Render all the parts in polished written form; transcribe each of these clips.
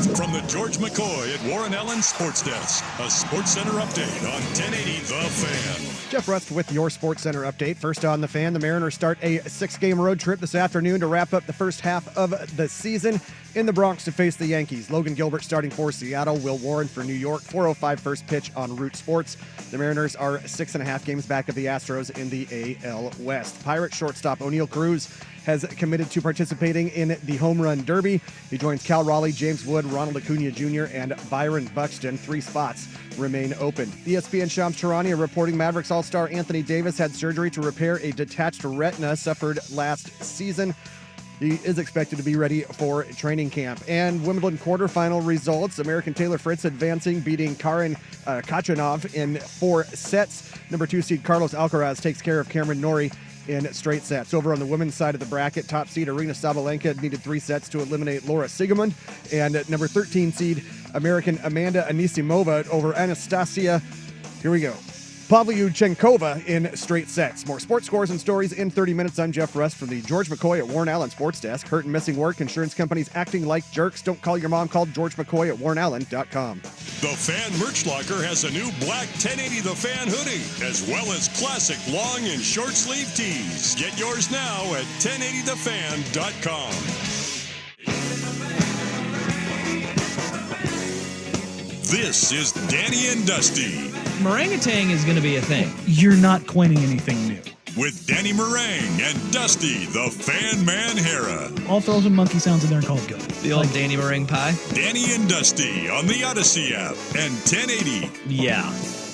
From the George McCoy at Warren Allen Sports Desk, a Sports Center update on 1080 The Fan. Jeff Rust with your Sports Center update. First on The Fan, the Mariners start a 6-game road trip this afternoon to wrap up the first half of the season in the Bronx to face the Yankees. Logan Gilbert starting for Seattle, Will Warren for New York, 4:05 first pitch on Root Sports. The Mariners are 6.5 games back of the Astros in the AL West. Pirates shortstop O'Neal Cruz has committed to participating in the Home Run Derby. He joins Cal Raleigh, James Wood, Ronald Acuna Jr., and Byron Buxton. 3 spots remain open. ESPN Shams Charania reporting Mavericks All-Star Anthony Davis had surgery to repair a detached retina suffered last season. He is expected to be ready for training camp. And Wimbledon quarterfinal results. American Taylor Fritz advancing, beating Karen Khachanov in 4 sets. Number 2 seed Carlos Alcaraz takes care of Cameron Norrie in straight sets. Over on the women's side of the bracket, top seed Arina Sabalenka needed 3 sets to eliminate Laura Siegemund. And number 13 seed American Amanda Anisimova over Anastasia, here we go, Pavlyuchenkova in straight sets. More sports scores and stories in 30 minutes. I'm Jeff Rust from the George McCoy at Warren Allen Sports Desk. Hurt and missing work, insurance companies acting like jerks. Don't call your mom, call George McCoy at warrenallen.com. The Fan Merch Locker has a new black 1080 The Fan hoodie, as well as classic long and short sleeve tees. Get yours now at 1080thefan.com. This is Danny and Dusty. Meringatang is going to be a thing. You're not coining anything new. With Danny Meringue and Dusty, the Fan Man Hera. I'll throw some monkey sounds in there and call it good. The old Danny Meringue pie? Danny and Dusty on the Odyssey app and 1080. Yeah,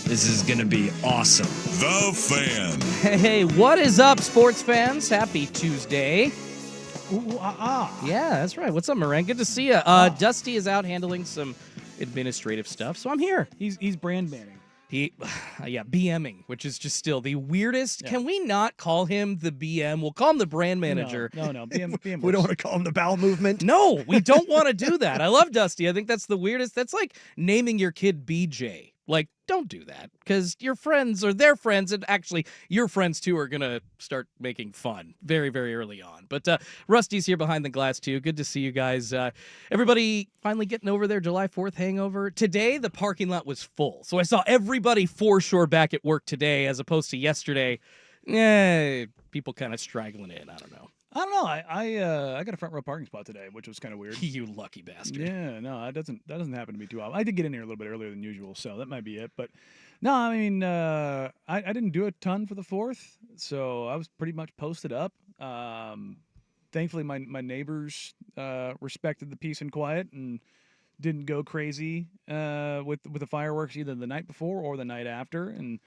this is going to be awesome. The Fan. Hey, what is up, sports fans? Happy Tuesday. Ooh, Yeah, that's right. What's up, Meringue? Good to see you. Dusty is out handling some administrative stuff, so I'm here. He's brand banning. BMing, which is just still the weirdest. Yeah. Can we not call him the BM? We'll call him the brand manager. No. BM We don't want to call him the bowel movement. No, we don't want to do that. I love Dusty. I think that's the weirdest. That's like naming your kid BJ. Like, don't do that, because your friends or their friends, and actually your friends too, are going to start making fun very, very early on. But Rusty's here behind the glass too. Good to see you guys. Everybody finally getting over their July 4th hangover. Today, the parking lot was full. So I saw everybody foreshore back at work today as opposed to yesterday. People kind of straggling in. I don't know. I don't know. I got a front row parking spot today, which was kind of weird. You lucky bastard. Yeah, no, that doesn't happen to me too often. I did get in here a little bit earlier than usual, so that might be it. But no, I mean, I didn't do a ton for the 4th, so I was pretty much posted up. Thankfully, my neighbors respected the peace and quiet and didn't go crazy with the fireworks either the night before or the night after, and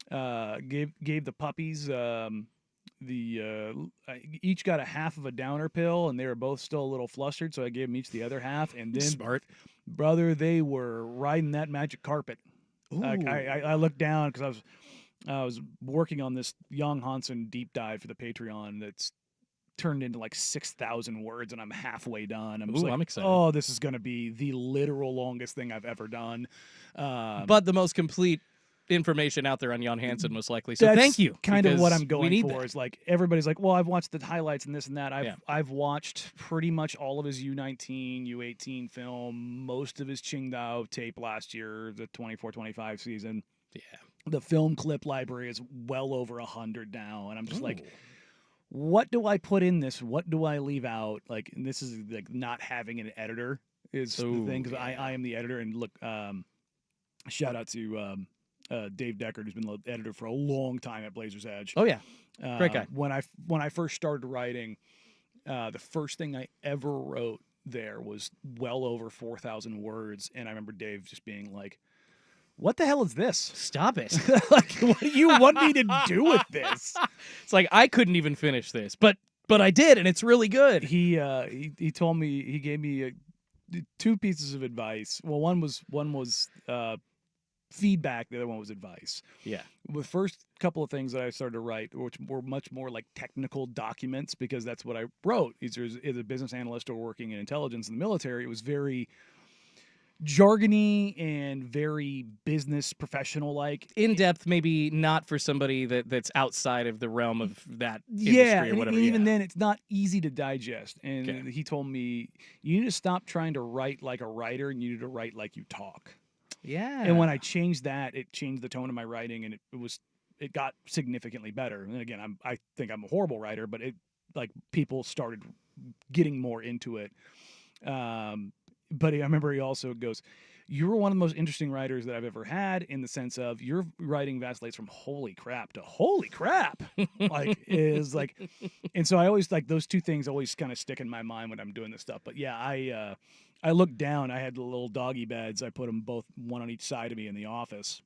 gave the puppies. Each got a half of a downer pill, and they were both still a little flustered, so I gave them each the other half. And then, smart brother, they were riding that magic carpet. Like, I looked down because I was working on this young Hansen deep dive for the Patreon that's turned into like 6,000 words, and I'm halfway done. I'm excited. Oh, this is going to be the literal longest thing I've ever done. But the most complete information out there on Jan Hansen, most likely. So that's thank you. Kind of what I'm going for that. Is like everybody's like, well, I've watched the highlights and this and that. I've watched pretty much all of his U19, U18 film, most of his Qingdao tape last year, the 24-25 season. Yeah. The film clip library is well over 100 now, and I'm just like, what do I put in this? What do I leave out? Like, and this is like not having an editor is the thing, because I am the editor. And look, shout out to Dave Deckard, who's been the editor for a long time at Blazers Edge. Oh yeah, great guy. When I first started writing, the first thing I ever wrote there was well over 4,000 words, and I remember Dave just being like, "What the hell is this? Stop it! Like, what do you want me to do with this?" It's like, I couldn't even finish this, but I did, and it's really good. He told me, he gave me 2 pieces of advice. Well, one was feedback, the other one was advice. Yeah. The first couple of things that I started to write, which were much more like technical documents, because that's what I wrote. Either as a business analyst or working in intelligence in the military, it was very jargony and very business professional like. In depth, maybe not for somebody that's outside of the realm of that Yeah, industry or whatever. and even yeah. then, it's not easy to digest. And Okay. he told me, you need to stop trying to write like a writer, and you need to write like you talk. Yeah. And when I changed that, it changed the tone of my writing, and it got significantly better. And again, I think I'm a horrible writer, but people started getting more into it. But I remember he also goes, "You were one of the most interesting writers that I've ever had, in the sense of your writing vacillates from holy crap to holy crap." And so I always those two things always kind of stick in my mind when I'm doing this stuff. But yeah, I looked down. I had the little doggy beds. I put them both one on each side of me in the office.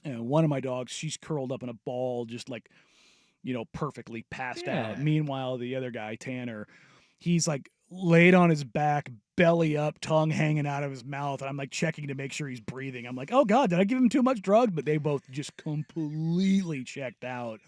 And one of my dogs, she's curled up in a ball, just perfectly passed out. Meanwhile, the other guy, Tanner, he's laid on his back, belly up, tongue hanging out of his mouth. And I'm checking to make sure he's breathing. I'm like, oh God, did I give him too much drugs? But they both just completely checked out.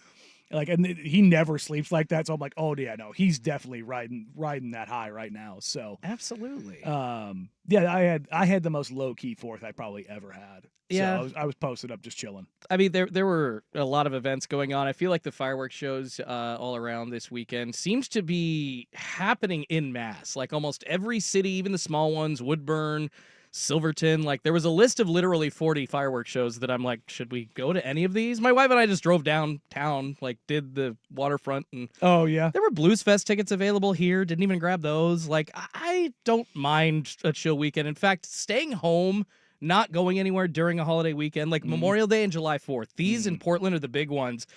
And he never sleeps like that. So I'm like, oh yeah, no, he's definitely riding that high right now. So Absolutely. yeah, I had the most low key fourth I probably ever had. Yeah. So I was posted up just chilling. I mean, there were a lot of events going on. I feel like the fireworks shows all around this weekend seems to be happening en masse. Almost every city, even the small ones, Woodburn, Silverton. There was a list of literally 40 fireworks shows that I'm like, should we go to any of these? My wife and I just drove downtown, did the waterfront, and oh yeah, there were Blues Fest tickets available here. Didn't even grab those. I don't mind a chill weekend. In fact, staying home, not going anywhere during a holiday weekend, Memorial Day and July 4th. These in Portland are the big ones.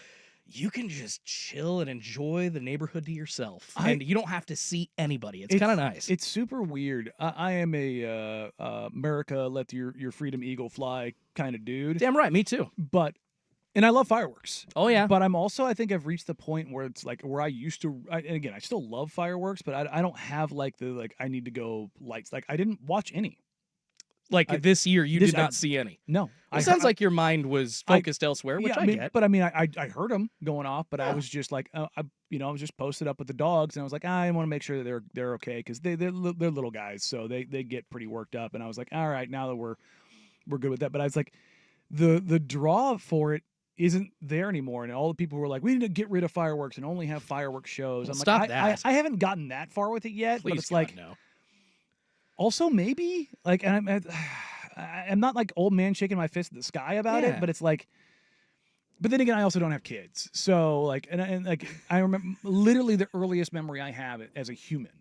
You can just chill and enjoy the neighborhood to yourself, and you don't have to see anybody. It's kind of nice. It's super weird. I am a America, let your freedom eagle fly kind of dude. Damn right, me too. And I love fireworks. Oh yeah. But I'm also, I think I've reached the point where it's where I used to, and again, I still love fireworks, but I don't have I need to go lights. I didn't watch any. This year, you did not see any. No. It sounds like your mind was focused elsewhere, which I get. But I heard them going off, but I was just I was just posted up with the dogs, and I was I want to make sure that they're okay, because they're little guys, so they get pretty worked up, and I was all right, now that we're good with that. But I was the draw for it isn't there anymore, and all the people were we need to get rid of fireworks and only have fireworks shows. Well, I'm stop that. I haven't gotten that far with it yet. Please, but it's God, no. Also, maybe and I'm not old man shaking my fist at the sky about it, but it's but then again, I also don't have kids, so I remember literally the earliest memory I have as a human.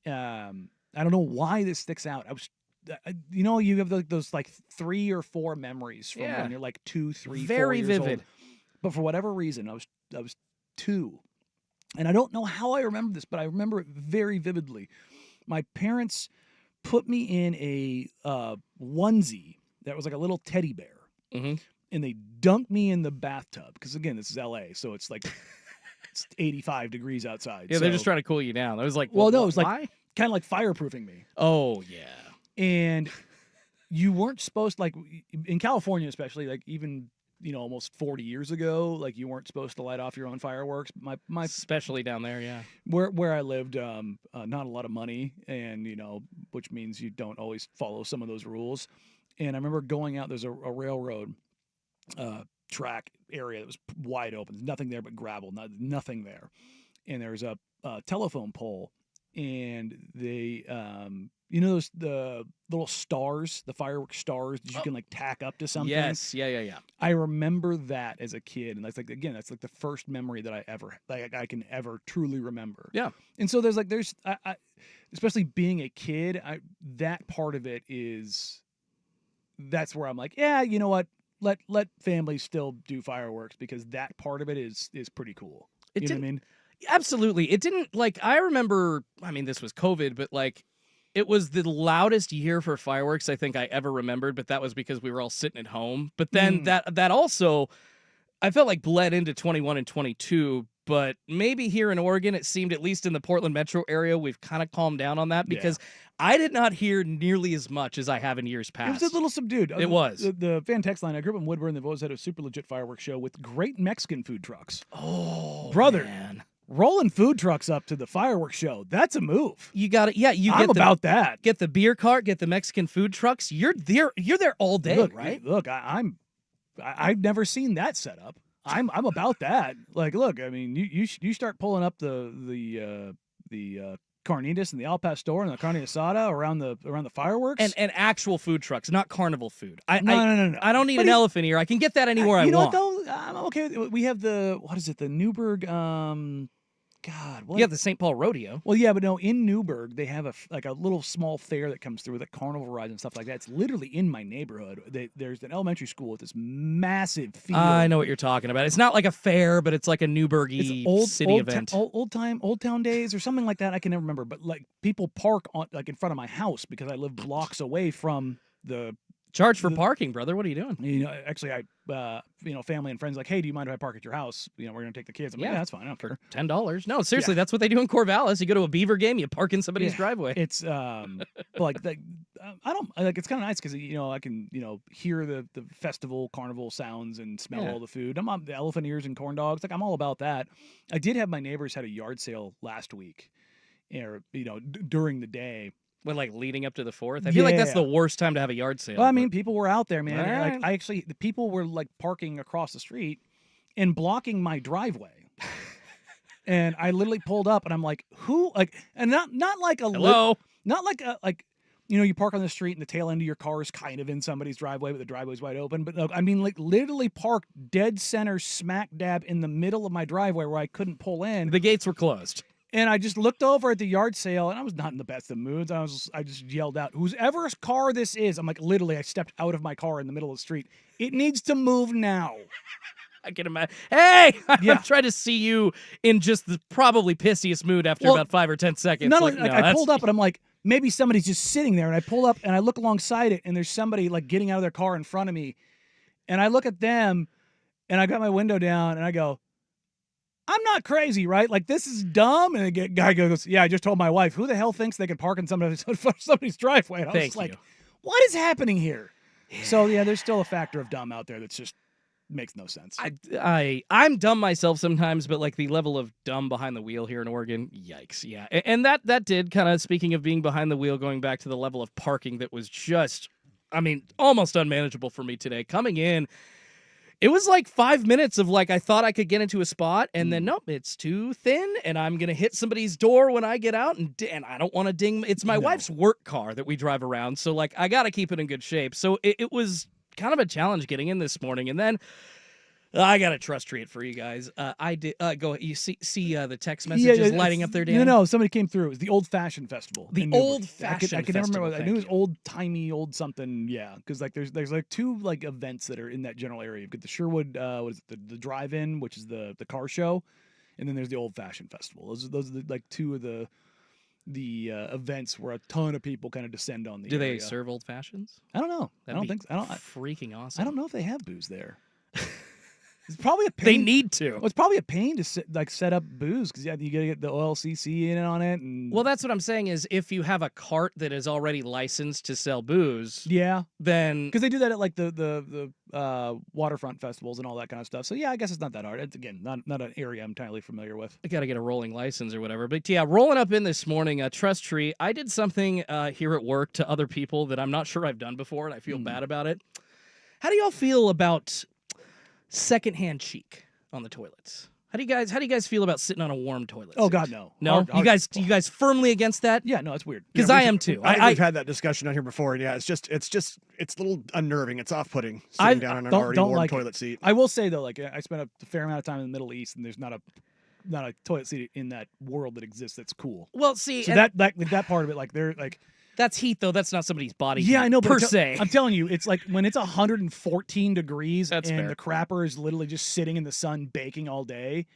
I don't know why this sticks out. I was, you have those 3 or 4 memories from when you're 2, 3, very 4 years vivid. old. But for whatever reason, I was 2, and I don't know how I remember this, but I remember it very vividly. My parents put me in a onesie that was a little teddy bear, and they dunked me in the bathtub, because again, this is LA, so it's it's 85 degrees outside. Yeah, they're just trying to cool you down. I was well, no, it was why? Kind of fireproofing me. Oh yeah. And you weren't supposed in California, especially even almost 40 years ago, you weren't supposed to light off your own fireworks. My especially down there, yeah. Where I lived, not a lot of money, and which means you don't always follow some of those rules. And I remember going out. There's a railroad track area that was wide open. There's nothing there but gravel. Nothing there. And there's a telephone pole, and they those the little stars, the fireworks stars that you can tack up to something. Yes, yeah. I remember that as a kid, and that's that's the first memory that I ever I can ever truly remember. Yeah. And so there's I especially being a kid, that part of it that's where I'm yeah, you know what? Let families still do fireworks, because that part of it is pretty cool. You know what I mean? Absolutely. It didn't I remember, this was COVID, but it was the loudest year for fireworks I think I ever remembered, but that was because we were all sitting at home. But then that also, I felt bled into 21 and 22, but maybe here in Oregon, it seemed, at least in the Portland metro area, we've kind of calmed down on that, because I did not hear nearly as much as I have in years past. It was a little subdued. It was. The fan text line, I grew up in Woodburn. They've always had a super legit fireworks show with great Mexican food trucks. Oh, brother. man. rolling food trucks up to the fireworks show. That's a move. You got it. Yeah, I'm about that. Get the beer cart, get the Mexican food trucks. You're there all day, Look, right? Look, I've never seen that setup. I'm about that. Like, look, I mean, you start pulling up the carnitas and the al pastor and the carne asada around the fireworks And actual food trucks, not carnival food. No. I don't need an elephant ear. I can get that anywhere I want. You know what though? I'm okay with it. We have the Newburgh. What? You have the St. Paul Rodeo. Well, yeah, but no, in Newburgh they have a little small fair that comes through with carnival rides and stuff like that. It's literally in my neighborhood. There's an elementary school with this massive field. I know what you're talking about. It's not like a fair, but it's like a Newburgh-y city event. Old town days or something like that. I can never remember. But like people park on in front of my house because I live blocks away from the. Charge for parking, brother. What are you doing? You know, actually, family and friends like, hey, do you mind if I park at your house? You know, we're gonna take the kids. I'm like, yeah, that's fine. I don't care. $10. No, seriously, that's what they do in Corvallis. You go to a Beaver game, you park in somebody's driveway. It's I don't like. It's kind of nice because I can hear the festival carnival sounds and smell all the food. I'm on the elephant ears and corn dogs. Like I'm all about that. I did have my neighbors had a yard sale last week, or during the day. When like leading up to the 4th, I feel like that's the worst time to have a yard sale. Well, I mean, people were out there, man. Right. Like the people were like parking across the street and blocking my driveway. And I literally pulled up, and I'm like, "Who?" Like, and not like a hello, not like a you park on the street and the tail end of your car is kind of in somebody's driveway, but the driveway's wide open. But I mean, like literally parked dead center, smack dab in the middle of my driveway where I couldn't pull in. The gates were closed. And I just looked over at the yard sale, and I was not in the best of moods. I just yelled out, "Whoever's car this is!" I'm like, literally, I stepped out of my car in the middle of the street. It needs to move now. I can imagine. Hey, I'm trying to see you in just the probably pissiest mood after about 5 or 10 seconds. I pulled up, and I'm like, maybe somebody's just sitting there. And I pull up, and I look alongside it, and there's somebody like getting out of their car in front of me. And I look at them, and I got my window down, and I go, I'm not crazy, right? Like, this is dumb. And the guy goes, yeah, I just told my wife, who the hell thinks they can park in somebody's driveway? And I was like, what is happening here? Yeah. So, yeah, there's still a factor of dumb out there that's just makes no sense. I'm dumb myself sometimes, but like the level of dumb behind the wheel here in Oregon, yikes. Yeah. And that did kind of, speaking of being behind the wheel, going back to the level of parking that was just, almost unmanageable for me today. Coming in, it was like 5 minutes of like, I thought I could get into a spot, and then nope, it's too thin, and I'm going to hit somebody's door when I get out, and I don't want to ding. It's my wife's work car that we drive around, so like I got to keep it in good shape. So it was kind of a challenge getting in this morning, and then I got a trust treat for you guys. I did go. You see the text messages lighting up there, Dan? No, somebody came through. It was the Old Fashioned Festival. The Old Fashioned. I can never remember. I knew it was old timey, old something. Yeah, because like there's like two like events that are in that general area. You've got the Sherwood, the drive-in, which is the car show, and then there's the Old Fashioned Festival. Those are like two of the events where a ton of people kind of descend on the area. Do they serve old fashions? I don't know. That'd I don't think so. Freaking awesome. I don't know if they have booze there. It's probably a pain. They need to. Well, it's probably a pain to set up booze because you got to get the OLCC in on it. And well, that's what I'm saying is if you have a cart that is already licensed to sell booze, then because they do that at like the waterfront festivals and all that kind of stuff. So yeah, I guess it's not that hard. It's again not an area I'm entirely familiar with. I got to get a rolling license or whatever. But yeah, rolling up in this morning, a trust tree. I did something here at work to other people that I'm not sure I've done before, and I feel bad about it. How do y'all feel about secondhand cheek on the toilets? How do you guys feel about sitting on a warm toilet? Oh God, no. No, you guys firmly against that? Yeah, no, it's weird. Because I am too. We've had that discussion on here before, and yeah, it's a little unnerving. It's off-putting sitting down on an already warm toilet seat. I will say though, like I spent a fair amount of time in the Middle East, and there's not a toilet seat in that world that exists that's cool. Well, see, so that part of it, like they're like. That's heat, though. That's not somebody's body heat, yeah, I know, per se. I'm telling you, it's like when it's 114 degrees that's and fair. The crapper is literally just sitting in the sun baking all day.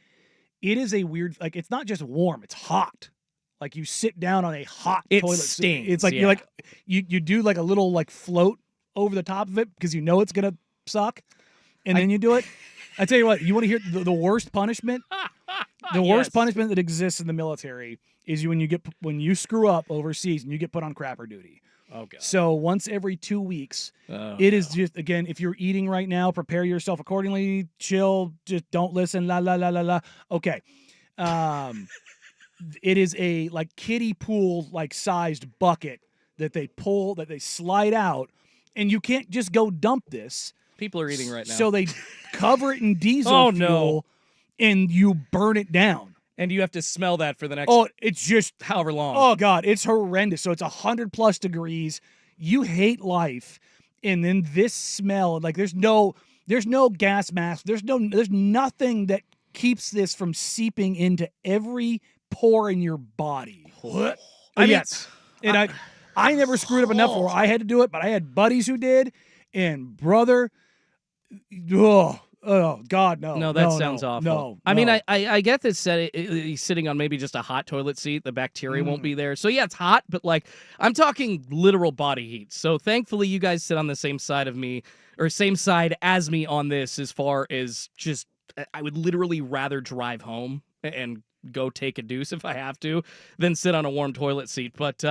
It is a weird, like, it's not just warm, it's hot. Like, you sit down on a hot toilet seat. It's like, you're like, you do like a little, like, float over the top of it because you know it's going to suck. And then you do it. I tell you what, you want to hear the worst punishment? The worst punishment that exists in the military is when you screw up overseas and you get put on crapper duty. Okay. So once every 2 weeks, is just, again, if you're eating right now, prepare yourself accordingly, chill, just don't listen, la, la, la, la, la. Okay. It is a like kiddie pool like sized bucket that they slide out, and you can't just go dump this. People are eating right now. So they cover it in diesel Oh, fuel, no. and you burn it down. And you have to smell that for the next It's just however long. Oh God, it's horrendous. So it's 100+ degrees. You hate life, and then this smell. Like there's no gas mask. There's nothing that keeps this from seeping into every pore in your body. I mean, yes, and I never screwed up enough where I had to do it, but I had buddies who did, and brother, oh God, no. No, that sounds awful. No, I mean, I get this he's sitting on maybe just a hot toilet seat. The bacteria won't be there. So yeah, it's hot, but like I'm talking literal body heat. So thankfully you guys sit on the same side of me or same side as me on this as far as just I would literally rather drive home and go take a deuce if I have to than sit on a warm toilet seat. But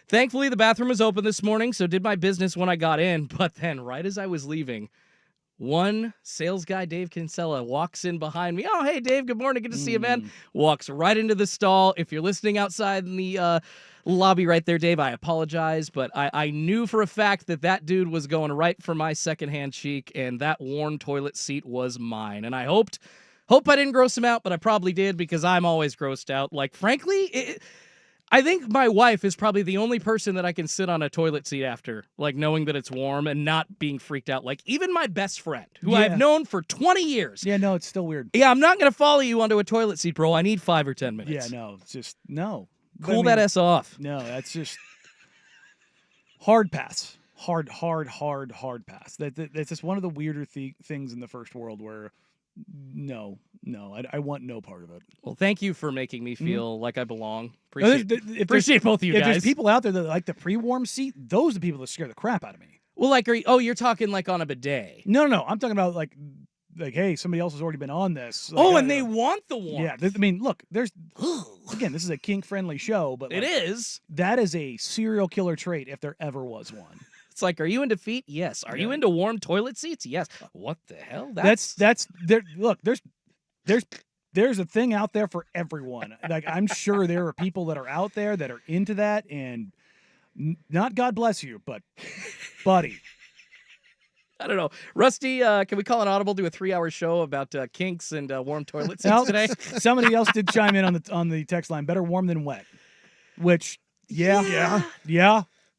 thankfully the bathroom was open this morning, so did my business when I got in. But then right as I was leaving, one sales guy, Dave Kinsella, walks in behind me. Oh, hey, Dave, good morning. Good to see you, man. Walks right into the stall. If you're listening outside in the lobby right there, Dave, I apologize, but I knew for a fact that dude was going right for my secondhand cheek, and that worn toilet seat was mine. And I hope I didn't gross him out, but I probably did because I'm always grossed out. Like, frankly, I think my wife is probably the only person that I can sit on a toilet seat after, like knowing that it's warm and not being freaked out. Like even my best friend, who I've known for 20 years. Yeah, no, it's still weird. Yeah, I'm not going to follow you onto a toilet seat, bro. I need 5 or 10 minutes. Yeah, no, it's just, no. Cool that ass off. No, that's just hard pass. Hard pass. That's just one of the weirder things in the first world where no, I want no part of it. Well, thank you for making me feel like I belong. Appreciate both of you guys. If there's people out there that like the pre-warm seat, those are the people that scare the crap out of me. Well, like, you're talking like on a bidet. No, I'm talking about like, hey, somebody else has already been on this. Like, and they want the warmth. Yeah, I mean, look, there's again, this is a kink-friendly show, but like, it is. That is a serial killer trait if there ever was one. It's like, are you into feet? Yes. Are you into warm toilet seats? Yes. What the hell? That's there. Look, there's a thing out there for everyone. Like I'm sure there are people that are out there that are into that, and not God bless you, but buddy. I don't know. Rusty, can we call an audible, do a 3-hour show about kinks and warm toilet seats today? Somebody else did chime in on the text line. Better warm than wet. Which, yeah.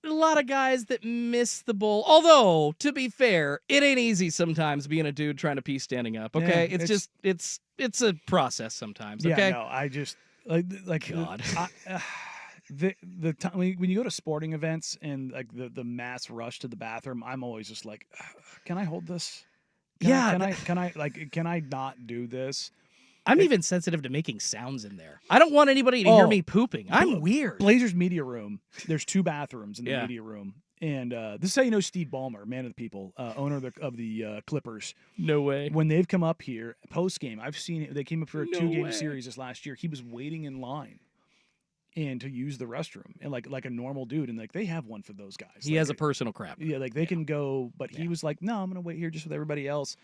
A lot of guys that miss the bowl. Although, to be fair, it ain't easy sometimes being a dude trying to pee standing up. Okay, yeah, it's a process sometimes. Okay, yeah, no, I just like God. The time when you go to sporting events and like the mass rush to the bathroom, I'm always just like, can I hold this? Can I not do this? I'm even sensitive to making sounds in there. I don't want anybody to hear me pooping. I'm weird. Blazers media room. There's 2 bathrooms in the media room, and this is how you know Steve Ballmer, man of the people, owner of the Clippers. No way. When they've come up here post game, I've seen it. They came up for a 2-game series this last year. He was waiting in line, and to use the restroom, and like a normal dude, and like they have one for those guys. He has a personal crap. Yeah, like they can go, but he was like, no, I'm gonna wait here just with everybody else.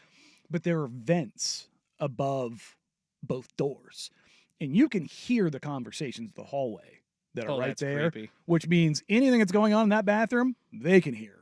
But there are vents above both doors, and you can hear the conversations in the hallway that are right there, creepy. Which means anything that's going on in that bathroom, they can hear.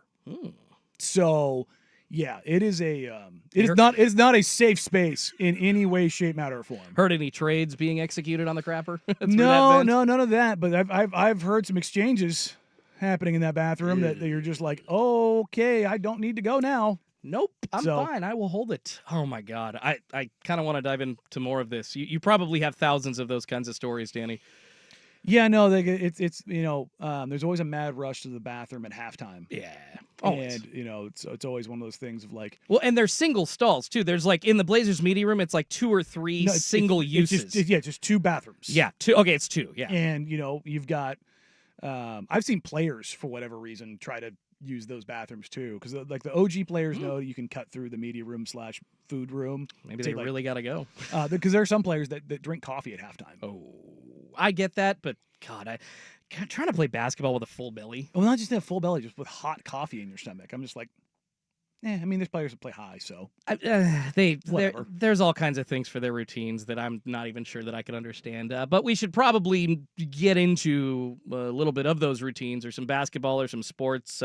So, yeah, it is it's not a safe space in any way, shape, matter, or form. Heard any trades being executed on the crapper? No, none of that. But I've heard some exchanges happening in that bathroom that you're just like, oh, okay, I don't need to go now. Nope, I'm fine. I will hold it. Oh, my God. I kind of want to dive into more of this. You probably have thousands of those kinds of stories, Danny. Yeah, no, it's there's always a mad rush to the bathroom at halftime. Yeah, always. And, it's always one of those things of like... Well, and there's single stalls, too. There's like, in the Blazers media room, it's like 2 or 3 single uses. Just 2 bathrooms. Yeah, 2. Okay, it's 2, yeah. And, you've got... I've seen players, for whatever reason, try to use those bathrooms too, because like the OG players know you can cut through the media room / food room. Maybe they really got to go. Because there are some players that drink coffee at halftime. Oh, I get that, but God, trying to play basketball with a full belly. Well, not just a full belly, just with hot coffee in your stomach. I'm just like, I mean, there's players that play high, so Whatever. There's all kinds of things for their routines that I'm not even sure that I can understand. But we should probably get into a little bit of those routines, or some basketball, or some sports.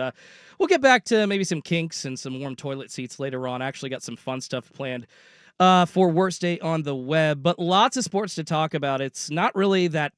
We'll get back to maybe some kinks and some warm toilet seats later on. I actually got some fun stuff planned for Worst Day on the Web, but lots of sports to talk about. It's not really that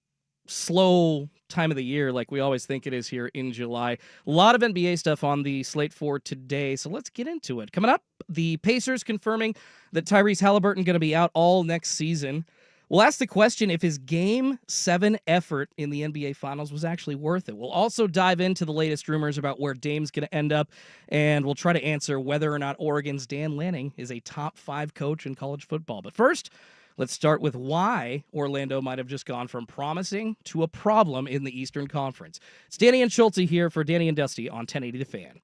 slow time of the year like we always think it is here in July. A lot of NBA stuff on the slate for today, so let's get into it. Coming up, the Pacers confirming that Tyrese Halliburton going to be out all next season. We'll ask the question if his Game 7 effort in the NBA Finals was actually worth it. We'll also dive into the latest rumors about where Dame's going to end up, and we'll try to answer whether or not Oregon's Dan Lanning is a top 5 coach in college football. But first, let's start with why Orlando might have just gone from promising to a problem in the Eastern Conference. It's Danny and Schulte here for Danny and Dusty on 1080 The Fan.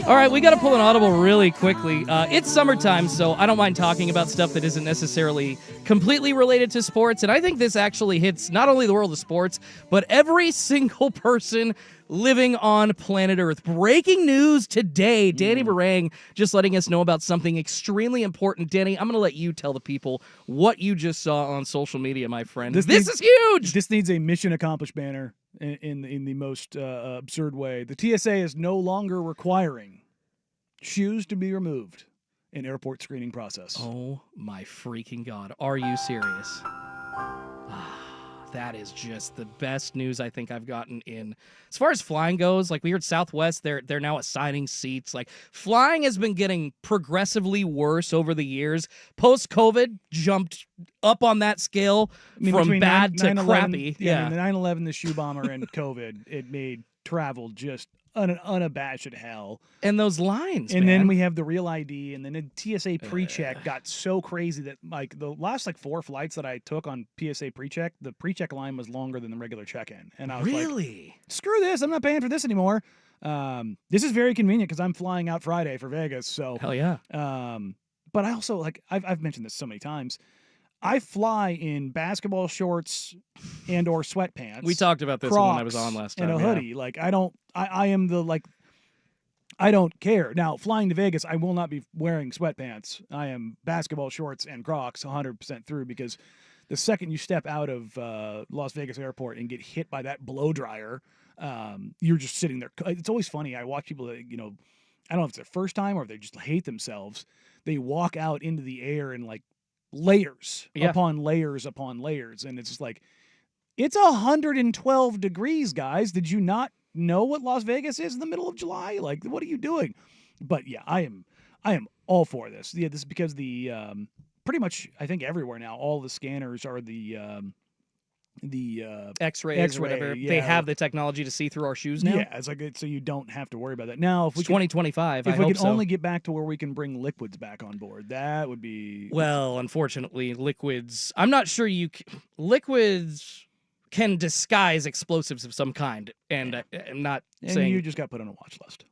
All right, we got to pull an audible really quickly. It's summertime, so I don't mind talking about stuff that isn't necessarily completely related to sports. And I think this actually hits not only the world of sports, but every single person living on planet Earth. Breaking news today. Danny Barang just letting us know about something extremely important. Danny, I'm going to let you tell the people what you just saw on social media, my friend. This is huge! This needs a mission accomplished banner in the most absurd way. The TSA is no longer requiring shoes to be removed in airport screening process. Oh my freaking God. Are you serious? That is just the best news I think I've gotten in. As far as flying goes, like we heard Southwest, they're now assigning seats. Like flying has been getting progressively worse over the years. Post-COVID, jumped up on that scale from bad to crappy. Yeah, the 9/11, the shoe bomber, and COVID, it made travel just unabashed hell. And those lines, and man. then we have the real ID, and then the TSA pre-check got so crazy that like the last 4 flights that I took on PSA pre-check, the pre-check line was longer than the regular check-in, and I was like, screw this, I'm not paying for this anymore. This is very convenient because I'm flying out Friday for Vegas, so hell yeah. But I also I've mentioned this so many times. I fly in basketball shorts and or sweatpants. We talked about this Crocs, when I was on last time. And a hoodie. Like I don't care. Now, flying to Vegas, I will not be wearing sweatpants. I am basketball shorts and Crocs 100% through, because the second you step out of Las Vegas airport and get hit by that blow dryer, you're just sitting there. It's always funny. I watch people that, I don't know if it's their first time or if they just hate themselves. They walk out into the air in layers upon layers upon layers. And it's just it's 112 degrees, guys. Did you not know what Las Vegas is in the middle of July? What are you doing? But yeah, I am all for this. Yeah, this is because the pretty much I think everywhere now, all the scanners are the X-rays or whatever. Yeah. They have the technology to see through our shoes now. Yeah, it's so you don't have to worry about that. Now, if we 2025, if we could only get back to where we can bring liquids back on board, that would be... Well, unfortunately, liquids... I'm not sure liquids can disguise explosives of some kind, and I'm not saying... you just got put on a watch list.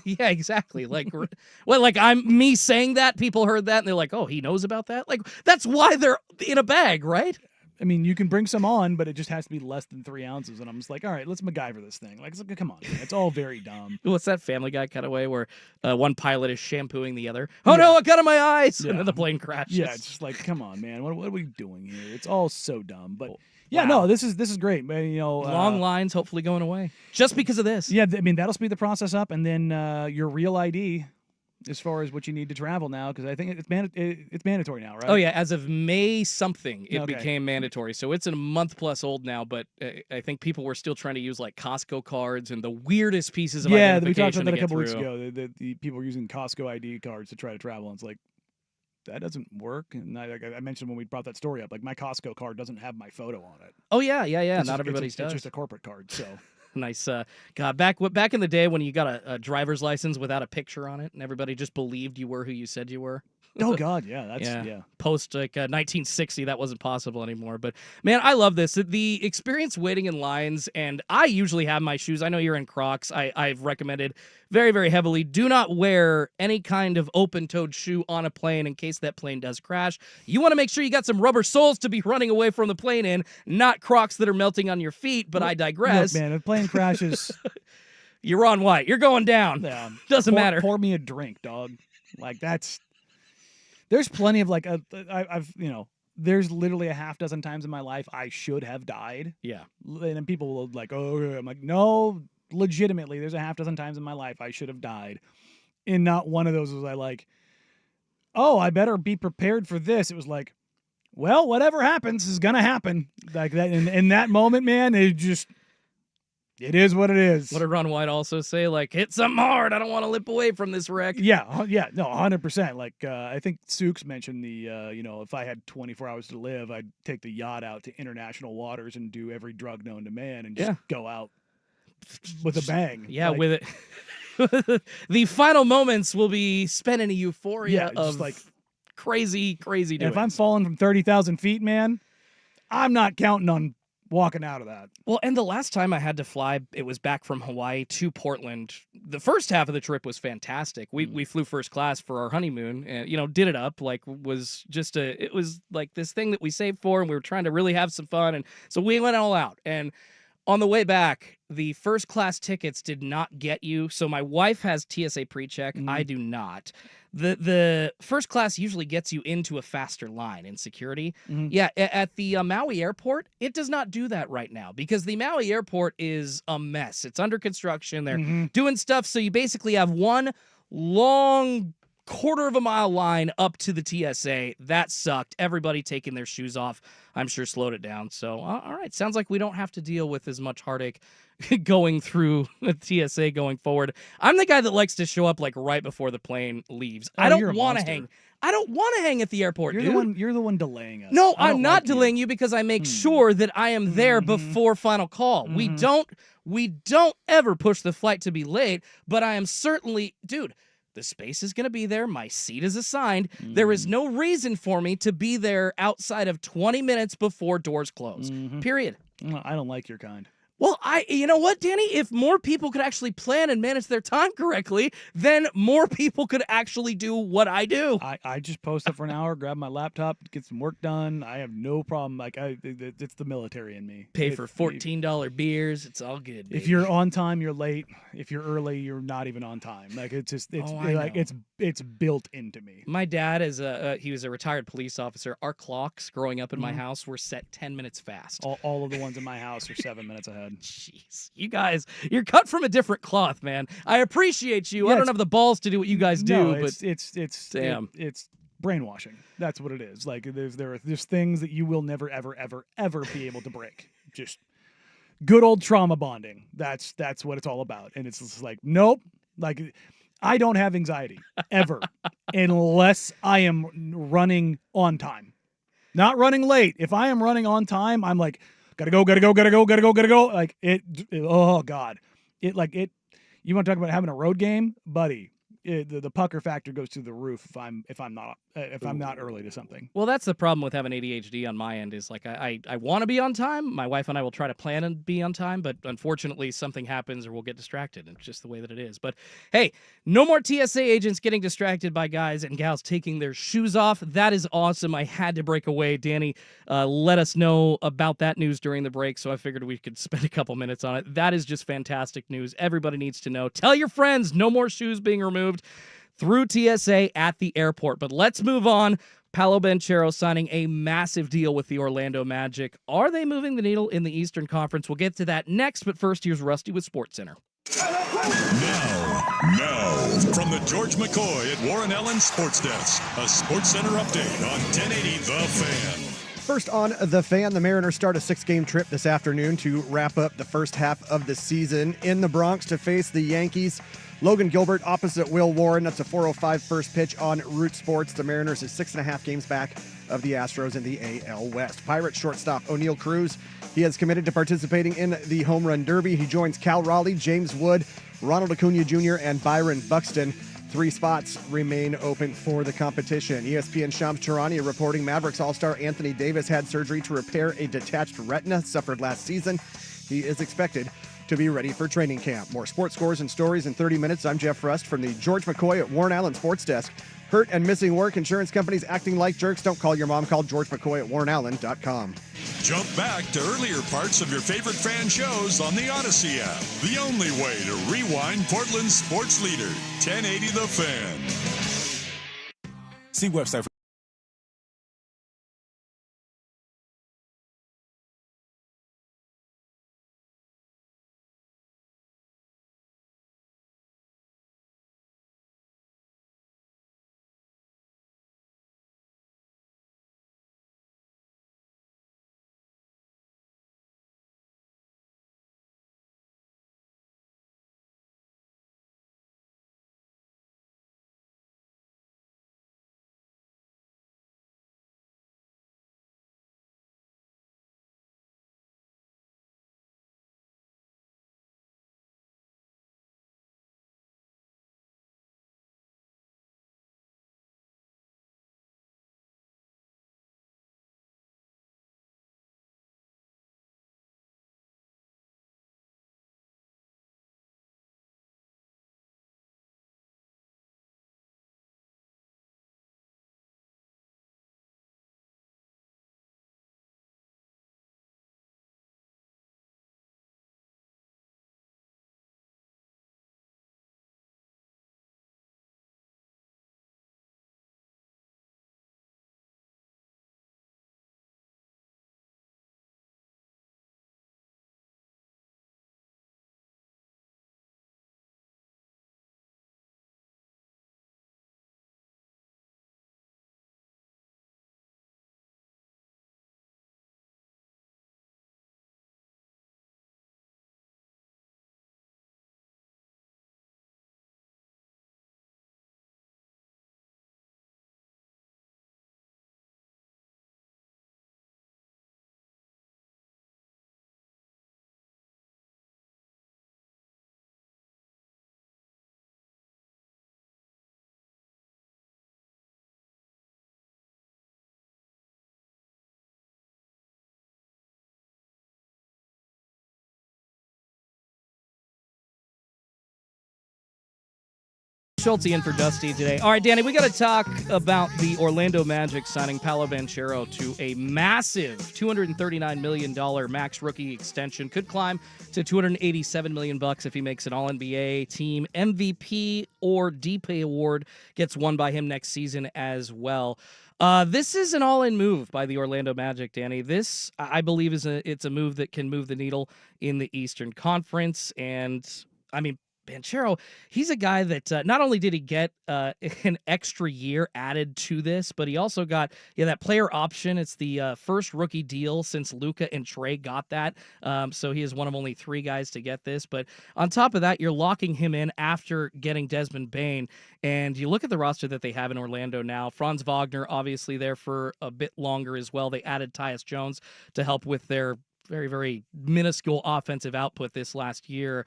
Yeah, exactly. Me saying that, people heard that, and they're like, oh, he knows about that? That's why they're in a bag, right? I mean, you can bring some on, but it just has to be less than 3 ounces. And I'm just all right, let's MacGyver this thing. Come on, man. It's all very dumb. What's that Family Guy kind of way where one pilot is shampooing the other? Oh, no, I got in my eyes. Yeah. And then the plane crashes. Yeah, it's just come on, man. What are we doing here? It's all so dumb. But yeah, no, this is great, man. Long lines hopefully going away just because of this. Yeah, I mean, that'll speed the process up. And then your real ID, as far as what you need to travel now, because I think it's mandatory now, right? Oh, yeah. As of May something, it became mandatory. So it's a month plus old now, but I think people were still trying to use Costco cards and the weirdest pieces of identification. Yeah, we talked about that a couple through. Weeks ago. The people were using Costco ID cards to try to travel. And it's that doesn't work. And I mentioned when we brought that story up, my Costco card doesn't have my photo on it. Oh, yeah. Not everybody's does. It's just a corporate card, so... Nice. God, back in the day when you got a driver's license without a picture on it and everybody just believed you were who you said you were. Oh, God, yeah. That's Post 1960, that wasn't possible anymore. But, man, I love this. The experience waiting in lines, and I usually have my shoes. I know you're in Crocs. I've recommended very, very heavily, do not wear any kind of open-toed shoe on a plane in case that plane does crash. You want to make sure you got some rubber soles to be running away from the plane in, not Crocs that are melting on your feet, but I digress. Look, man, if plane crashes... You're on white. You're going down. Yeah. Doesn't matter. Pour me a drink, dog. That's... There's plenty of there's literally a half dozen times in my life I should have died. Yeah. And then people will I'm like, no, legitimately, there's a half dozen times in my life I should have died. And not one of those was I better be prepared for this. It was well, whatever happens is going to happen. Like that. In that moment, man, it is what it is. What did Ron White also say? Hit something hard. I don't want to lip away from this wreck. Yeah, no, 100%. I think Sooks mentioned if I had 24 hours to live, I'd take the yacht out to international waters and do every drug known to man and just go out with a bang. Yeah, with it. The final moments will be spent in a euphoria of crazy doings. If I'm falling from 30,000 feet, man, I'm not counting on walking out of that. Well, and the last time I had to fly, it was back from Hawaii to Portland. The first half of the trip was fantastic. We flew first class for our honeymoon and, did it up. It was this thing that we saved for, and we were trying to really have some fun. And so we went all out. And On the way back, the first class tickets did not get you. So my wife has TSA pre-check. I do not. The first class usually gets you into a faster line in security. Yeah, at the Maui airport, it does not do that right now because the Maui airport is a mess. It's under construction. They're doing stuff. So you basically have one long quarter-of-a-mile line up to the TSA. That sucked. Everybody taking their shoes off, I'm sure, slowed it down. So, all right. Sounds like we don't have to deal with as much heartache going through the TSA going forward. I'm the guy that likes to show up like right before the plane leaves. I don't want to hang. I don't want to hang at the airport, dude. You're the one delaying us. No, I'm not delaying you because I make sure that I am there before final call. We don't ever push the flight to be late, but I am certainly, dude, the space is going to be there. My seat is assigned. There is no reason for me to be there outside of 20 minutes before doors close. Period. Well, I don't like your kind. Well, you know what, Danny? If more people could actually plan and manage their time correctly, then more people could actually do what I do. I just post up for an hour, grab my laptop, get some work done. I have no problem. Like it's the military in me. Pay for $14 beers. It's all good. Baby. If you're on time, you're late. If you're early, you're not even on time. Like it's built into me. My dad is he was a retired police officer. Our clocks growing up in my house were set 10 minutes fast. All of the ones in my house are 7 minutes ahead. Jeez, you guys, you're cut from a different cloth, man. I appreciate you. I don't have the balls to do what you guys do, but it's brainwashing. That's what it is. Like there's things that you will never ever be able to break. Just good old trauma bonding. That's what it's all about. And it's just like, nope. Like I don't have anxiety ever unless I am running on time. Not running late. If I am running on time, I'm like, gotta go. Like oh God. You want to talk about having a road game, buddy? The pucker factor goes through the roof if I'm not early to something. Well, that's the problem with having ADHD on my end is like I want to be on time. My wife and I will try to plan and be on time, but unfortunately something happens or we'll get distracted. It's just the way that it is. But hey, no more TSA agents getting distracted by guys and gals taking their shoes off. That is awesome. I had to break away. Danny let us know about that news during the break, so I figured we could spend a couple minutes on it. That is just fantastic news. Everybody needs to know. Tell your friends, no more shoes being removed through TSA at the airport. But let's move on. Paolo Banchero signing a massive deal with the Orlando Magic. Are they moving the needle in the Eastern Conference? We'll get to that next, but first, here's Rusty with SportsCenter. Now, from the George McCoy at Warren Allen Sports Desk, a SportsCenter update on 1080 The Fan. First on The Fan, the Mariners start a 6-game trip this afternoon to wrap up the first half of the season in the Bronx to face the Yankees. Logan Gilbert opposite Will Warren. That's a 4:05 first pitch on Root Sports. The Mariners is 6.5 games back of the Astros in the AL West. Pirates shortstop O'Neal Cruz. He has committed to participating in the Home Run Derby. He joins Cal Raleigh, James Wood, Ronald Acuna Jr., and Byron Buxton. 3 spots remain open for the competition. ESPN Shams Charania reporting Mavericks All-Star Anthony Davis had surgery to repair a detached retina suffered last season. He is expected to be ready for training camp. More sports scores and stories in 30 minutes. I'm Jeff Rust from the George McCoy at Warren Allen Sports Desk. Hurt and missing work, insurance companies acting like jerks. Don't call your mom. Call George McCoy at warrenallen.com. Jump back to earlier parts of your favorite fan shows on the Odyssey app. The only way to rewind Portland's sports leader, 1080 The Fan. See website for Schulte in for Dusty today. All right, Danny, we got to talk about the Orlando Magic signing Paolo Banchero to a massive $239 million max rookie extension. Could climb to $287 million if he makes an All-NBA team. MVP or DP award gets won by him next season as well. This is an all-in move by the Orlando Magic, Danny. This, I believe, it's a move that can move the needle in the Eastern Conference. And, I mean, Banchero, he's a guy that not only did he get an extra year added to this, but he also got that player option. It's the first rookie deal since Luka and Trey got that. So he is one of only 3 guys to get this. But on top of that, you're locking him in after getting Desmond Bane. And you look at the roster that they have in Orlando now. Franz Wagner, obviously there for a bit longer as well. They added Tyus Jones to help with their very, very minuscule offensive output this last year.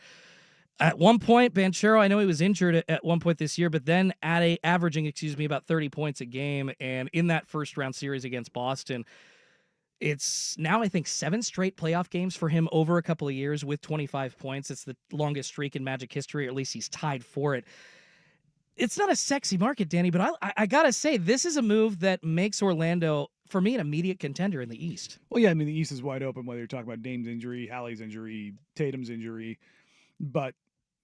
At one point, Banchero, I know he was injured at one point this year, but then averaging about 30 points a game. And in that first round series against Boston, it's now, I think, 7 straight playoff games for him over a couple of years with 25 points. It's the longest streak in Magic history, or at least he's tied for it. It's not a sexy market, Danny, but I got to say, this is a move that makes Orlando, for me, an immediate contender in the East. Well, yeah, I mean, the East is wide open, whether you're talking about Dame's injury, Halley's injury, Tatum's injury. But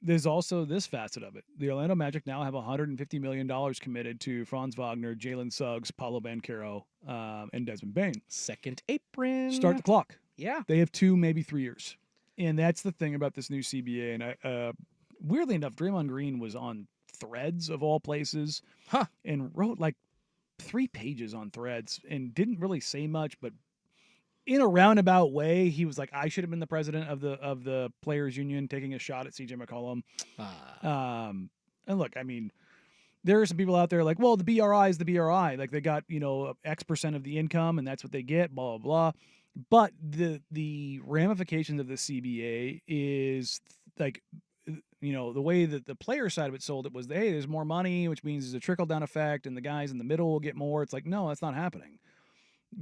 there's also this facet of it. The Orlando Magic now have $150 million committed to Franz Wagner, Jalen Suggs, Paolo Banchero, and Desmond Bane. Second apron. Start the clock. Yeah. They have 2, maybe 3 years. And that's the thing about this new CBA. And weirdly enough, Draymond Green was on Threads, of all places, and wrote like 3 pages on Threads and didn't really say much, but in a roundabout way, he was like, I should have been the president of the players union, taking a shot at CJ McCollum. And look, I mean, there are some people out there like, well, the BRI is the BRI. Like, they got, X% of the income and that's what they get, blah, blah, blah. But the ramifications of the CBA is like, the way that the player side of it sold it was, hey, there's more money, which means there's a trickle-down effect and the guys in the middle will get more. It's like, no, that's not happening.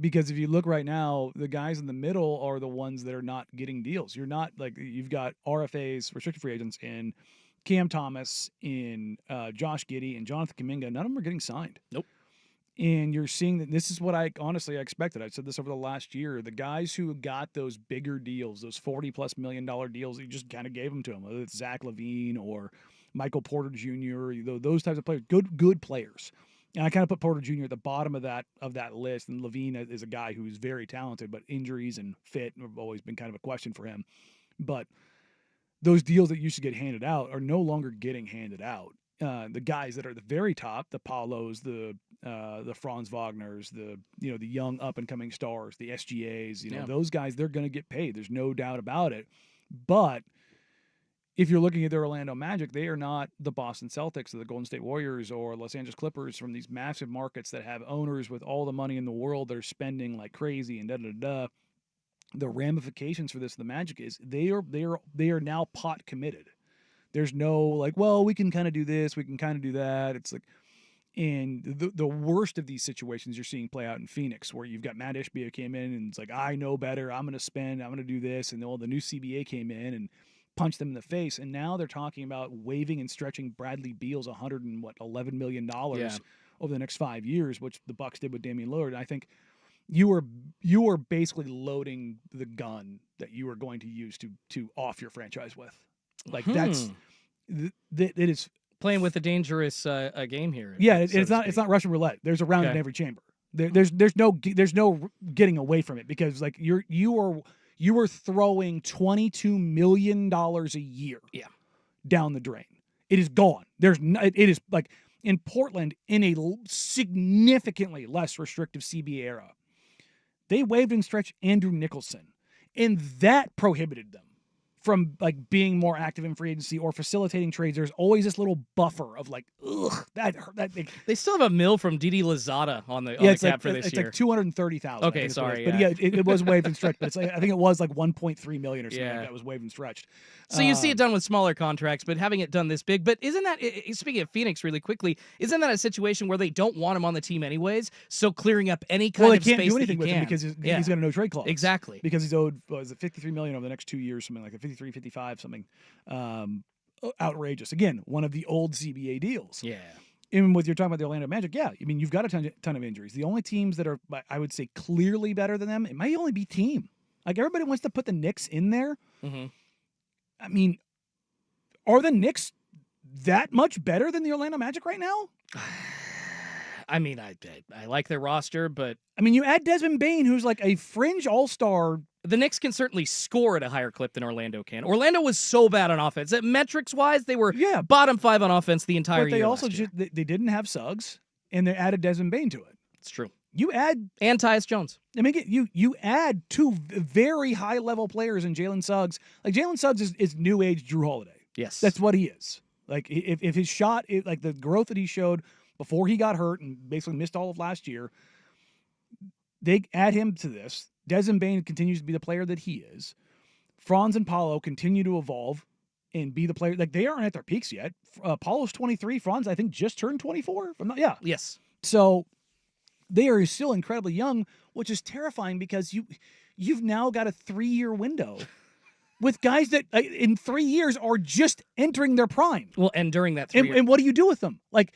Because if you look right now, the guys in the middle are the ones that are not getting deals. You're not like, you've got RFAs, restricted free agents, in Cam Thomas, in Josh Giddey, and Jonathan Kuminga. None of them are getting signed. Nope. And you're seeing that this is what I expected. I said this over the last year. The guys who got those bigger deals, those $40+ million deals, you just kind of gave them to them. Whether it's Zach LaVine or Michael Porter Jr., those types of players, good players. And I kind of put Porter Jr. at the bottom of that list, and LaVine is a guy who's very talented, but injuries and fit have always been kind of a question for him. But those deals that used to get handed out are no longer getting handed out. The guys that are at the very top, the Paulos, the Franz Wagners, the young up and coming stars, the SGAs, those guys, they're going to get paid. There's no doubt about it. But if you're looking at the Orlando Magic, they are not the Boston Celtics or the Golden State Warriors or Los Angeles Clippers from these massive markets that have owners with all the money in the world that are spending like crazy and da-da-da-da. The ramifications for this, the Magic, is they are now pot committed. There's no like, well, we can kind of do this, we can kind of do that. It's like, and the worst of these situations you're seeing play out in Phoenix, where you've got Matt Ishbia came in and it's like, I know better, I'm going to spend, I'm going to do this, and the new CBA came in and punched them in the face, and now they're talking about waiving and stretching Bradley Beal's $11 million over the next 5 years, which the Bucks did with Damian Lillard. And I think you are basically loading the gun that you are going to use to off your franchise with. Like it is playing with a dangerous game here. Yeah, it's not Russian roulette. There's a round in every chamber. There's no getting away from it, because like you are throwing $22 million a year down the drain. It is gone. It is like in Portland, in a significantly less restrictive CBA era, they waived and stretched Andrew Nicholson, and that prohibited them from like being more active in free agency or facilitating trades. There's always this little buffer of like, that they still have a mill from Didi Lozada on the cap for this year. It's like $230,000. Okay, sorry. But it was waived and stretched. But it's like, I think it was like $1.3 million or something like that was waived and stretched. So you see it done with smaller contracts, but having it done this big. But isn't that, speaking of Phoenix really quickly, isn't that a situation where they don't want him on the team anyways? So clearing up any kind of space they can't do anything with him because he's got a no trade clause. Exactly. Because he's owed, $53 million over the next 2 years, something like that. 53, 55, something. outrageous. Again, one of the old CBA deals. Yeah. And with you're talking about the Orlando Magic, yeah, I mean, you've got a ton of injuries. The only teams that are, I would say, clearly better than them, it might only be Team. Like, everybody wants to put the Knicks in there. Mm-hmm. I mean, are the Knicks that much better than the Orlando Magic right now? I mean, I like their roster, but I mean, you add Desmond Bane, who's like a fringe all-star. the Knicks can certainly score at a higher clip than Orlando can. Orlando was so bad on offense. Metrics-wise, they were bottom 5 on offense the entire year. But they also they didn't have Suggs, and they added Desmond Bane to it. It's true. You add and Tyus Jones. I mean, you add 2 very high-level players in Jalen Suggs. Like, Jalen Suggs is new age Drew Holiday. Yes, that's what he is. Like, if his shot, like the growth that he showed before he got hurt and basically missed all of last year, they add him to this. Desmond Bane continues to be the player that he is. Franz and Paulo continue to evolve and be the player. Like, they aren't at their peaks yet. Paulo's 23. Franz, I think, just turned 24. Yes. So they are still incredibly young, which is terrifying because you've now got a 3-year window with guys that in 3 years are just entering their prime. Well, and during that 3 years. And what do you do with them? Like,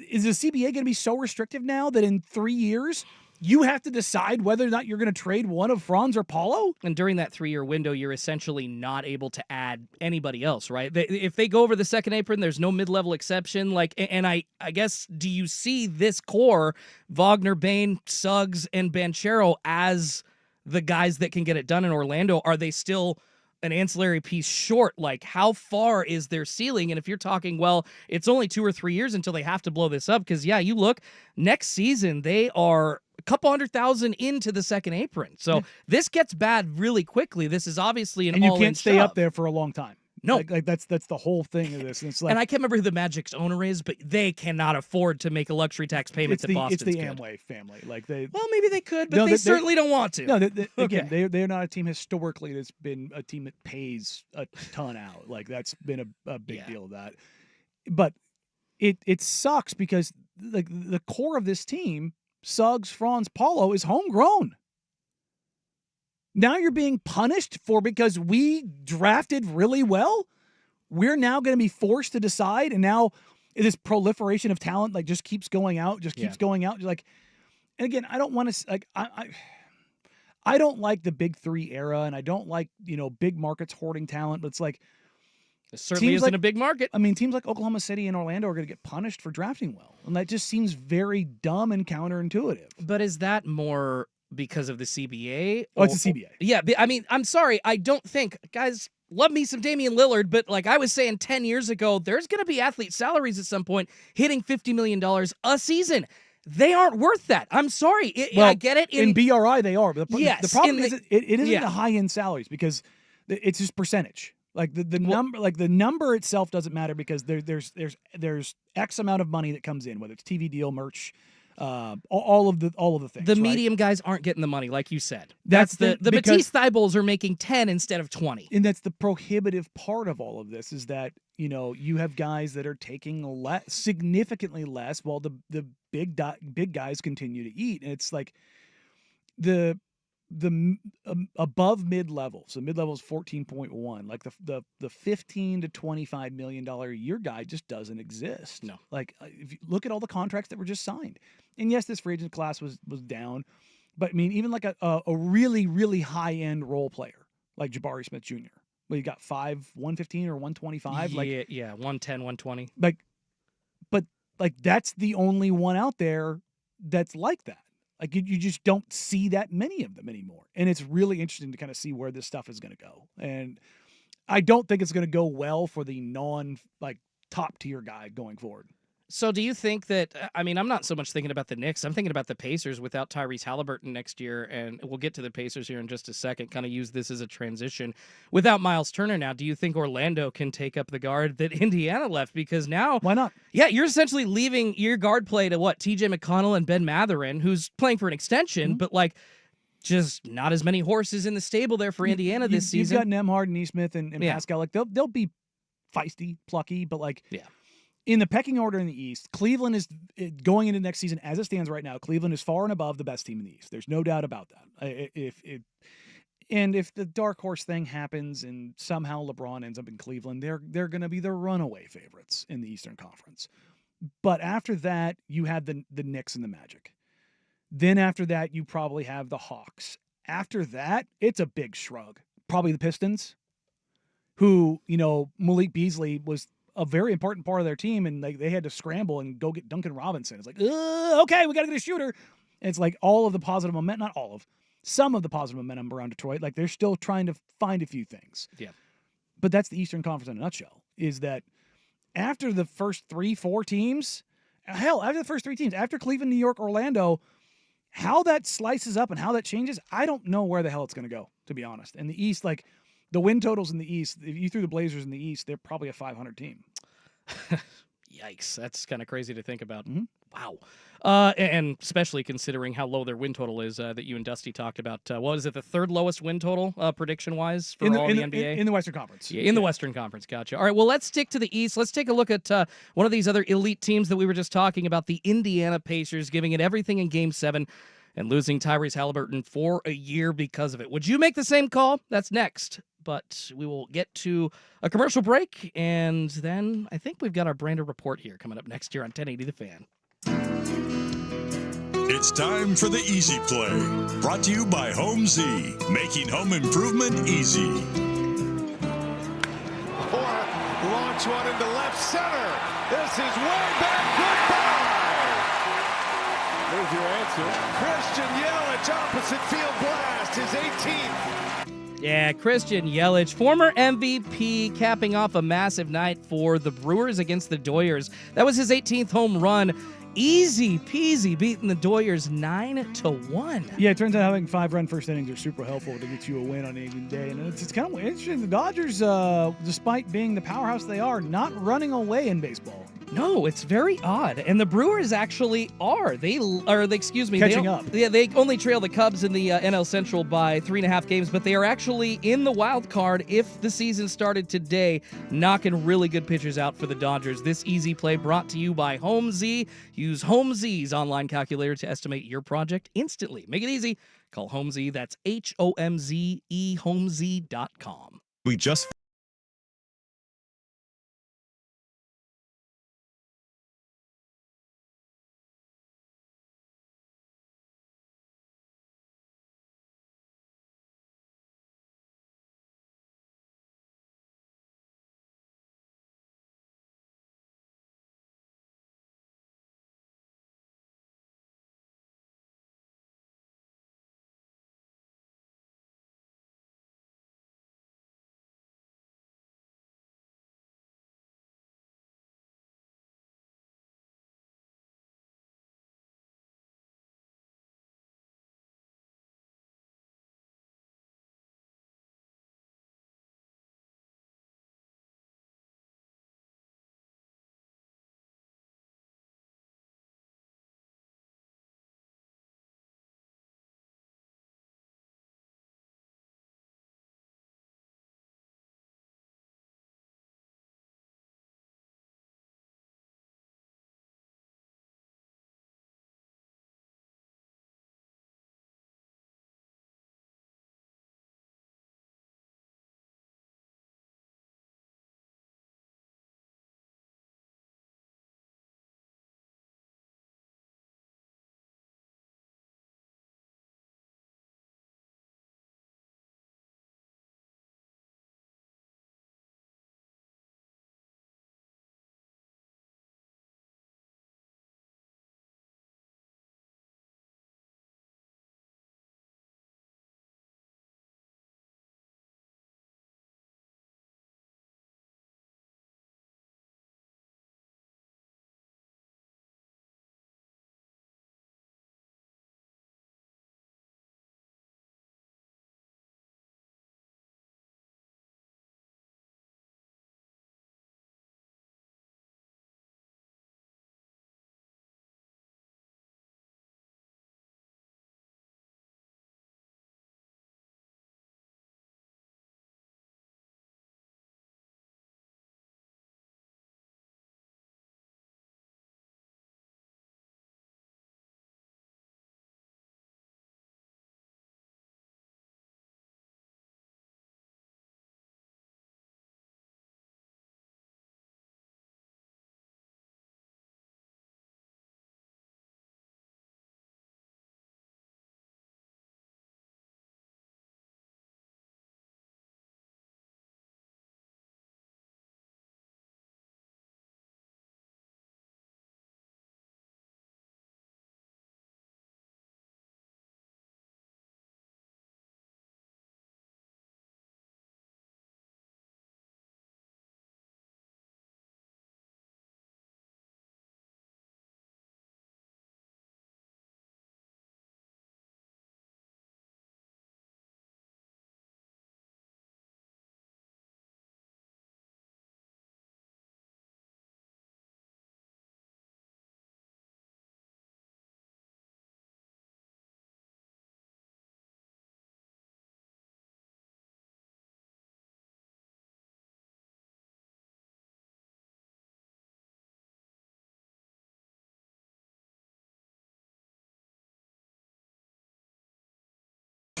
is the CBA going to be so restrictive now that in 3 years you have to decide whether or not you're going to trade one of Franz or Paulo? And during that 3-year window, you're essentially not able to add anybody else, right? If they go over the second apron, there's no mid-level exception. Like, and I guess, do you see this core, Wagner, Bane, Suggs, and Banchero, as the guys that can get it done in Orlando? Are they still an ancillary piece short? Like, how far is their ceiling? And if you're talking, well, it's only 2 or 3 years until they have to blow this up, because you look next season, they are a couple 100,000 into the second apron. So this gets bad really quickly. This is obviously and you can't stay up there for a long time. No, like that's the whole thing of this. And it's like, and I can't remember who the Magic's owner is, but they cannot afford to make a luxury tax payment to Boston. It's the Amway family. Like, well, maybe they could, but they certainly don't want to. No, again, they're not a team historically that's been a team that pays a ton out. Like, that's been a big deal of that. But it sucks because, like, the core of this team, Suggs, Franz, Paulo, is homegrown. Now you're being punished because we drafted really well. We're now going to be forced to decide, and now this proliferation of talent just keeps going out, keeps going out. Like, and again, I don't want to I don't like the big 3 era, and I don't like big markets hoarding talent. But it's like, it certainly isn't a big market. I mean, teams like Oklahoma City and Orlando are going to get punished for drafting well, and that just seems very dumb and counterintuitive. But is that more because of the CBA? Oh, it's the CBA. Yeah, I mean, I'm sorry. I don't think, guys, love me some Damian Lillard, but like I was saying 10 years ago, there's going to be athlete salaries at some point hitting $50 million a season. They aren't worth that. I'm sorry. I get it. In BRI, they are. But the problem is it isn't the high-end salaries, because it's just percentage. Like the number itself doesn't matter, because there's X amount of money that comes in, whether it's TV deal, merch, all of the things. The right? medium guys aren't getting the money, like you said. That's the Matisse Thybulles are making 10 instead of 20. And that's the prohibitive part of all of this, is that you have guys that are taking significantly less, while the big guys continue to eat. And it's like the above mid-level. So mid-level is 14.1. Like the $15 to $25 million a year guy just doesn't exist. No. Like, if you look at all the contracts that were just signed, and yes, this free agent class was down, but I mean, even like a really, really high-end role player like Jabari Smith Jr. Well, you got 115 or 125. Yeah, 110, 120. But that's the only one out there that's like that. Like, you just don't see that many of them anymore. And it's really interesting to kind of see where this stuff is going to go. And I don't think it's going to go well for the top tier guy going forward. So do you think that, I mean, I'm not so much thinking about the Knicks. I'm thinking about the Pacers without Tyrese Halliburton next year. And we'll get to the Pacers here in just a second, kind of use this as a transition. Without Miles Turner now, do you think Orlando can take up the guard that Indiana left? Because now... Why not? Yeah, you're essentially leaving your guard play to what? TJ McConnell and Ben Mathurin, who's playing for an extension, but just not as many horses in the stable there for Indiana this season. You've got Nembhard and Nesmith and Pascal. Like, they'll be feisty, plucky, but in the pecking order in the East, Cleveland is going into next season as it stands right now. Cleveland is far and above the best team in the East. There's no doubt about that. And if the dark horse thing happens and somehow LeBron ends up in Cleveland, they're going to be the runaway favorites in the Eastern Conference. But after that, you have the Knicks and the Magic. Then after that, you probably have the Hawks. After that, it's a big shrug. Probably the Pistons, who, Malik Beasley was a very important part of their team, and they had to scramble and go get Duncan Robinson. It's like, okay, we got to get a shooter. And it's like all of the positive momentum, not all of, some of the positive momentum around Detroit. Like they're still trying to find a few things. Yeah. But that's the Eastern Conference in a nutshell, is that after the first 3-4 teams, after the first 3 teams, after Cleveland, New York, Orlando, how that slices up and how that changes, I don't know where the hell it's going to go, to be honest. In the East, like the win totals in the East, if you threw the Blazers in the East, they're probably a 500 team. Yikes. That's kind of crazy to think about. Mm-hmm. Wow. And especially considering how low their win total is that you and Dusty talked about. What is it, the third lowest win total prediction-wise for all the NBA? In the Western Conference. Yeah, in the Western Conference. Gotcha. All right, well, let's stick to the East. Let's take a look at one of these other elite teams that we were just talking about, the Indiana Pacers, giving it everything in Game 7 and losing Tyrese Halliburton for a year because of it. Would you make the same call? That's next. But we will get to a commercial break, and then I think we've got our Brander Report here coming up next year on 1080 The Fan. It's time for the Easy Play, brought to you by Home Z, making home improvement easy. Or launch one into left center. This is way back. Goodbye. There's your answer. Christian Yelich, opposite field blast, his 18th. Yeah, Christian Yelich, former MVP, capping off a massive night for the Brewers against the Doyers. That was his 18th home run. Easy peasy beating the Doyers 9-1. Yeah, it turns out having 5-run first innings are super helpful to get you a win on any given day. And it's kind of interesting. The Dodgers, despite being the powerhouse they are, not running away in baseball. No, it's very odd. And the Brewers actually are. Catching up. Yeah, they only trail the Cubs in the NL Central by 3.5 games, but they are actually in the wild card if the season started today, knocking really good pitchers out for the Dodgers. This easy play brought to you by Home Z. Use Home Z's online calculator to estimate your project instantly. Make it easy. Call Home Z. That's HOMZE, homez.com. We just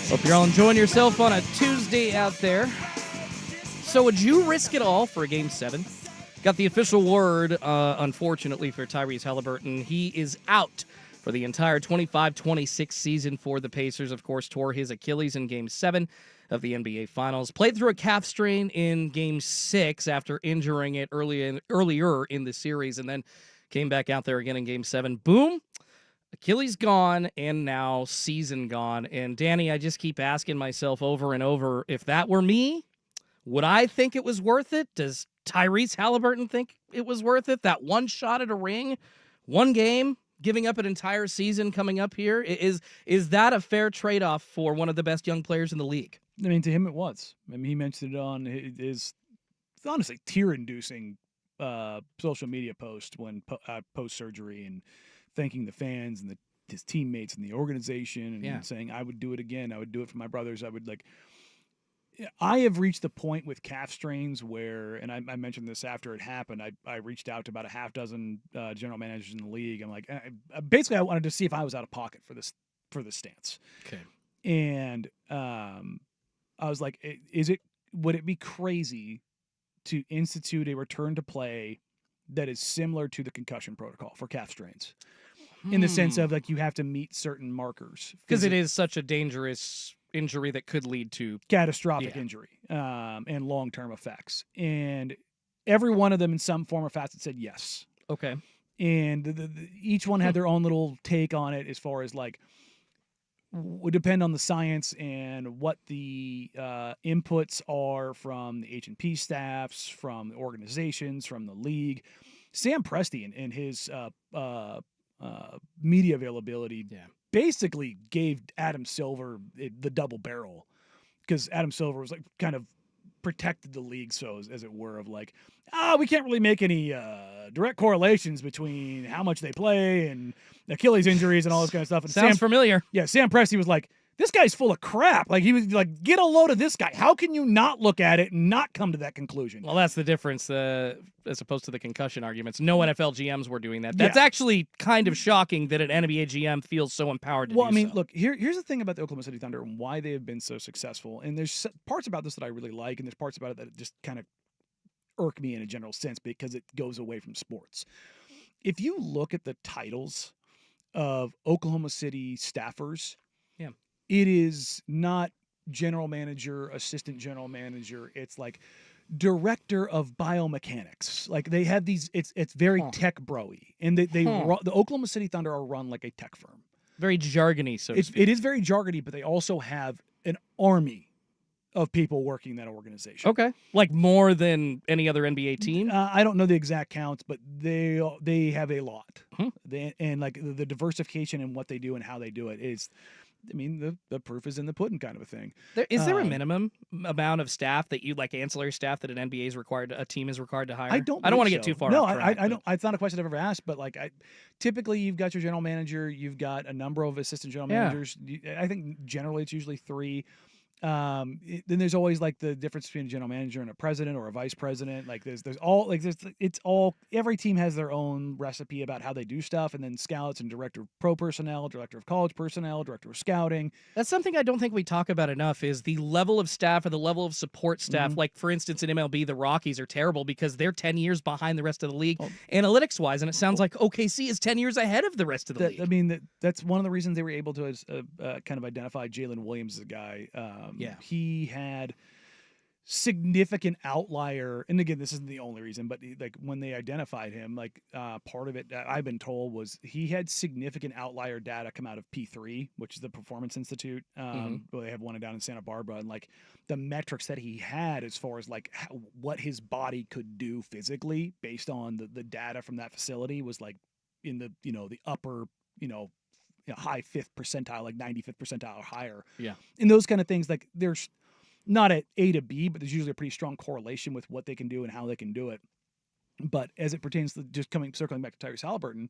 Hope you're all enjoying yourself on a Tuesday out there. So would you risk it all for a Game 7? Got the official word, unfortunately, for Tyrese Halliburton. He is out for the entire 25-26 season for the Pacers. Of course, tore his Achilles in Game 7 of the NBA Finals. Played through a calf strain in Game 6 after injuring it earlier in the series, and then came back out there again in Game 7. Boom! Achilles gone, and now season gone. And Danny, I just keep asking myself over and over, if that were me, would I think it was worth it? Does Tyrese Halliburton think it was worth it? That one shot at a ring, one game, giving up an entire season coming up here? Is that a fair trade-off for one of the best young players in the league? I mean, to him it was. I mean, he mentioned it on his honestly tear-inducing social media post when post-surgery, and thanking the fans and his teammates and the organization, and saying, I would do it again. I would do it for my brothers. I have reached the point with calf strains where, and I mentioned this after it happened, I reached out to about a half dozen general managers in the league. I'm like, basically I wanted to see if I was out of pocket for this stance. Okay. And I was like, would it be crazy to institute a return to play that is similar to the concussion protocol for calf strains? In the sense of, like, you have to meet certain markers. Because it is such a dangerous injury that could lead to catastrophic injury and long-term effects. And every one of them in some form or facet said yes. Okay. And each one had their own little take on it, as far as, like, would depend on the science and what the inputs are from the H&P staffs, from the organizations, from the league. Sam Presti and his media availability basically gave Adam Silver the double barrel, because Adam Silver was, like, kind of protected the league, so as it were, of like, we can't really make any direct correlations between how much they play and Achilles injuries and all this kind of stuff. And Sounds familiar. Yeah, Sam Presti was like, this guy's full of crap. Like, he was like, get a load of this guy. How can you not look at it and not come to that conclusion? Well, that's the difference, as opposed to the concussion arguments. No NFL GMs were doing that. That's actually kind of shocking that an NBA GM feels so empowered to do so. Well, I mean, look, here's the thing about the Oklahoma City Thunder and why they have been so successful. And there's parts about this that I really like, and there's parts about it that just kind of irk me in a general sense, because it goes away from sports. If you look at the titles of Oklahoma City staffers, it is not general manager, assistant general manager. It's like director of biomechanics. Like, they have these. It's very tech bro-y, and the Oklahoma City Thunder are run like a tech firm. Very jargony, so to speak. It is very jargony, but they also have an army of people working that organization. Okay, like more than any other NBA team. I don't know the exact counts, but they have a lot. And like the diversification in what they do and how they do it is. I mean, the proof is in the pudding, kind of a thing. Is there a minimum amount of staff that you, like ancillary staff, that an NBA is required, a team is required to hire? I don't want to so. get too far. No, off track, I don't. It's not a question I've ever asked, but like, typically you've got your general manager, you've got a number of assistant general managers. I think generally it's usually 3. Then there's always like the difference between a general manager and a president or a vice president. Like every team has their own recipe about how they do stuff, and then scouts and director of pro personnel, director of college personnel, director of scouting. That's something I don't think we talk about enough, is the level of staff or the level of support staff. Like, for instance, in MLB, the Rockies are terrible because they're 10 years behind the rest of the league analytics wise, and it sounds like OKC is 10 years ahead of the rest of the league. I mean, that's one of the reasons they were able to kind of identify Jalen Williams as a guy. He had significant outlier, and again, this isn't the only reason, but like when they identified him, like part of it I've been told was he had significant outlier data come out of P3, which is the Performance Institute. Well, they have one down in Santa Barbara, and like the metrics that he had as far as like what his body could do physically based on the data from that facility was like in the the upper high 5th percentile, like 95th percentile or higher. Yeah. And those kind of things, like there's not at A to B, but there's usually a pretty strong correlation with what they can do and how they can do it. But as it pertains to just circling back to Tyrese Halliburton,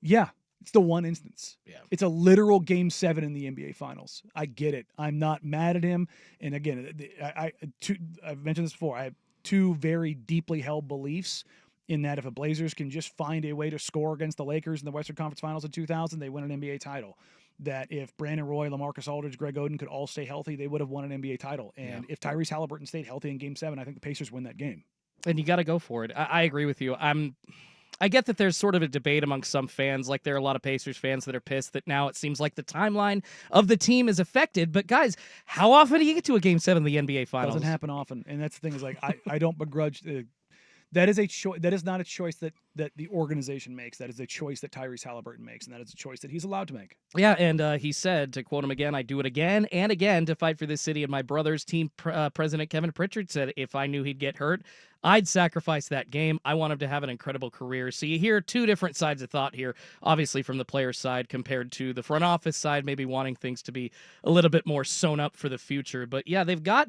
it's the one instance. Yeah. It's a literal Game 7 in the NBA Finals. I get it. I'm not mad at him. And again, I've mentioned this before. I have 2 very deeply held beliefs. in that if a Blazers can just find a way to score against the Lakers in the Western Conference Finals in 2000, they win an NBA title. That if Brandon Roy, LaMarcus Aldridge, Greg Oden could all stay healthy, they would have won an NBA title. And if Tyrese Halliburton stayed healthy in Game 7, I think the Pacers win that game. And you got to go for it. I agree with you. I get that there's sort of a debate among some fans. Like there are a lot of Pacers fans that are pissed that now it seems like the timeline of the team is affected. But guys, how often do you get to a Game 7 of the NBA Finals? Doesn't happen often. And that's the thing is like, I don't begrudge that is a choice. That is not a choice that the organization makes. That is a choice that Tyrese Halliburton makes, and that is a choice that he's allowed to make. Yeah, and he said, to quote him again, "I do it again and again to fight for this city." And my brother's team president, Kevin Pritchard, said, "If I knew he'd get hurt, I'd sacrifice that game. I want him to have an incredible career." So you hear two different sides of thought here, obviously from the player's side compared to the front office side, maybe wanting things to be a little bit more sewn up for the future. But yeah, they've got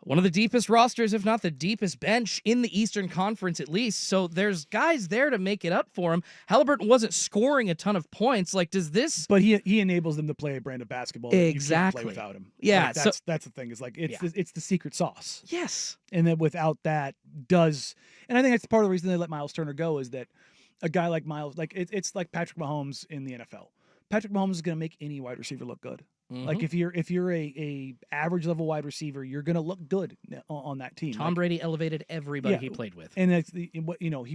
one of the deepest rosters, if not the deepest bench in the Eastern Conference at least. So there's guys there to make it up for him. Halliburton wasn't scoring a ton of points. Like, does this... But he enables them to play a brand of basketball that you can't play without him. Yeah. Like, that's the thing. Is like it's the secret sauce. Yes. And then without that does... And I think that's part of the reason they let Miles Turner go is that a guy like Miles... Like, it's like Patrick Mahomes in the NFL. Patrick Mahomes is going to make any wide receiver look good. Mm-hmm. Like if you're a average level wide receiver, you're gonna look good on that team. Tom Brady elevated everybody he played with, and that's he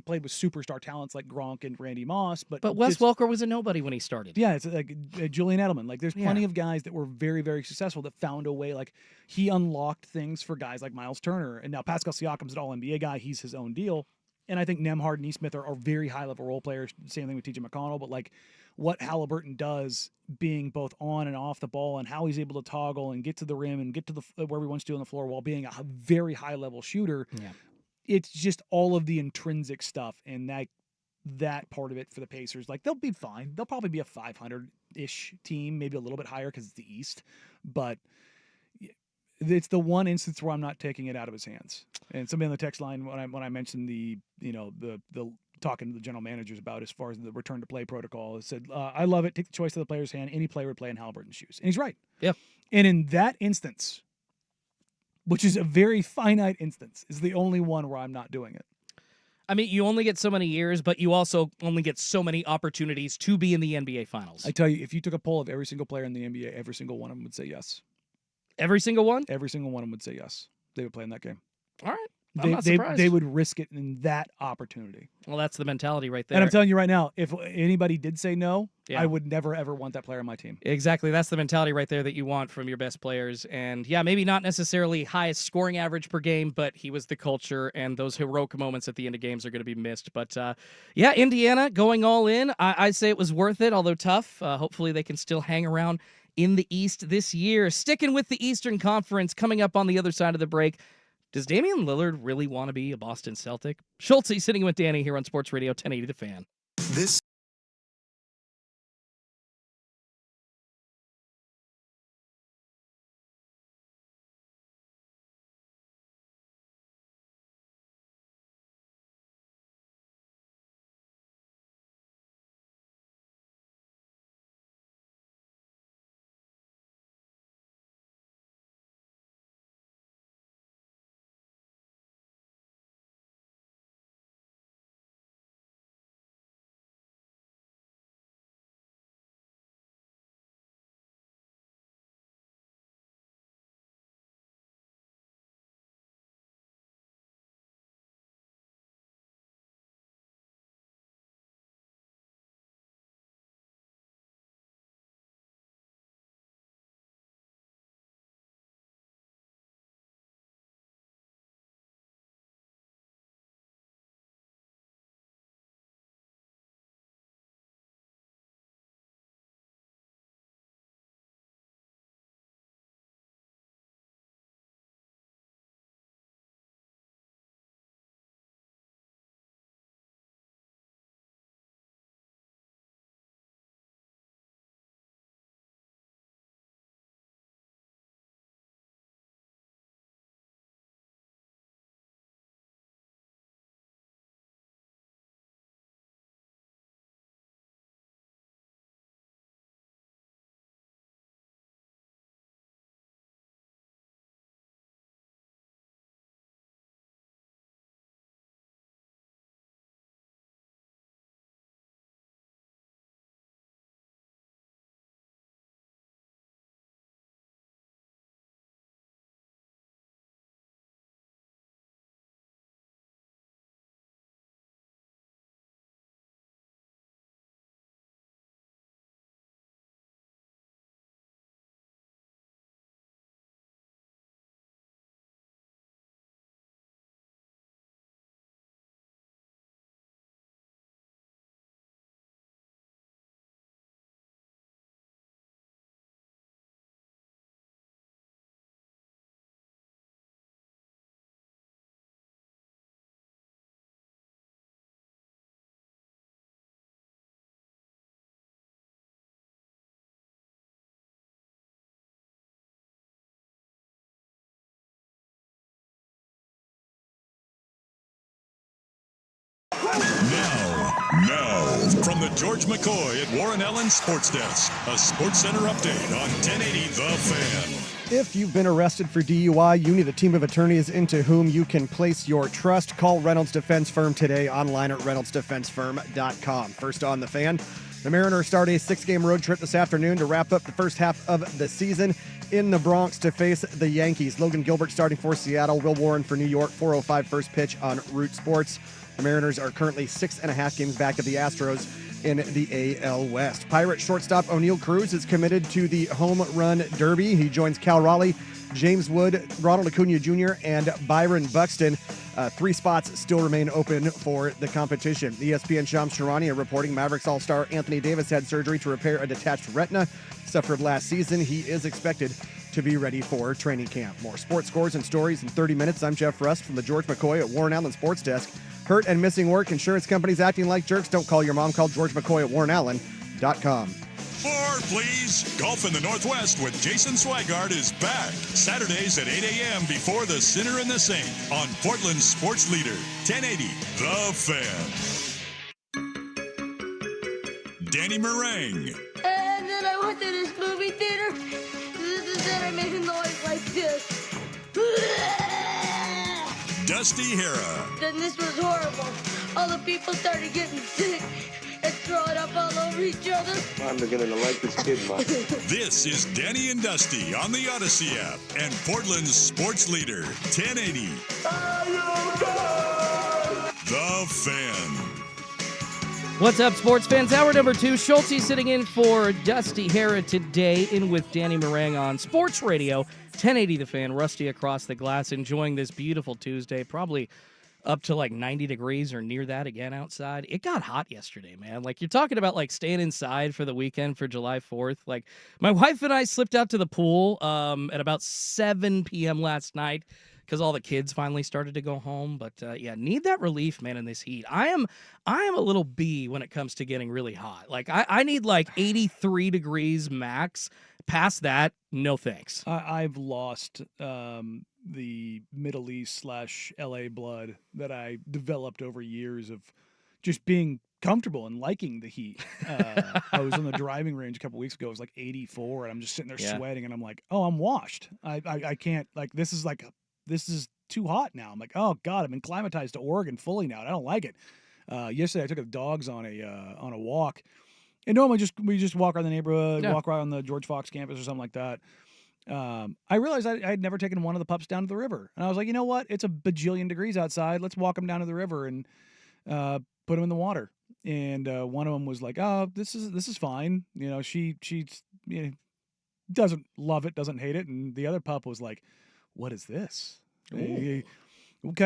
played with superstar talents like Gronk and Randy Moss. But Wes Welker was a nobody when he started. Yeah, it's like Julian Edelman. Like there's plenty of guys that were very very successful that found a way. Like he unlocked things for guys like Miles Turner, and now Pascal Siakam's an All NBA guy. He's his own deal. And I think Nembhard and Nesmith are very high level role players. Same thing with TJ McConnell. But like what Halliburton does, being both on and off the ball, and how he's able to toggle and get to the rim and get to the where he wants to on the floor while being a very high level shooter. Yeah. It's just all of the intrinsic stuff, and that part of it for the Pacers. Like they'll be fine. They'll probably be a 500-ish team, maybe a little bit higher because it's the East, but. It's the one instance where I'm not taking it out of his hands. And somebody on the text line when I mentioned the talking to the general managers about as far as the return to play protocol, said, "I love it. Take the choice to the player's hand. Any player would play in Halliburton's shoes." And he's right. Yeah. And in that instance, which is a very finite instance, is the only one where I'm not doing it. I mean, you only get so many years, but you also only get so many opportunities to be in the NBA Finals. I tell you, if you took a poll of every single player in the NBA, every single one of them would say yes. Every single one? Every single one of them would say yes. They would play in that game. All right. I'm not surprised. They would risk it in that opportunity. Well, that's the mentality right there. And I'm telling you right now, if anybody did say no, I would never, ever want that player on my team. Exactly. That's the mentality right there that you want from your best players. And yeah, maybe not necessarily highest scoring average per game, but he was the culture, and those heroic moments at the end of games are going to be missed. But yeah, Indiana going all in. I'd say it was worth it, although tough. Hopefully they can still hang around in the East this year. Sticking with the Eastern Conference, coming up on the other side of the break. Does Damian Lillard really want to be a Boston Celtic? Schultze sitting with Danny here on Sports Radio 1080 The Fan. This from the George McCoy at Warren Allen Sports Desk, a Sports Center update on 1080 The Fan. If you've been arrested for DUI, you need a team of attorneys into whom you can place your trust. Call Reynolds Defense Firm today, online at reynoldsdefensefirm.com. First on The Fan, the Mariners start a 6-game road trip this afternoon to wrap up the first half of the season in the Bronx to face the Yankees. Logan Gilbert starting for Seattle, Will Warren for New York, 4:05 first pitch on Root Sports. The Mariners are currently 6.5 games back of the Astros in the AL West. Pirate shortstop O'Neal Cruz is committed to the Home Run Derby. He joins Cal Raleigh, James Wood, Ronald Acuna Jr., and Byron Buxton. 3 spots still remain open for the competition. ESPN Shams Charania reporting Mavericks All-Star Anthony Davis had surgery to repair a detached retina suffered last season. He is expected to be ready for training camp. More sports scores and stories in 30 minutes. I'm Jeff Rust from the George McCoy at Warren Allen Sports Desk. Hurt and missing work, insurance companies acting like jerks. Don't call your mom. Call George McCoy at warrenallen.com. More, please. Golf in the Northwest with Jason Swigart is back. Saturdays at 8 a.m. before the Sinner and the Saint on Portland's sports leader, 1080 The Fan. Danny Meringue. And then I went to this movie theater. Then I made a noise like this. Dusty Hera. Then this was horrible. All the people started getting sick and throwing up all over each other. I'm beginning to like this kid much. This is Danny and Dusty on the Odyssey app and Portland's sports leader, 1080 The Fan. What's up, sports fans? Hour number 2. Schulte sitting in for Dusty Hera today, in with Danny Meringue on Sports Radio, 1080 The Fan. Rusty across the glass, enjoying this beautiful Tuesday. Probably up to like 90 degrees or near that again outside. It got hot yesterday, man. Like, you're talking about like staying inside for the weekend for July 4th. Like, my wife and I slipped out to the pool at about 7 p.m. last night because all the kids finally started to go home. But yeah, need that relief, man, in this heat. I am a little B when it comes to getting really hot. Like, I need like 83 degrees max. Past that, no thanks. I've lost the Middle East / LA blood that I developed over years of just being comfortable and liking the heat. I was on the driving range a couple weeks ago. It was like 84, and I'm just sitting there sweating, and I'm like, oh, I'm washed. I can't, like, this is too hot now. I'm like, oh God, I'm acclimatized to Oregon fully now, and I don't like it. Yesterday I took the dogs on a walk, and normally we just walk around the neighborhood, walk around the George Fox campus or something like that. I realized I had never taken one of the pups down to the river, and I was like, you know what? It's a bajillion degrees outside. Let's walk them down to the river and put them in the water. And one of them was like, oh, this is fine. You know, she doesn't love it, doesn't hate it, and the other pup was like, what is this? Kind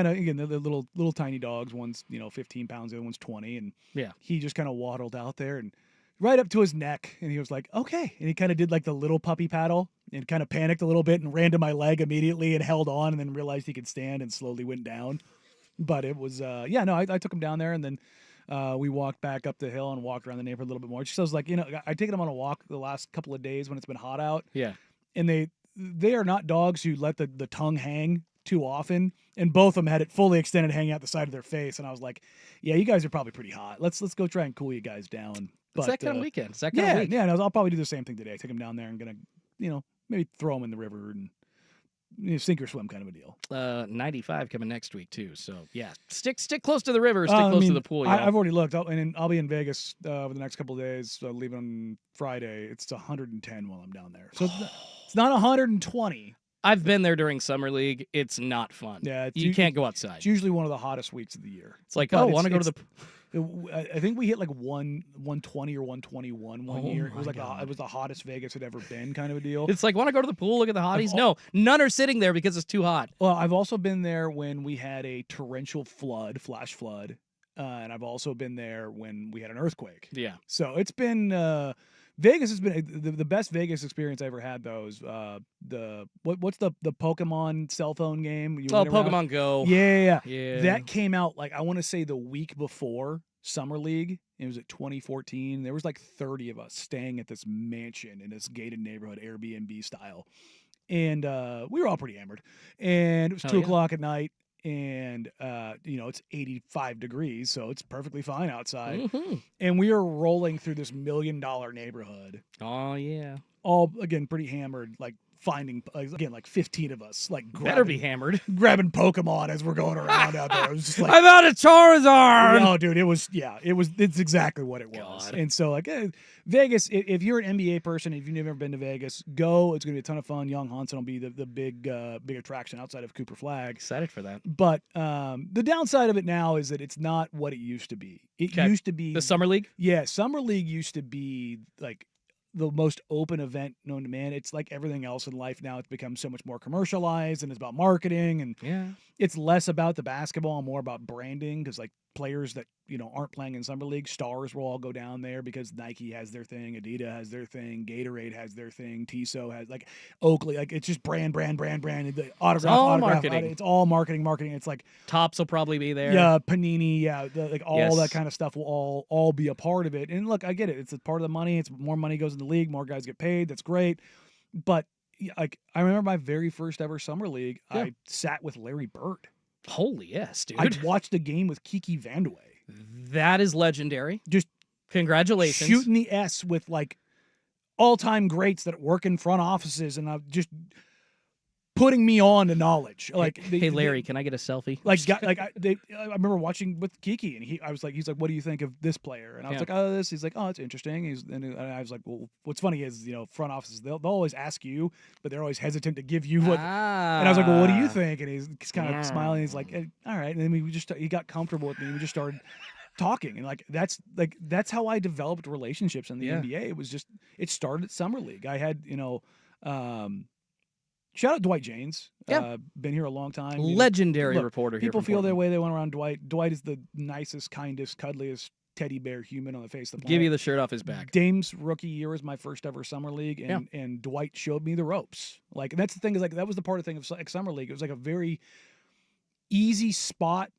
of, again, the little tiny dogs. One's 15 pounds, the other one's 20, and he just kind of waddled out there and right up to his neck, and he was like, okay, and he kind of did like the little puppy paddle and kind of panicked a little bit and ran to my leg immediately and held on, and then realized he could stand and slowly went down. But it was I took him down there, and then we walked back up the hill and walked around the neighborhood a little bit more. She says, like, I taken him on a walk the last couple of days when it's been hot out. Yeah, and they are not dogs who let the tongue hang too often, and both of them had it fully extended, hanging out the side of their face. And I and yeah, you guys are probably pretty hot. Let's go try and cool you guys down. But, it's that kind of weekend. It's that kind of week. Yeah, and I'll probably do the same thing today. Take them down there and gonna, maybe throw them in the river and sink or swim kind of a deal. 95 coming next week too. So yeah, stick close to the river. Stick close to the pool. I've already looked. I'll be in Vegas over the next couple of days. Leaving on Friday. It's 110 while I'm down there. So it's not 120. I've been there during summer league. It's not fun. Yeah, you can't go outside. It's usually one of the hottest weeks of the year. It's like, want to go to the. I think we hit like 120 or 121 one year. It was like it was the hottest Vegas had ever been, kind of a deal. It's like, want to go to the pool, look at the hotties? No, none are sitting there because it's too hot. Well, I've also been there when we had a torrential flash flood, and I've also been there when we had an earthquake. Yeah. So it's been Vegas has been the best Vegas experience I ever had. Though is what's the Pokemon cell phone game? Pokemon Go. Yeah. That came out like I want to say the week before Summer League. It was at 2014. There was like 30 of us staying at this mansion in this gated neighborhood, Airbnb style, and we were all pretty hammered. And it was 2 o'clock at night. and it's 85 degrees, so it's perfectly fine outside. Mm-hmm. And we are rolling through this $1 million neighborhood, Oh yeah. all again pretty hammered, like finding like 15 of us, like Better be hammered. grabbing Pokemon as we're going around out there. It was just like, I'm out of Charizard. oh, dude, it's exactly what it was. God. And so, like, Vegas, if you're an NBA person, if you've never been to Vegas, go. It's going to be a ton of fun. Young Hansen will be the big attraction outside of Cooper Flag. Excited for that. But the downside of it now is that it's not what it used to be. It used to be The Summer League? Yeah, Summer League used to be like the most open event known to man. It's like everything else in life now. It's become so much more commercialized, and it's about marketing, and it's less about the basketball and more about branding, because like players that aren't playing in Summer League, stars will all go down there because Nike has their thing, Adidas has their thing, Gatorade has their thing, Tissot has, like, Oakley, like, it's just brand. The autograph, marketing. It's all marketing. It's like Tops will probably be there. yeah, Panini, like all Yes. that kind of stuff will all be a part of it. And look, I get it. It's a part of the money. It's more money goes in the league, more guys get paid. That's great. But like, I remember my very first ever Summer League. Yeah. I sat with Larry Bird. Holy yes, dude. I watched a game with Kiki Vandeweghe. That is legendary. Just Congratulations. shooting the S with like all-time greats that work in front offices, and I'm just putting me on to knowledge. Like, Hey Larry, can I get a selfie? I remember watching with Kiki, and he's like, what do you think of this player? And I was Yeah. like, oh, this. He's like, oh, it's interesting. And I was like, well, what's funny is, front offices, they'll always ask you, but they're always hesitant to give you what. And I was like, well, what do you think? And he's kind of smiling. He's like, all right. And then he got comfortable with me. And we just started talking, and that's how I developed relationships in the NBA. It was just, it started at Summer League. I had, shout out Dwight James. Been here a long time. Legendary Look, reporter here. People from feel their Portland. way they went around Dwight. Dwight is the nicest, kindest, cuddliest teddy bear human on the face of the planet. Give you the shirt off his back. Dame's rookie year was my first ever Summer League, and Dwight showed me the ropes. Like, that's the thing, is like, that was the part of the thing of like Summer League. It was like a very easy spot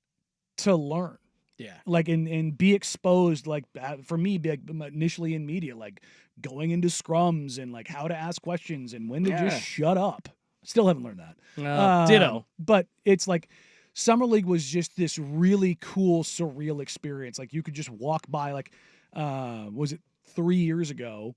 to learn. Yeah. Like, and be exposed, like, for me, be like initially in media, like going into scrums and like how to ask questions and when to just shut up. Still haven't learned that. Ditto. But it's like Summer League was just this really cool, surreal experience. Like, you could just walk by, like, was it 3 years ago,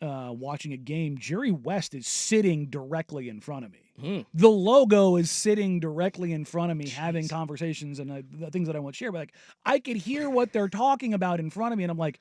watching a game, Jerry West is sitting directly in front of me. The logo is sitting directly in front of me, having conversations and the things that I want to share. But like, I could hear what they're talking about in front of me, and I'm like,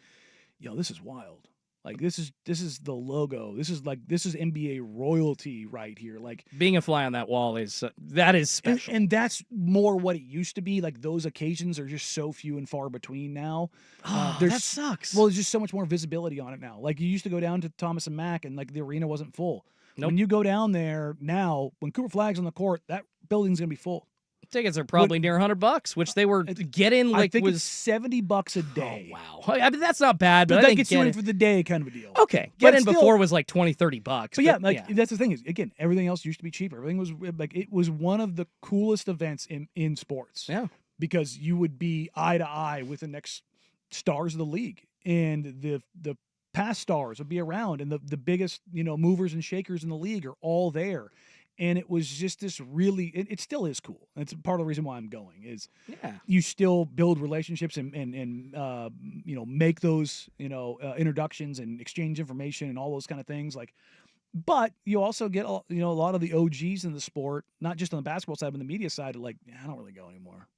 yo, this is wild. Like, this is the logo. This is NBA royalty right here. Like, Being a fly on that wall is that is special. and that's more what it used to be. Like, those occasions are just so few and far between now. That sucks. Well, there's just so much more visibility on it now. Like, you used to go down to Thomas and Mack, and like the arena wasn't full. Nope. When you go down there now, when Cooper Flag's on the court, that building's gonna be full. Tickets are probably near $100, which they were getting like I think was it's $70 a day. Oh, wow. I mean, that's not bad, but But I that think gets you in for the day, kind of a deal. Okay. But Get in still- before was like $20-$30. But yeah, that's the thing is, again, everything else used to be cheaper. Everything was like, it was one of the coolest events in sports. Yeah. Because you would be eye to eye with the next stars of the league, and the past stars would be around, and the biggest, movers and shakers in the league are all there. And it was just this really, it still is cool. That's part of the reason why I'm going, is you still build relationships and make those, introductions and exchange information and all those kind of things. Like, but you also get, a lot of the OGs in the sport, not just on the basketball side, but on the media side, are like, I don't really go anymore.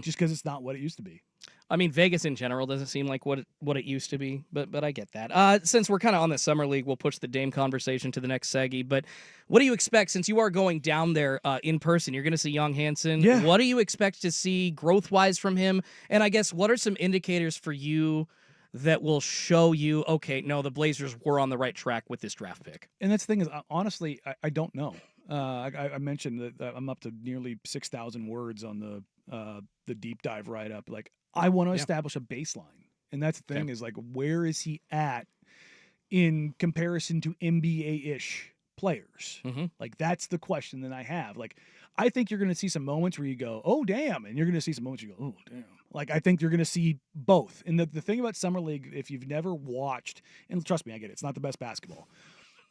Just because it's not what it used to be. I mean, Vegas in general doesn't seem like what it used to be, but I get that. Since we're kind of on the Summer League, we'll push the Dame conversation to the next seggy. But what do you expect, since you are going down there in person? You're going to see young Hansen. Yeah. What do you expect to see growth-wise from him? And I guess, what are some indicators for you that will show you, okay, no, the Blazers were on the right track with this draft pick? And that's the thing is, honestly, I don't know. I mentioned that I'm up to nearly 6,000 words on the deep dive write-up. Like, I want to establish a baseline. And that's the thing is, like, where is he at in comparison to NBA-ish players? Like, that's the question that I have. Like, I think you're going to see some moments where you go, oh, damn. And you're going to see some moments where you go, oh, damn. Like, I think you're going to see both. And the thing about Summer League, if you've never watched, and trust me, I get it, it's not the best basketball.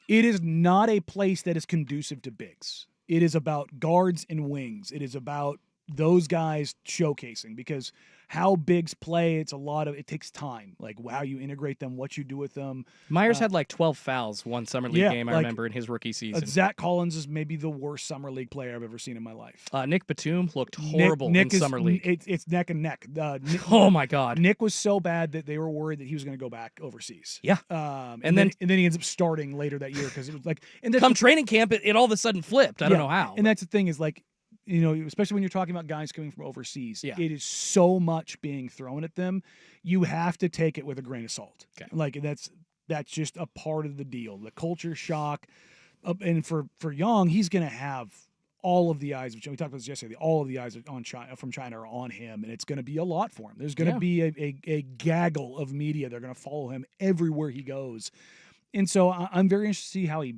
It is not a place that is conducive to bigs. It is about guards and wings. It is about those guys showcasing, because how bigs play, it takes time, like how you integrate them, what you do with them. Myers had like 12 fouls one summer league game, I remember, in his rookie season. Zach Collins is maybe the worst summer league player I've ever seen in my life. Nick Batum looked horrible in summer league. It's neck and neck. Oh my God. Nick was so bad that they were worried that he was going to go back overseas. Yeah. And then he ends up starting later that year because it was like, and come training camp, it all of a sudden flipped. I don't know how. And that's the thing is, like, you know, especially when you're talking about guys coming from overseas, it is so much being thrown at them. You have to take it with a grain of salt. Okay. Like that's just a part of the deal. The culture shock, and for Young, he's going to have all of the eyes. We talked about this yesterday. All of the eyes from China are on him, and it's going to be a lot for him. There's going to be a gaggle of media. They're going to follow him everywhere he goes. And so I'm very interested to see how he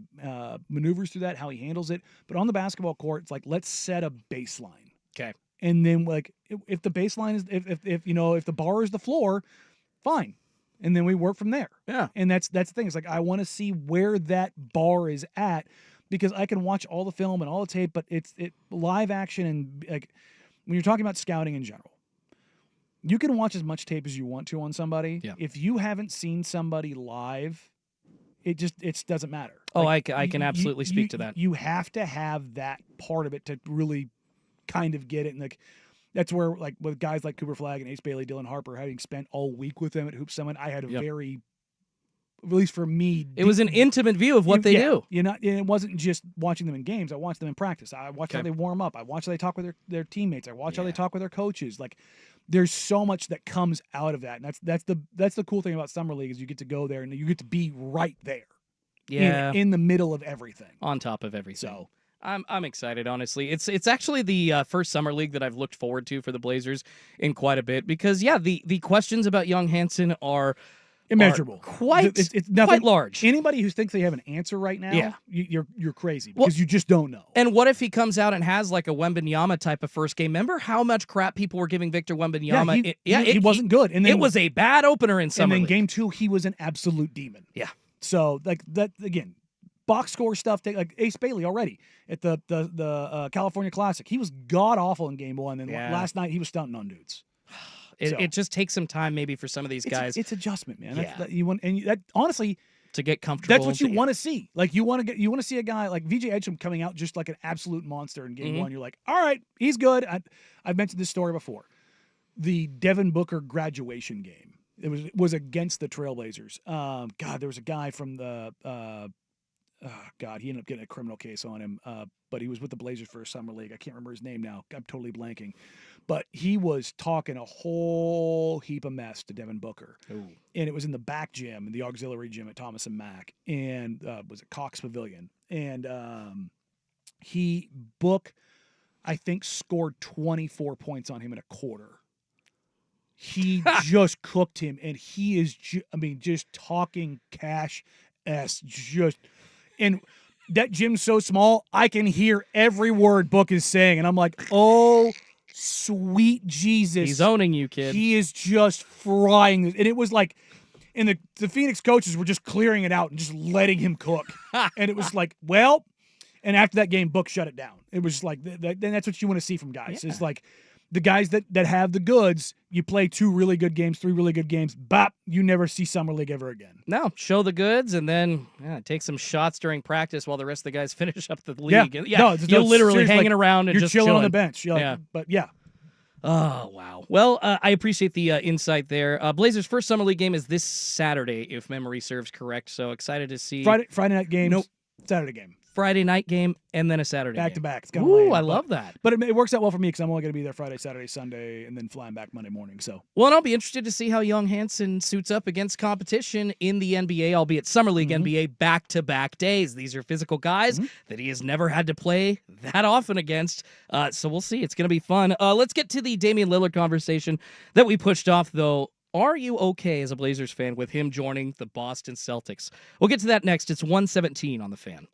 maneuvers through that, how he handles it. But on the basketball court, it's like, let's set a baseline. Okay. And then, like, if the baseline is, if the bar is the floor, fine. And then we work from there. Yeah. And that's the thing. It's like, I want to see where that bar is at, because I can watch all the film and all the tape, but it's live action. And like, when you're talking about scouting in general, you can watch as much tape as you want to on somebody. Yeah. If you haven't seen somebody live, it doesn't matter. Oh, like, I can absolutely speak to that. You have to have that part of it to really kind of get it. And like, that's where, like, with guys like Cooper Flagg and Ace Bailey, Dylan Harper, having spent all week with them at Hoop Summit, I had a very, at least for me, it was an intimate view of what they do. And it wasn't just watching them in games. I watched them in practice. I watched how they warm up. I watched how they talk with their teammates. I watched how they talk with their coaches. Like, there's so much that comes out of that. And that's the cool thing about Summer League, is you get to go there and you get to be right there. Yeah. In the middle of everything. On top of everything. So I'm excited, honestly. It's actually the first Summer League that I've looked forward to for the Blazers in quite a bit, because the questions about young Hansen are immeasurable. It's quite large. Anybody who thinks they have an answer right now, you're crazy, because you just don't know. And what if he comes out and has like a Wembanyama type of first game? Remember how much crap people were giving Victor Wembanyama? He wasn't good. And then, it was a bad opener in Summer League. And then game 2, he was an absolute demon. Yeah. So like that again, box score stuff. Like Ace Bailey already at the California Classic, he was god awful in game 1. And last night he was stunting on dudes. It just takes some time maybe for some of these guys. It's adjustment, man. That honestly, to get comfortable. That's what you want to see. Like you want to see a guy like VJ Edgecombe coming out just like an absolute monster in game 1. You're like, all right, he's good. I've mentioned this story before. The Devin Booker graduation game. It was against the Trailblazers. There was a guy from the he ended up getting a criminal case on him. But he was with the Blazers for a summer league. I can't remember his name now. I'm totally blanking. But he was talking a whole heap of mess to Devin Booker. Ooh. And it was in the back gym, in the auxiliary gym at Thomas and Mack. And was it Cox Pavilion? And Book, I think, scored 24 points on him in a quarter. He just cooked him, and he is, just talking cash-ass, and that gym's so small, I can hear every word Book is saying, and I'm like, oh, sweet Jesus. He's owning you, kid. He is just frying this, and it was like, and the Phoenix coaches were just clearing it out and just letting him cook, and it was like, well, and after that game, Book shut it down. It was like, then that's what you want to see from guys. It's like, the guys that have the goods, you play 2 really good games, 3 really good games, bop, you never see Summer League ever again. No, show the goods, and then take some shots during practice while the rest of the guys finish up the league. You're literally hanging around and you're just chilling on the bench. But yeah. Oh, wow. Well, I appreciate the insight there. Blazers' first Summer League game is this Saturday, if memory serves correct, so excited to see. Friday night game. Nope. Saturday game. Friday night game, and then a Saturday back game. to back. It's kind of lame, I love that. But it works out well for me because I'm only going to be there Friday, Saturday, Sunday, and then flying back Monday morning. So, well, and I'll be interested to see how young Hansen suits up against competition in the NBA, albeit Summer League NBA back-to-back days. These are physical guys that he has never had to play that often against. So we'll see. It's going to be fun. Let's get to the Damian Lillard conversation that we pushed off, though. Are you okay as a Blazers fan with him joining the Boston Celtics? We'll get to that next. It's 1:17 on the Fan.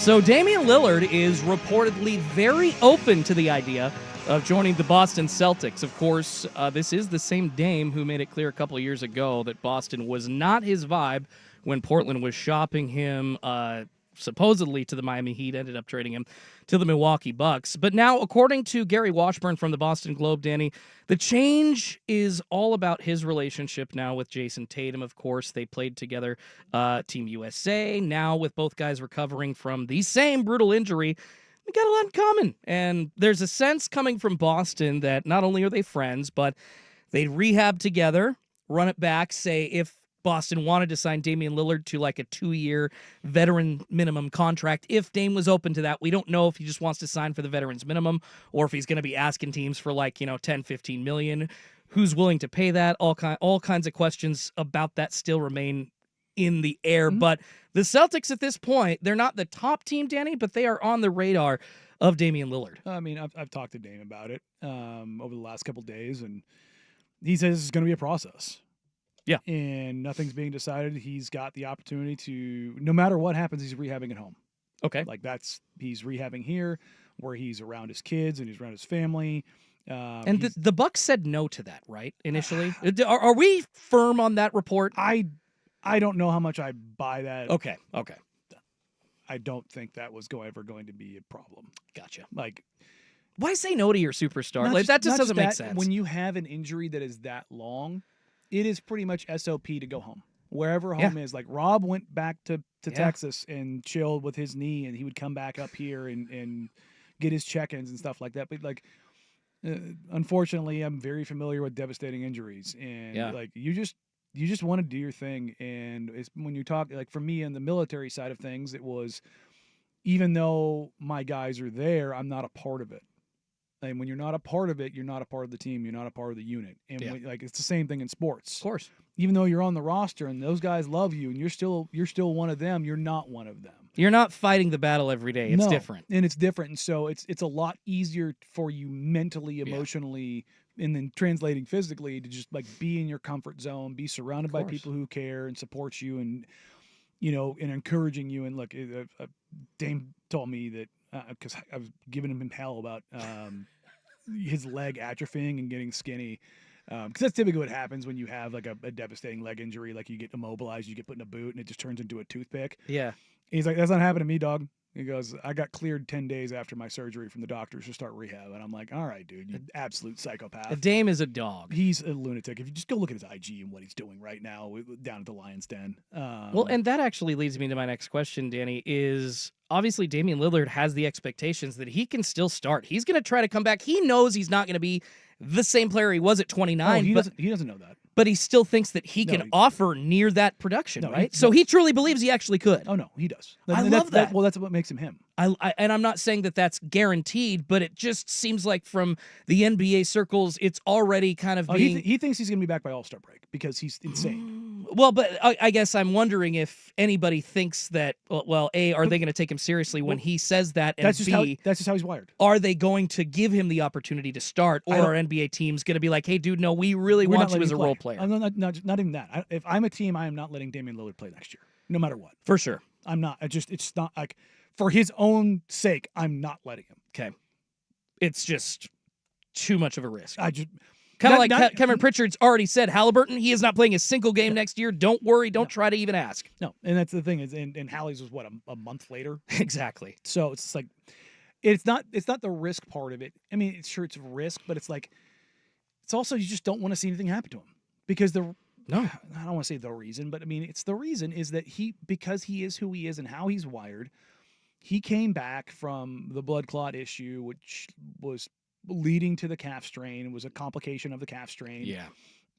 So Damian Lillard is reportedly very open to the idea of joining the Boston Celtics. Of course, this is the same Dame who made it clear a couple of years ago that Boston was not his vibe when Portland was shopping him supposedly to the Miami Heat, ended up trading him to the Milwaukee Bucks. But now, according to Gary Washburn from the Boston Globe, Danny, the change is all about his relationship now with Jason Tatum. Of course, they played together Team USA. Now, with both guys recovering from the same brutal injury, we got a lot in common. And there's a sense coming from Boston that not only are they friends, but they'd rehab together, run it back, say if Boston wanted to sign Damian Lillard to like a 2-year veteran minimum contract. If Dame was open to that, we don't know if he just wants to sign for the veterans minimum or if he's going to be asking teams for like, 10, 15 million. Who's willing to pay that? All kinds of questions about that still remain in the air. Mm-hmm. But the Celtics at this point, they're not the top team, Danny, but they are on the radar of Damian Lillard. I mean, I've talked to Dame about it over the last couple of days, and he says it's going to be a process. Yeah. And nothing's being decided. He's got the opportunity to, no matter what happens, he's rehabbing at home. Okay. Like he's rehabbing here where he's around his kids and he's around his family. And the Bucks said no to that, right? Initially. Are we firm on that report? I don't know how much I buy that. Okay. I don't think that was ever going to be a problem. Gotcha. Like, why say no to your superstar? Like that just doesn't make sense. When you have an injury that is that long, it is pretty much SOP to go home. Wherever home is. Like Rob went back to Texas and chilled with his knee, and he would come back up here and get his check-ins and stuff like that. But like, unfortunately, I'm very familiar with devastating injuries, and like you just want to do your thing. And it's when you talk, like for me in the military side of things, it was, even though my guys are there, I'm not a part of it. And when you're not a part of it, you're not a part of the team. You're not a part of the unit. And like it's the same thing in sports. Of course. Even though you're on the roster and those guys love you and you're still one of them, you're not one of them. You're not fighting the battle every day. It's different. And it's different. And so it's a lot easier for you mentally, emotionally, and then translating physically to just like be in your comfort zone, be surrounded by people who care and support you and and encouraging you. And look, Dame told me that because I was giving him hell about his leg atrophying and getting skinny. Because that's typically what happens when you have like a devastating leg injury. Like you get immobilized, you get put in a boot, and it just turns into a toothpick. Yeah. And he's like, that's not happening to me, dog. He goes, I got cleared 10 days after my surgery from the doctors to start rehab. And I'm like, all right, dude, you absolute psychopath. Dame is a dog. He's a lunatic. If you just go look at his IG and what he's doing right now down at the Lions Den. Well, and that actually leads me to my next question, Danny, is obviously Damian Lillard has the expectations that he can still start. He's going to try to come back. He knows he's not going to be the same player he was at 29. He doesn't know that. But he still thinks that he can offer near that production, right? So he truly believes he actually could. Oh, no, he does. I love that. Well, that's what makes him him. And I'm not saying that that's guaranteed, but it just seems like from the NBA circles, it's already kind of being... He thinks he's going to be back by All-Star break because he's insane. Well, but I guess I'm wondering if anybody thinks that, well, A, are they going to take him seriously when he says that, and that's B, that's just how he's wired. Are they going to give him the opportunity to start, or are NBA teams going to be like, hey, dude, no, we really want you as a role player? Not even that. If I'm a team, I am not letting Damian Lillard play next year, no matter what. For sure. I'm not. It's not like, for his own sake, I'm not letting him. Okay. It's just too much of a risk. Kind of like Kevin Pritchard's already said, Halliburton, he is not playing a single game next year. Don't worry. Don't try to even ask. No, and that's the thing is, and Hallie's was what, a month later? Exactly. So it's like, it's not the risk part of it. I mean, it's risk, but it's like, it's also, you just don't want to see anything happen to him because I don't want to say the reason, but I mean, it's the reason is that because he is who he is and how he's wired, he came back from the blood clot issue, which was leading to the calf strain. It was a complication of the calf strain. Yeah.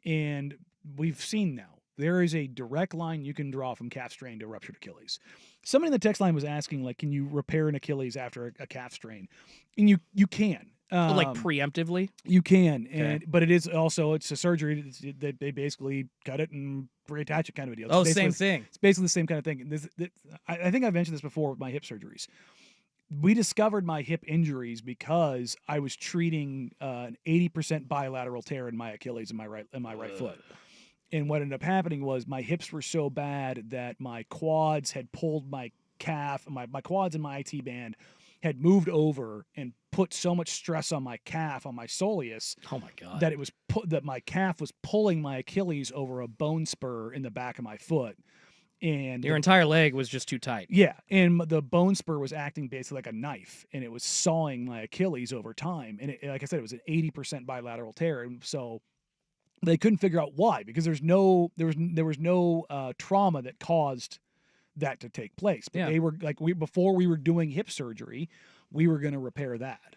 And we've seen now there is a direct line you can draw from calf strain to ruptured Achilles. Somebody in the text line was asking, like, can you repair an Achilles after a calf strain? And you can. Like preemptively? You can. But it's a surgery that they basically cut it and reattach it kind of a deal. Oh, same thing. It's basically the same kind of thing. I think I've mentioned this before with my hip surgeries. We discovered my hip injuries because I was treating an 80% bilateral tear in my Achilles in my right foot. And what ended up happening was my hips were so bad that my quads had pulled my calf, my quads and my IT band had moved over and put so much stress on my calf, on my soleus, Oh my God. that it was that my calf was pulling my Achilles over a bone spur in the back of my foot. And Your entire leg was just too tight. yeah, and the bone spur was acting basically like a knife, and it was sawing my Achilles over time. And like I said, it was an 80% bilateral tear, and so they couldn't figure out why, because there was no trauma that caused that to take place. But they were like, before we were doing hip surgery, we were going to repair that,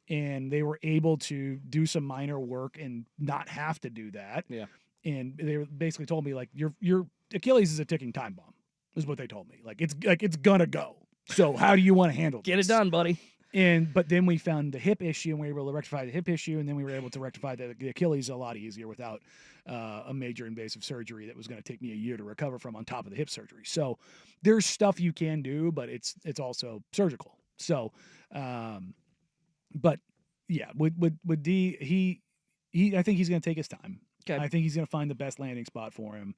and they were able to do some minor work and not have to do that. Yeah. And they basically told me, like, your Achilles is a ticking time bomb, is what they told me. It's gonna go. So how do you want to handle Get this? it done, buddy. But then we found the hip issue, and we were able to rectify the hip issue, and then we were able to rectify the Achilles a lot easier without a major invasive surgery that was going to take me a year to recover from, on top of the hip surgery. So there's stuff you can do, but it's also surgical. So, but yeah, with D, he I think he's going to take his time. Okay. I think he's going to find the best landing spot for him,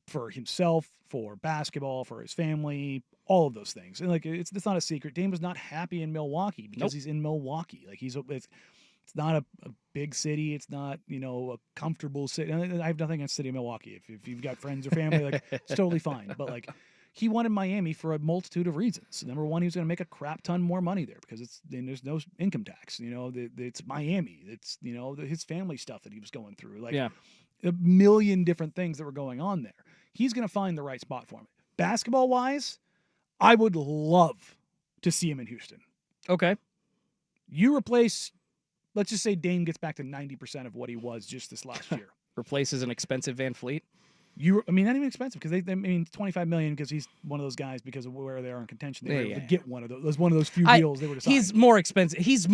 for himself, for basketball, for his family, all of those things. And like, it's not a secret. Dame was not happy in Milwaukee because he's in Milwaukee. Like, it's not a big city. It's not, a comfortable city. I have nothing against the city of Milwaukee. If you've got friends or family, like, it's totally fine. But like, he wanted Miami for a multitude of reasons. Number one, he was going to make a crap ton more money there because there's no income tax. It's Miami. It's his family stuff that he was going through. Like, a million different things that were going on there. He's going to find the right spot for him. Basketball wise, I would love to see him in Houston. Okay. You replace, let's just say Dame gets back to 90% of what he was just this last year. Replaces an expensive Van Fleet. Not even expensive, because $25 million, because he's one of those guys, because of where they are in contention. They were able to get one of those few deals they were deciding. He's more expensive. He's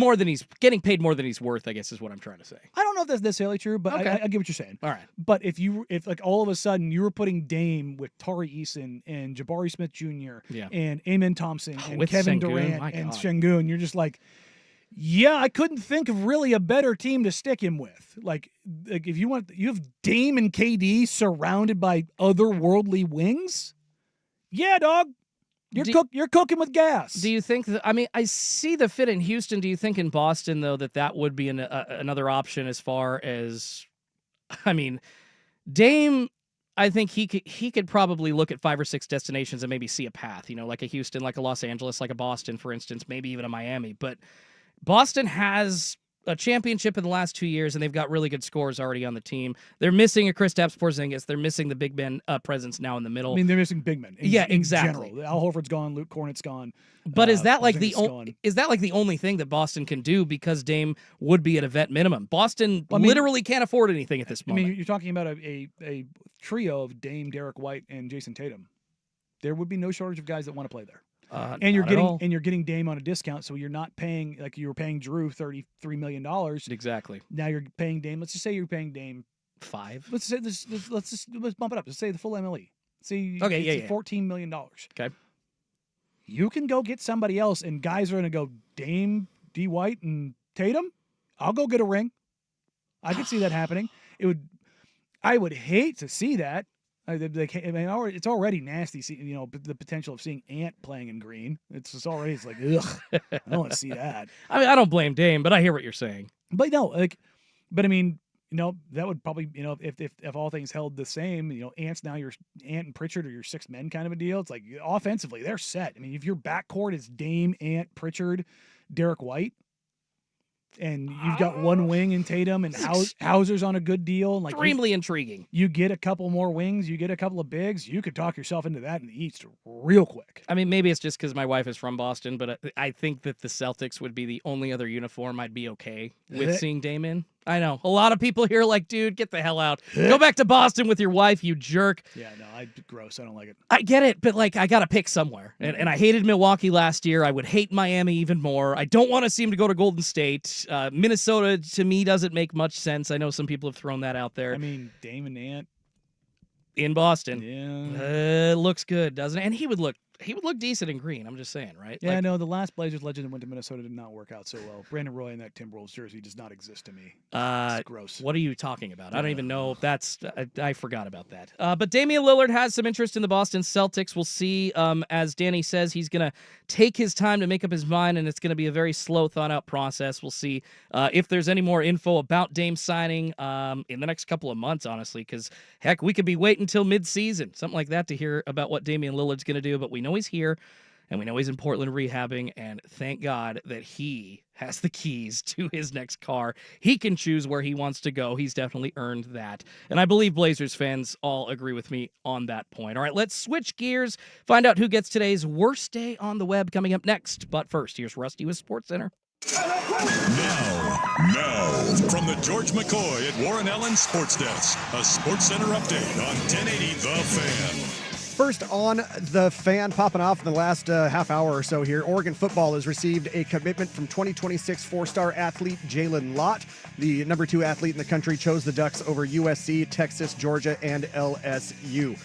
getting paid more than he's worth, I guess, is what I'm trying to say. I don't know if that's necessarily true, but okay. I get what you're saying. All right. But if like all of a sudden you were putting Dame with Tari Eason and Jabari Smith Jr. and Amen Thompson and with Kevin Sengun, Durant and Sengun, you're just like, yeah, I couldn't think of really a better team to stick him with. Like if you have Dame and KD surrounded by otherworldly wings. Yeah, dog. You're cooking with gas. Do you think that, I see the fit in Houston. Do you think in Boston, though, that would be another option as far as, Dame, I think he could probably look at 5 or 6 destinations and maybe see a path, like a Houston, like a Los Angeles, like a Boston, for instance, maybe even a Miami. But Boston has a championship in the last 2 years, and they've got really good scores already on the team. They're missing a Kristaps Porzingis. They're missing the big men presence now in the middle. They're missing big men. Exactly. In general. Al Horford's gone. Luke Cornett's gone. But is that like the only thing that Boston can do, because Dame would be at a vet minimum? Boston literally can't afford anything at this moment. You're talking about a trio of Dame, Derek White, and Jason Tatum. There would be no shortage of guys that want to play there. And you're getting Dame on a discount, so you're not paying like you were paying Drew $33 million. Exactly. Now you're paying Dame. Let's just say you're paying Dame 5. Let's bump it up. Let's say the full MLE. Say $14 million. Okay. You can go get somebody else, and guys are going to go Dame, D. White, and Tatum. I'll go get a ring. I could see that happening. I would hate to see that. It's already nasty. The potential of seeing Ant playing in green. It's like, ugh. I don't want to see that. I don't blame Dame, but I hear what you're saying. But no, that would probably, if all things held the same, Ant's now your Ant and Pritchard are your 6 men kind of a deal. It's like offensively they're set. If your backcourt is Dame, Ant, Pritchard, Derek White, and you've got one wing in Tatum, and Hauser's on a good deal. And extremely intriguing. You get a couple more wings, you get a couple of bigs, you could talk yourself into that in the East real quick. Maybe it's just because my wife is from Boston, but I think that the Celtics would be the only other uniform I'd be okay with seeing Dame in. I know. A lot of people here are like, dude, get the hell out. Go back to Boston with your wife, you jerk. Yeah, no, gross. I don't like it. I get it, but I got to pick somewhere. And I hated Milwaukee last year. I would hate Miami even more. I don't want to see him to go to Golden State. Minnesota, to me, doesn't make much sense. I know some people have thrown that out there. Dame and Ant in Boston. Yeah. Looks good, doesn't it? And he would look he would look decent in green. I'm just saying, right? Yeah, I Like, know the last Blazers legend that went to Minnesota did not work out so well. Brandon Roy in that Timberwolves jersey does not exist to me. It's gross. What are you talking about? I don't even know if that's. I forgot about that. But Damian Lillard has some interest in the Boston Celtics. We'll see. As Danny says, he's going to take his time to make up his mind, and it's going to be a very slow, thought-out process. We'll see if there's any more info about Dame signing in the next couple of months, honestly, because, heck, we could be waiting until mid-season, something like that, to hear about what Damian Lillard's going to do. But we know he's here, and we know he's in Portland rehabbing, and thank God that he has the keys to his next car. He can choose where he wants to go. He's definitely earned that. And I believe Blazers fans all agree with me on that point. All right, let's switch gears, find out who gets today's worst day on the web coming up next. But first, here's Rusty with SportsCenter. Now, from the George McCoy at Warren Allen Sports Desk, a SportsCenter update on 1080 The Fan. First on the Fan, popping off in the last half hour or so here, Oregon football has received a commitment from 2026 four-star athlete Jalen Lott. The number 2 athlete in the country chose the Ducks over USC, Texas, Georgia, and LSU.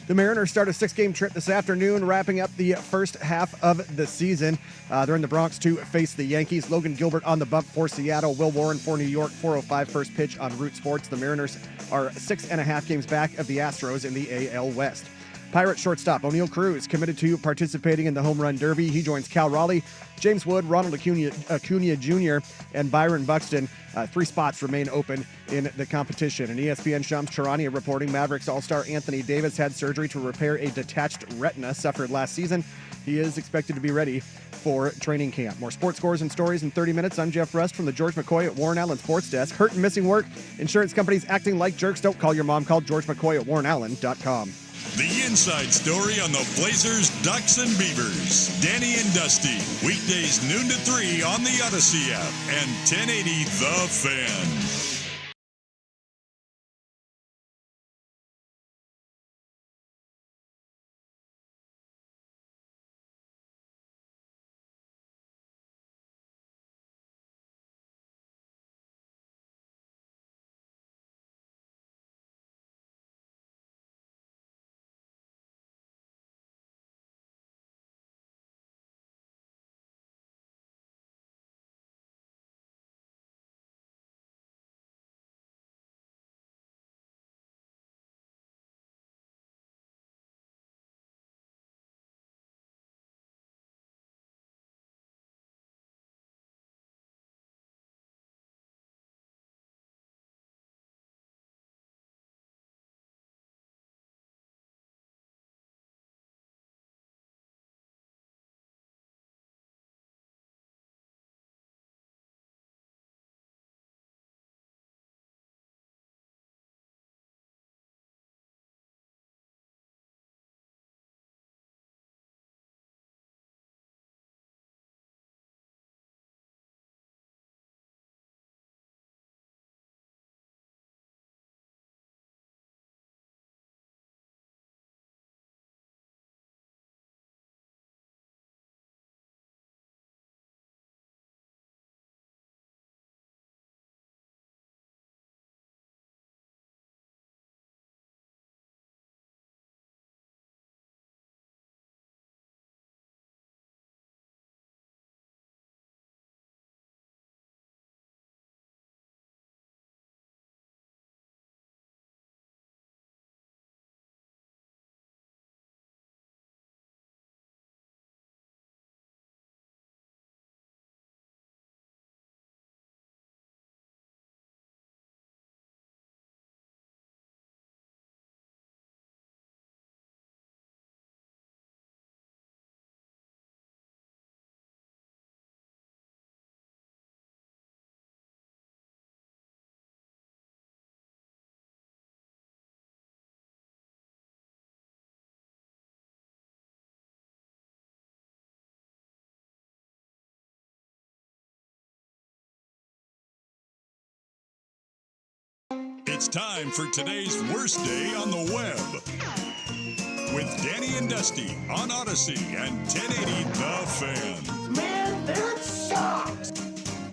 The Mariners start a 6-game trip this afternoon, wrapping up the first half of the season. They're in the Bronx to face the Yankees. Logan Gilbert on the bump for Seattle. Will Warren for New York. 4:05 first pitch on Root Sports. The Mariners are 6.5 games back of the Astros in the AL West. Pirate shortstop O'Neal Cruz committed to participating in the Home Run Derby. He joins Cal Raleigh, James Wood, Ronald Acuna Jr., and Byron Buxton. 3 spots remain open in the competition. And ESPN Shams Charania reporting Mavericks All-Star Anthony Davis had surgery to repair a detached retina suffered last season. He is expected to be ready for training camp. More sports scores and stories in 30 minutes. I'm Jeff Rust from the George McCoy at Warren Allen Sports Desk. Hurt and missing work? Insurance companies acting like jerks? Don't call your mom. Call George McCoy at warrenallen.com. The inside story on the Blazers, Ducks, and Beavers. Danny and Dusty. Weekdays noon to 3 on the Odyssey app and 1080 The Fan. It's time for today's worst day on the web. With Danny and Dusty on Odyssey and 1080 The Fan. Man, that sucks.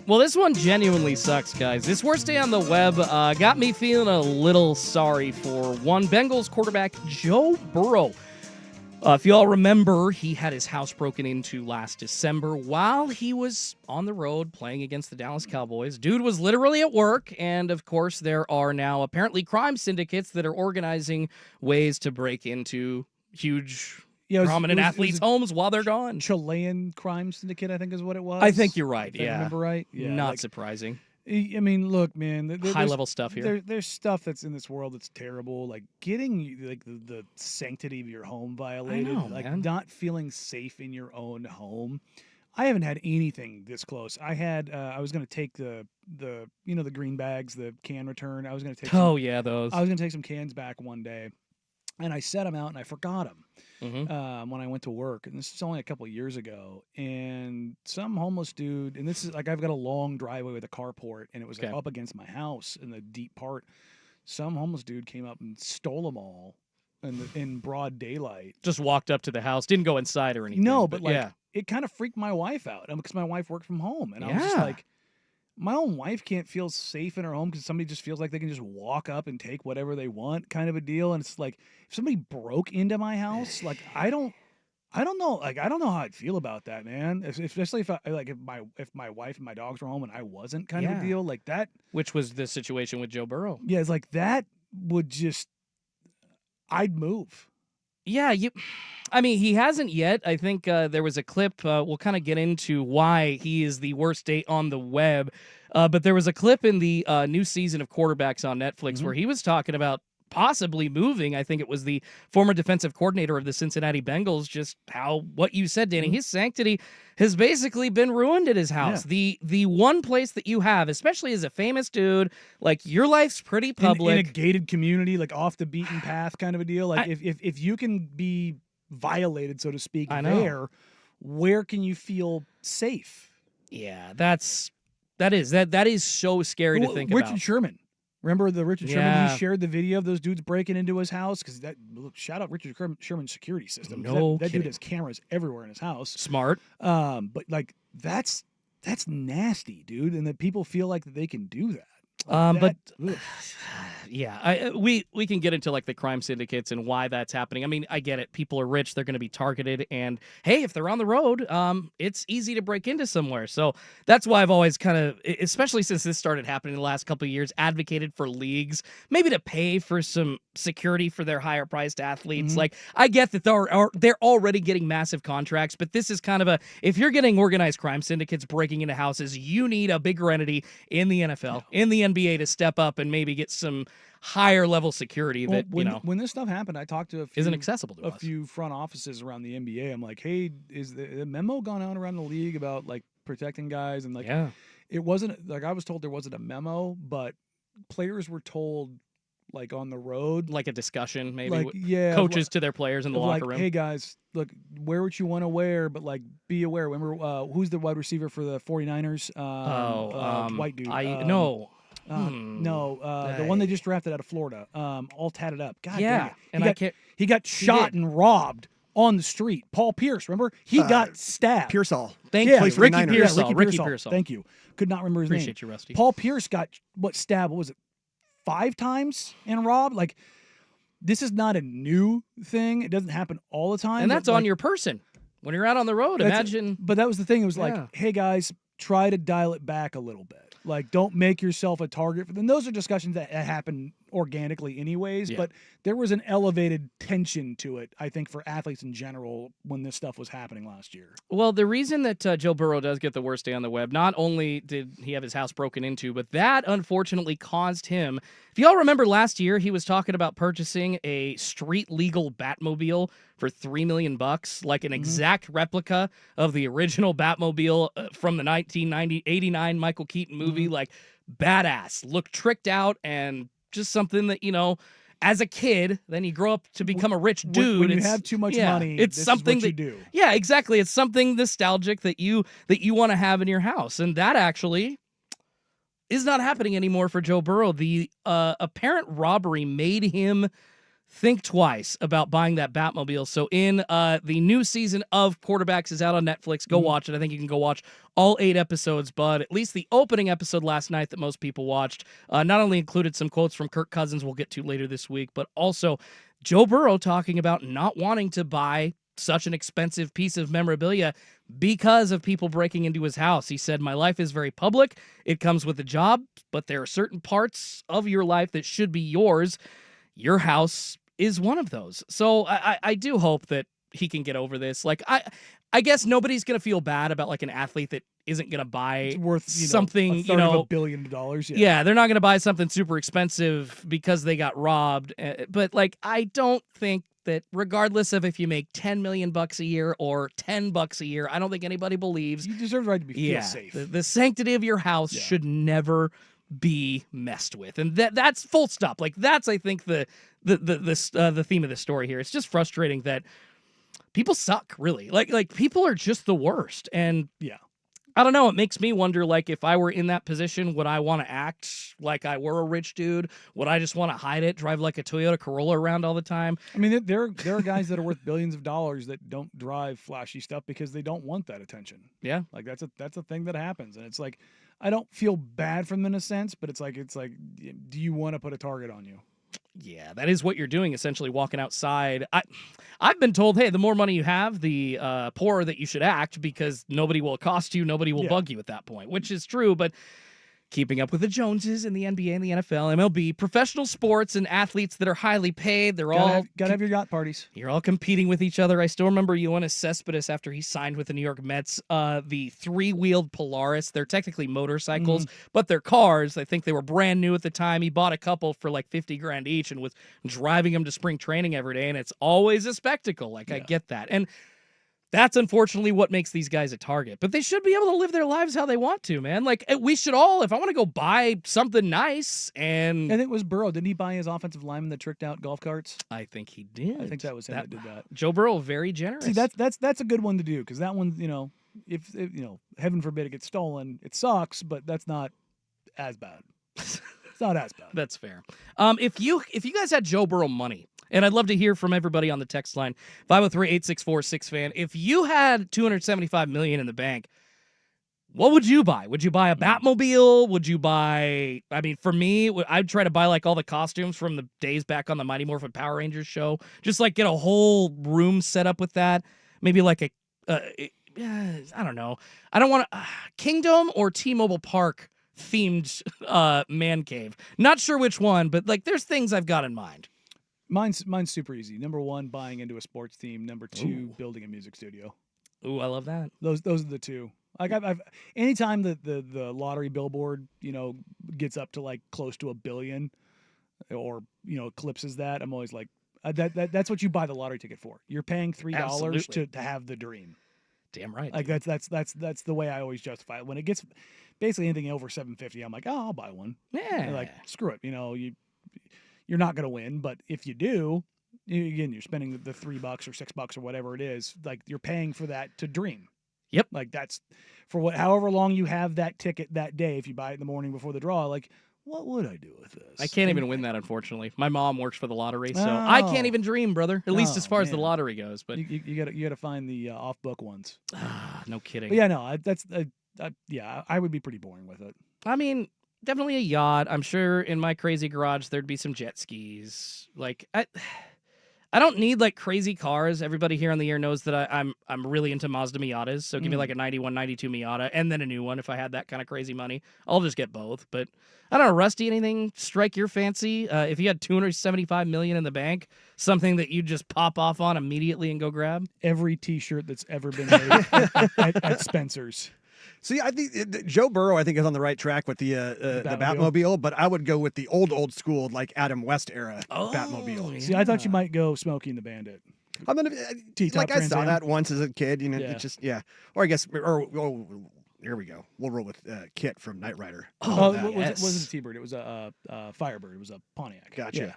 Well, this one genuinely sucks, guys. This worst day on the web got me feeling a little sorry for one Bengals quarterback, Joe Burrow. If you all remember, he had his house broken into last December while he was on the road playing against the Dallas Cowboys. Dude was literally at work, and of course, there are now apparently crime syndicates that are organizing ways to break into huge, prominent athletes' homes while they're gone. Chilean crime syndicate, I think, is what it was. I think you're right. If I remember right. Yeah, not surprising. I mean, look, man. High-level stuff here. There's stuff that's in this world that's terrible, like getting like the sanctity of your home violated, man. Not feeling safe in your own home. I haven't had anything this close. I had I was going to take the the green bags, the can return. I was going to take. Those. I was going to take some cans back one day, and I set them out and I forgot them. When I went to work, and this is only a couple of years ago, and some homeless dude, and this is like I've got a long driveway with a carport, and it was like up against my house in the deep part. Some homeless dude came up and stole them all in broad daylight. Just walked up to the house, didn't go inside or anything. No, but it kind of freaked my wife out because my wife worked from home, and I was just like, my own wife can't feel safe in her home because somebody just feels like they can just walk up and take whatever they want, kind of a deal. And it's like, if somebody broke into my house, like I don't know, like I don't know how I'd feel about that, man. Especially if my wife and my dogs were home and I wasn't, kind of a deal like that. Which was the situation with Joe Burrow. Yeah, it's like that would just, I'd move. Yeah, I mean, he hasn't yet. I think there was a clip. We'll kind of get into why he is the worst date on the web. But there was a clip in the new season of Quarterbacks on Netflix where he was talking about possibly moving. I think it was the former defensive coordinator of the Cincinnati Bengals. Just what you said, Danny, his sanctity has basically been ruined at his house. The one place that you have, especially as a famous dude, like your life's pretty public. In a gated community, like off the beaten path kind of a deal. Like if you can be violated, so to speak, where can you feel safe? Yeah, that is so scary to think about. Richard Sherman. Remember the Richard Sherman? He shared the video of those dudes breaking into his house because shout out Richard Sherman's security system. That dude has cameras everywhere in his house. Smart. But like that's nasty, dude, and that people feel like they can do that. We can get into like the crime syndicates and why that's happening. I mean, I get it. People are rich; they're going to be targeted, and hey, if they're on the road, it's easy to break into somewhere. So that's why I've always kind of, especially since this started happening in the last couple of years, advocated for leagues maybe to pay for some security for their higher priced athletes. Like I get that they're already getting massive contracts, but this is kind of if you're getting organized crime syndicates breaking into houses, you need a bigger entity in the NFL, in the NBA to step up and maybe get some higher level security when this stuff happened, I talked to isn't accessible to a few front offices around the NBA. I'm like, hey, is the memo gone out around the league about like protecting guys? And like, it wasn't like I was told there wasn't a memo, but players were told like on the road, like a discussion, maybe like, coaches to their players in the locker room. Hey guys, look, wear what you want to wear, but like be aware. Remember who's the wide receiver for the 49ers? White dude. The one they just drafted out of Florida, all tatted up. God damn it. He got shot and robbed on the street. Paul Pierce, remember? He got stabbed. Pearsall. Thank you. Ricky Pearsall. Ricky Pearsall. Thank you. Could not remember his name. Appreciate you, Rusty. Paul Pierce got stabbed? What was it? 5 times and robbed? Like, this is not a new thing. It doesn't happen all the time. And that's on your person. When you're out on the road, imagine. But that was the thing. It was like, hey, guys, try to dial it back a little bit. Like, don't make yourself a target. And those are discussions that happen organically anyways, but there was an elevated tension to it, I think, for athletes in general when this stuff was happening last year. Well, the reason that Joe Burrow does get the worst day on the web, not only did he have his house broken into, but that unfortunately caused him, if y'all remember last year, he was talking about purchasing a street-legal Batmobile for $3 million, like an exact replica of the original Batmobile from the 1989 Michael Keaton movie, like badass, looked tricked out, and just something that, as a kid, then you grow up to become a rich dude. When you have too much money, it's something that you do. Yeah, exactly. It's something nostalgic that you want to have in your house, and that actually is not happening anymore for Joe Burrow. The apparent robbery made him think twice about buying that Batmobile. So in the new season of Quarterbacks is out on Netflix. Go watch it. I think you can go watch all 8 episodes, but at least the opening episode last night that most people watched not only included some quotes from Kirk Cousins we'll get to later this week, but also Joe Burrow talking about not wanting to buy such an expensive piece of memorabilia because of people breaking into his house. He said, "My life is very public. It comes with a job, but there are certain parts of your life that should be yours. Your house is one of those." So I do hope that he can get over this. Like, I guess nobody's going to feel bad about like an athlete that isn't going to buy It's worth something, a third of $1 billion. Yeah, they're not going to buy something super expensive because they got robbed. But like, I don't think that regardless of if you make $10 million a year or $10 a year, I don't think anybody believes You deserve the right to be feel safe. The sanctity of your house should never be messed with, and that's full stop. Like, that's, I think, the theme of the story here. It's just frustrating that people suck, really. Like people are just the worst, and I don't know. It makes me wonder, like, if I were in that position, would I want to act like I were a rich dude? Would I just want to hide it, drive like a Toyota Corolla around all the time? I mean, there are guys that are worth billions of dollars that don't drive flashy stuff because they don't want that attention. Yeah, like that's a thing that happens, and it's like I don't feel bad for them in a sense, but it's like, do you want to put a target on you? Yeah, that is what you're doing, essentially walking outside. I've been told, hey, the more money you have, the poorer that you should act because nobody will accost you, nobody will bug you at that point, which is true, but keeping up with the Joneses in the NBA and the NFL, MLB, professional sports and athletes that are highly paid, they're all... Gotta have your yacht parties. You're all competing with each other. I still remember Yoenis Cespedes after he signed with the New York Mets, the 3-wheeled Polaris. They're technically motorcycles, but they're cars. I think they were brand new at the time. He bought a couple for like $50,000 each and was driving them to spring training every day, and it's always a spectacle. Like, I get that. And that's unfortunately what makes these guys a target. But they should be able to live their lives how they want to, man. Like, we should all, if I want to go buy something nice and... And it was Burrow. Didn't he buy his offensive lineman that tricked out golf carts? I think he did. I think that was him that did that. Joe Burrow, very generous. See, that's a good one to do because that one, if heaven forbid it gets stolen, it sucks, but that's not as bad. It's not as bad. That's fair. If you guys had Joe Burrow money, and I'd love to hear from everybody on the text line, 503-864-6FAN. If you had $275 million in the bank, what would you buy? Would you buy a Batmobile? Would you buy... I mean, for me, I'd try to buy, like, all the costumes from the days back on the Mighty Morphin Power Rangers show. Just, like, get a whole room set up with that. Maybe, like, I don't know. I don't want to... Kingdom or T-Mobile Park themed man cave. Not sure which one, but, like, there's things I've got in mind. Mine's super easy. Number 1, buying into a sports team. Number 2, building a music studio. Ooh, I love that. Those are the two. Like I've anytime the lottery billboard gets up to like close to $1 billion, or eclipses that, I'm always like that's what you buy the lottery ticket for. You're paying $3 to have the dream. Damn right. Like that's the way I always justify it. When it gets basically anything over $750, I'm like, oh, I'll buy one. Yeah. Like screw it. You're not gonna win, but if you do, again, you're spending the $3 or $6 or whatever it is. Like you're paying for that to dream. Yep. Like that's for however long you have that ticket that day. If you buy it in the morning before the draw, like what would I do with this? I can't even win that, unfortunately. My mom works for the lottery, so I can't even dream, brother. At least as far as the lottery goes. But you gotta find the off book ones. No kidding. But yeah, no, I would be pretty boring with it. I mean, definitely a yacht. I'm sure in my crazy garage there'd be some jet skis. Like I don't need like crazy cars. Everybody here on the air knows that I'm really into Mazda Miatas. So give me like a 91, 92 Miata and then a new one if I had that kind of crazy money. I'll just get both. But I don't know, Rusty, anything strike your fancy? If you had $275 million in the bank, something that you just pop off on immediately and go grab? Every T-shirt that's ever been made at Spencer's. See, I think Joe Burrow, I think, is on the right track with the Batmobile, but I would go with the old school, like Adam West era Batmobile. Yeah. See, I thought you might go Smokey and the Bandit. I'm gonna like I saw that once as a kid. It's just Or I guess, here we go. We'll roll with Kit from Knight Rider. It wasn't a T-Bird. It was a Firebird. It was a Pontiac. Gotcha.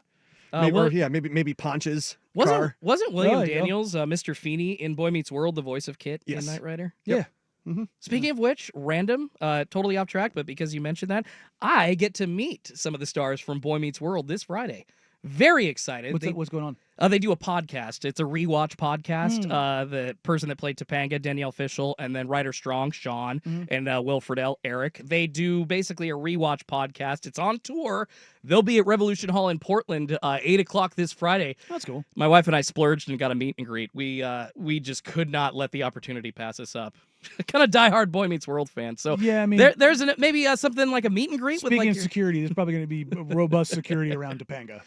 Yeah. Maybe Ponch's car. Wasn't William Daniels, Mr. Feeney in Boy Meets World, the voice of Kit in Knight Rider? Yeah. Mm-hmm. Speaking of which, random, totally off track, but because you mentioned that, I get to meet some of the stars from Boy Meets World this Friday. Very excited. What's going on? They do a podcast. It's a rewatch podcast. The person that played Topanga, Danielle Fishel, and then Ryder Strong, Sean, and Will Friedle, Eric. They do basically a rewatch podcast. It's on tour. They'll be at Revolution Hall in Portland, 8 o'clock this Friday. That's cool. My wife and I splurged and got a meet and greet. We just could not let the opportunity pass us up. Kind of diehard Boy Meets World fan. So yeah, I mean, there's maybe something like a meet and greet. Speaking with of security, there's probably going to be robust security around Topanga.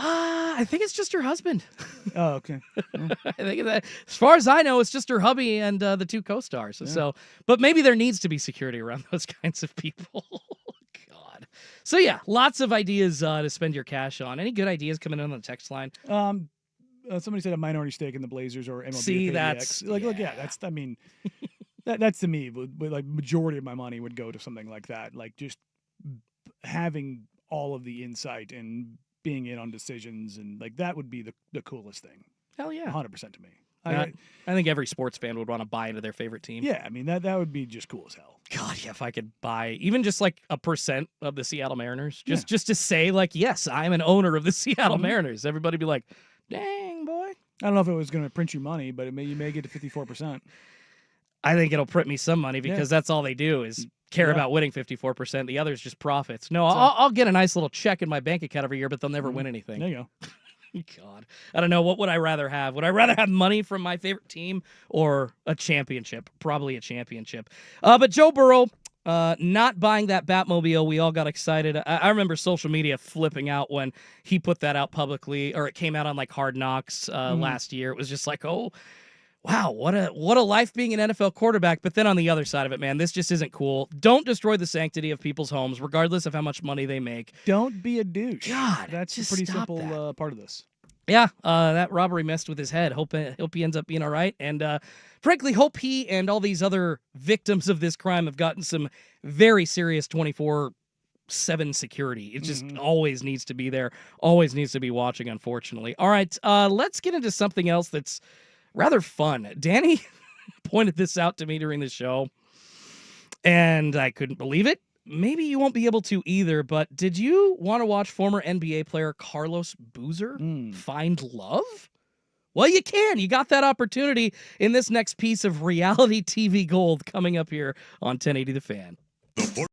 I think it's just her husband. Oh, okay. Yeah. I think that, as far as I know, it's just her hubby and the two co-stars. Yeah. So, but maybe there needs to be security around those kinds of people. God. So yeah, lots of ideas to spend your cash on. Any good ideas coming in on the text line? Somebody said a minority stake in the Blazers or MLB. See, that's that's. I mean, that's to me. Like majority of my money would go to something like that. Like just having all of the insight and being in on decisions, and like that would be the coolest thing. Hell yeah, 100% to me. I think every sports fan would want to buy into their favorite team. Yeah, I mean that would be just cool as hell. God, yeah, if I could buy even just like a % of the Seattle Mariners, just to say like, yes, I'm an owner of the Seattle Mariners. Everybody be like, dang boy. I don't know if it was going to print you money, but you may get to 54%. I think it'll print me some money because that's all they do is care about winning 54%. The others just profits. No, I'll get a nice little check in my bank account every year, but they'll never win anything. There you go. God, I don't know. What would I rather have? Would I rather have money from my favorite team or a championship? Probably a championship. But Joe Burrow, not buying that Batmobile, we all got excited. I remember social media flipping out when he put that out publicly, or it came out on like Hard Knocks last year. It was just like, oh, wow, what a life being an NFL quarterback. But then on the other side of it, man, this just isn't cool. Don't destroy the sanctity of people's homes, regardless of how much money they make. Don't be a douche. God, that's a pretty simple part of this. Yeah, that robbery messed with his head. Hope he ends up being all right. And frankly, hope he and all these other victims of this crime have gotten some very serious 24/7 security. It just always needs to be there, always needs to be watching, unfortunately. All right, let's get into something else that's rather fun. Danny pointed this out to me during the show, and I couldn't believe it. Maybe you won't be able to either, but did you want to watch former NBA player Carlos Boozer find love? Well, you can. You got that opportunity in this next piece of reality TV gold coming up here on 1080 The Fan. The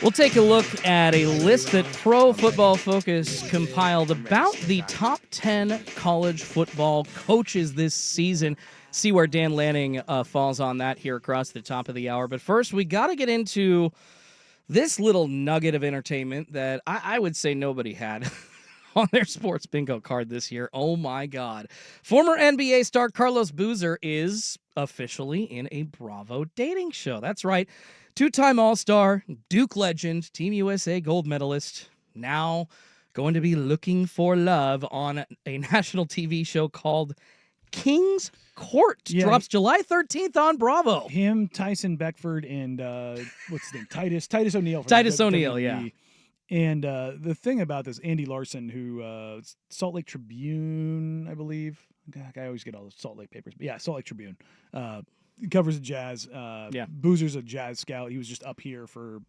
We'll take a look at a list that Pro Football Focus compiled about the top 10 college football coaches this season. See where Dan Lanning falls on that here across the top of the hour. But first, we got to get into this little nugget of entertainment that I would say nobody had on their sports bingo card this year. Oh, my God. Former NBA star Carlos Boozer is officially in a Bravo dating show. That's right. Two-time All-Star, Duke legend, Team USA gold medalist, now going to be looking for love on a national TV show called King's Court. Yeah. Drops July 13th on Bravo. Him, Tyson Beckford, and what's his name? Titus O'Neil. Titus O'Neil, yeah. And the thing about this, Andy Larson, who Salt Lake Tribune, I believe. I always get all the Salt Lake papers. But yeah, Salt Lake Tribune. Covers the Jazz. Yeah. Boozer's a Jazz scout. He was just up here for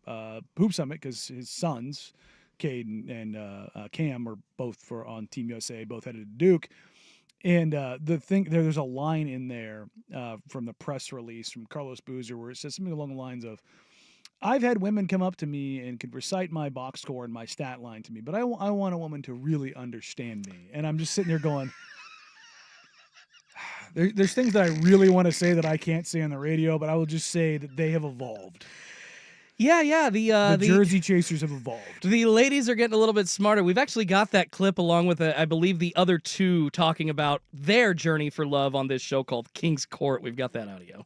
Hoop Summit because his sons, Cade and Cam, are both on Team USA, both headed to Duke. And the thing there's a line in there from the press release from Carlos Boozer where it says something along the lines of, I've had women come up to me and could recite my box score and my stat line to me, but I want a woman to really understand me. And I'm just sitting there going, there's things that I really want to say that I can't say on the radio, but I will just say that they have evolved. Yeah. The Jersey Chasers have evolved. The ladies are getting a little bit smarter. We've actually got that clip along with, I believe, the other two talking about their journey for love on this show called King's Court. We've got that audio.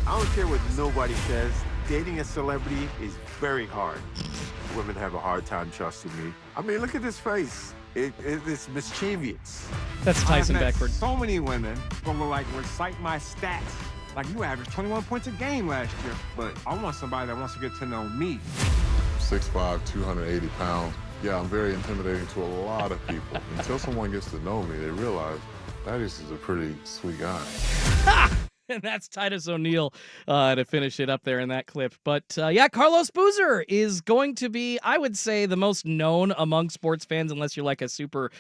I don't care what nobody says. Dating a celebrity is very hard. Women have a hard time trusting me. I mean, look at this face. It's mischievous. That's Tyson Beckford. So many women gonna like recite my stats. Like, you averaged 21 points a game last year, but I want somebody that wants to get to know me. 6'5", 280 pounds. Yeah, I'm very intimidating to a lot of people. Until someone gets to know me, they realize Thaddeus is a pretty sweet guy. And that's Titus O'Neil to finish it up there in that clip. But yeah, Carlos Boozer is going to be, I would say, the most known among sports fans, unless you're like a super,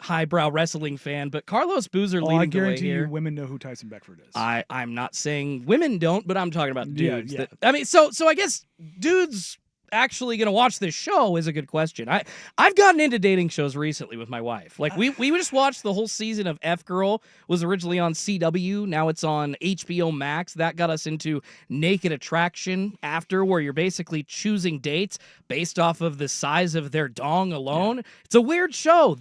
highbrow wrestling fan. But Carlos Boozer leading the way here. I guarantee you women know who Tyson Beckford is. I'm not saying women don't, but I'm talking about dudes. Yeah. So I guess dudes actually going to watch this show is a good question. I've gotten into dating shows recently with my wife. Like we just watched the whole season of F Girl. Was originally on CW, now it's on HBO Max. That got us into Naked Attraction after, where you're basically choosing dates based off of the size of their dong alone. Yeah. It's a weird show.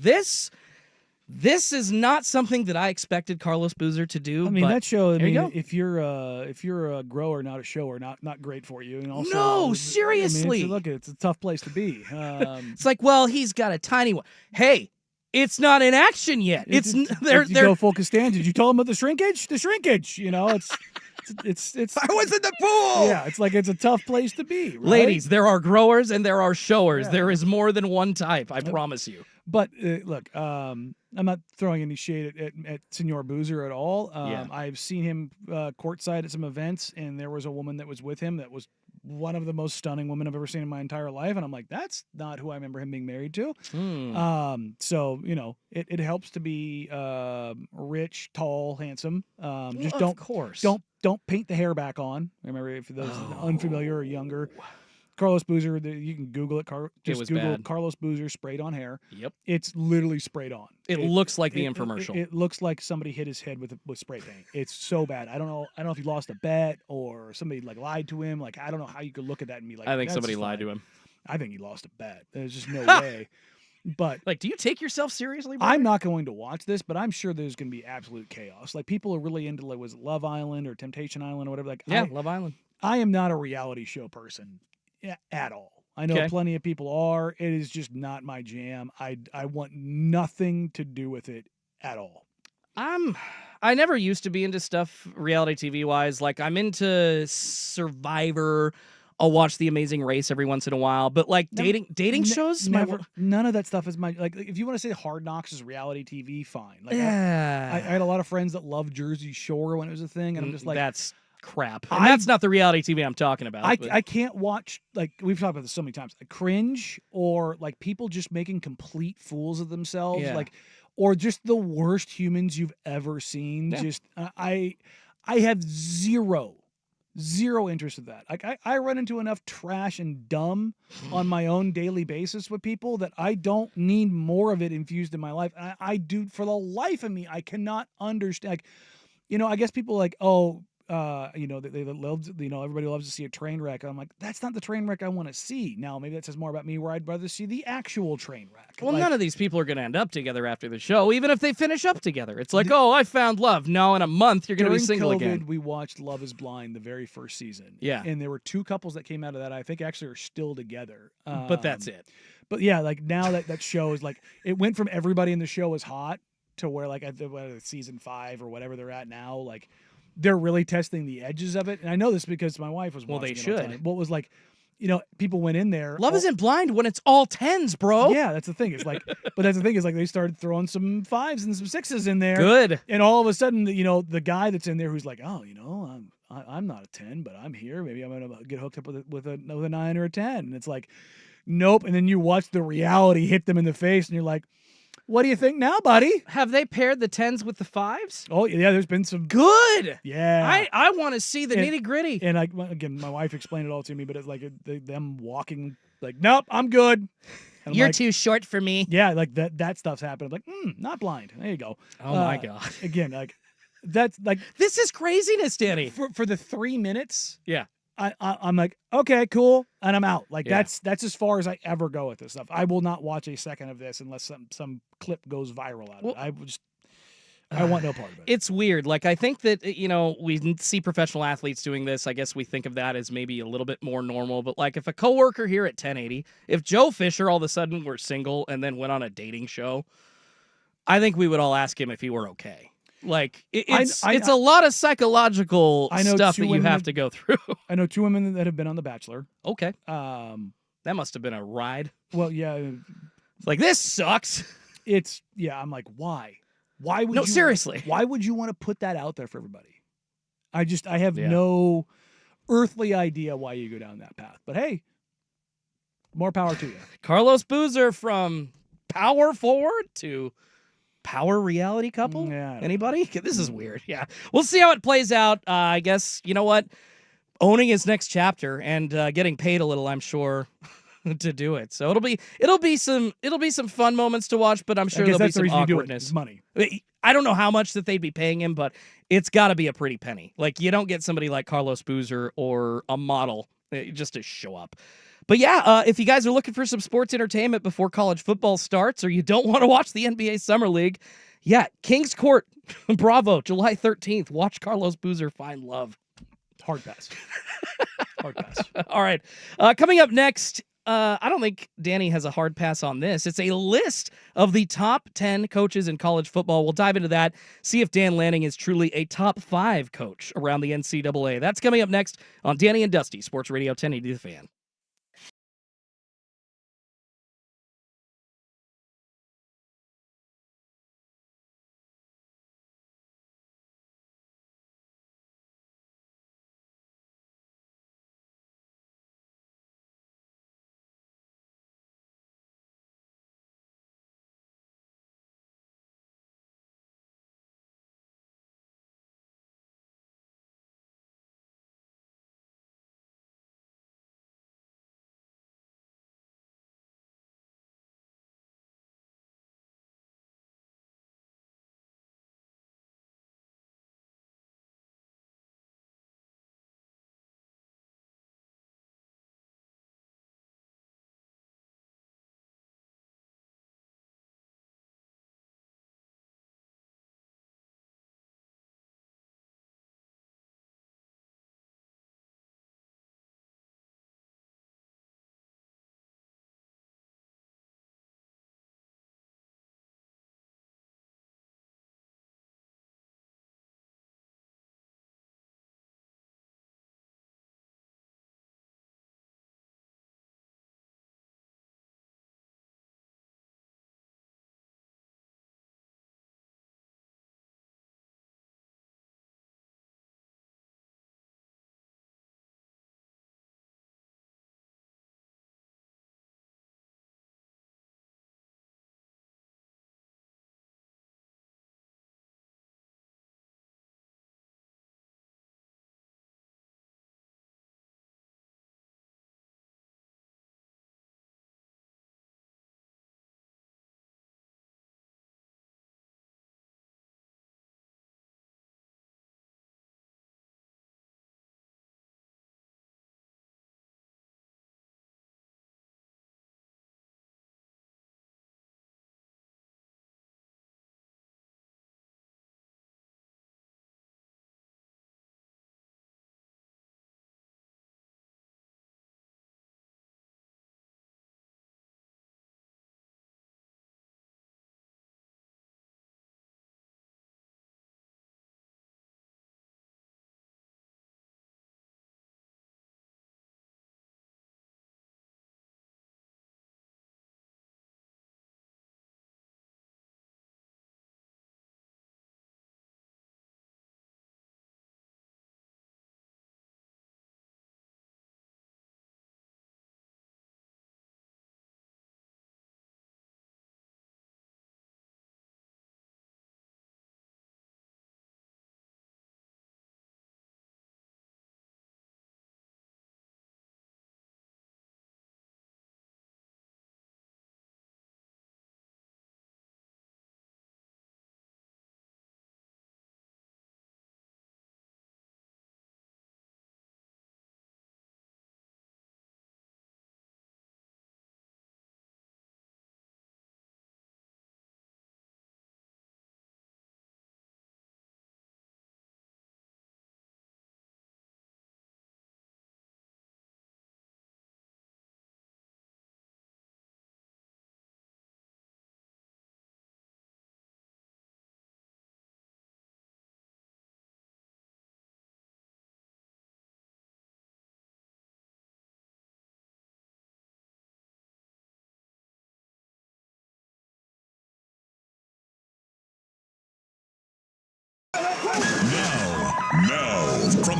This is not something that I expected Carlos Boozer to do. I mean, that show. If you're a grower, not a shower, not great for you. And also, no, seriously, it's a tough place to be. It's like, well, he's got a tiny one. Hey, it's not in action yet. They're go full Costanza. Did you tell him about the shrinkage? The shrinkage. It's I was in the pool. Yeah, it's a tough place to be. Right? Ladies, there are growers and there are showers. Yeah. There is more than one type. I promise you. But look, I'm not throwing any shade at Senor Boozer at all. I've seen him courtside at some events, and there was a woman that was with him that was one of the most stunning women I've ever seen in my entire life. And I'm like, that's not who I remember him being married to. So, it helps to be rich, tall, handsome. Don't paint the hair back on. Remember, if those unfamiliar or younger. Carlos Boozer, you can Google it. Just Google bad. Carlos Boozer sprayed on hair. Yep. It's literally sprayed on. It looks like the infomercial. It looks like somebody hit his head with spray paint. It's so bad. I don't know if he lost a bet or somebody lied to him. I don't know how you could look at that and be like, I think somebody lied to him. I think he lost a bet. There's just no way. But do you take yourself seriously, brother? I'm not going to watch this, but I'm sure there's going to be absolute chaos. People are really into was it Love Island or Temptation Island or whatever. Love Island. I am not a reality show person. At all. I know plenty of people are. It is just not my jam. I want nothing to do with it at all. I never used to be into stuff reality TV wise. I'm into Survivor. I'll watch The Amazing Race every once in a while, but dating shows, none of that stuff is my if you want to say Hard Knocks is reality TV, fine. I had a lot of friends that loved Jersey Shore when it was a thing, and I'm just that's crap. And that's not the reality TV I'm talking about. I can't watch, we've talked about this so many times, cringe or people just making complete fools of themselves, or just the worst humans you've ever seen. Yeah. Just I have zero Zero interest in that. Like I run into enough trash and dumb on my own daily basis with people that I don't need more of it infused in my life. I do, for the life of me, I cannot understand. Like, I guess people are like, oh, they love, everybody loves to see a train wreck. I'm like, that's not the train wreck I want to see. Now, maybe that says more about me, where I'd rather see the actual train wreck. Well, none of these people are going to end up together after the show, even if they finish up together. It's like, I found love. No, in a month, you're going to be single again. We watched Love is Blind the very first season. Yeah. And there were 2 couples that came out of that I think actually are still together. But that's it. But yeah, like now that show is like, it went from everybody in the show was hot to where like at season 5 or whatever they're at now, like they're really testing the edges of it. And I know this because my wife was watching. Well, they it should. all the time. What was like, people went in there. Love isn't blind when it's all 10s, bro. Yeah, that's the thing. It's like, but that's the thing is like they started throwing some 5s and some 6s in there. Good. And all of a sudden, the guy that's in there who's like, oh, I'm not a 10, but I'm here. Maybe I'm gonna get hooked up with a 9 or a 10. And it's like, nope. And then you watch the reality hit them in the face, and you're like, what do you think now, buddy? Have they paired the 10s with the 5s? Oh, yeah, there's been some. Good. Yeah. I want to see the nitty gritty. And again, my wife explained it all to me, but it's like them walking like, nope, I'm good. And You're like, too short for me. Yeah, like that stuff's happened. I'm like, not blind. There you go. Oh, my God. Again, like, that's like. This is craziness, Danny. For the 3 minutes. Yeah. I'm like, okay, cool, and I'm out. Like Yeah. that's as far as I ever go with this stuff. I will not watch a second of this unless some clip goes viral out of it. I want no part of it. It's weird. Like, I think that, we see professional athletes doing this. I guess we think of that as maybe a little bit more normal. But, like, if a coworker here at 1080, if Joe Fisher all of a sudden were single and then went on a dating show, I think we would all ask him if he were okay. Like, it's a lot of psychological stuff that you have to go through. I know 2 women that have been on The Bachelor. Okay. That must have been a ride. Well, yeah. It's like, this sucks. I'm like, why? Why would you? Seriously. Why would you want to put that out there for everybody? I have no earthly idea why you go down that path. But hey, more power to you. Carlos Boozer from power forward to power reality couple? Yeah. Anybody? This is weird. Yeah. We'll see how it plays out. I guess, you know what? Owning his next chapter and getting paid a little, I'm sure, to do it. So it'll be some fun moments to watch, but I'm sure there'll be some awkwardness. Money. I don't know how much that they'd be paying him, but it's got to be a pretty penny. Like, you don't get somebody like Carlos Boozer or a model just to show up. But yeah, if you guys are looking for some sports entertainment before college football starts, or you don't want to watch the NBA Summer League, yeah, Kings Court, Bravo, July 13th. Watch Carlos Boozer find love. Hard pass. Hard pass. All right. Coming up next, I don't think Danny has a hard pass on this. It's a list of the top 10 coaches in college football. We'll dive into that, see if Dan Lanning is truly a top 5 coach around the NCAA. That's coming up next on Danny and Dusty, Sports Radio 1080 The Fan.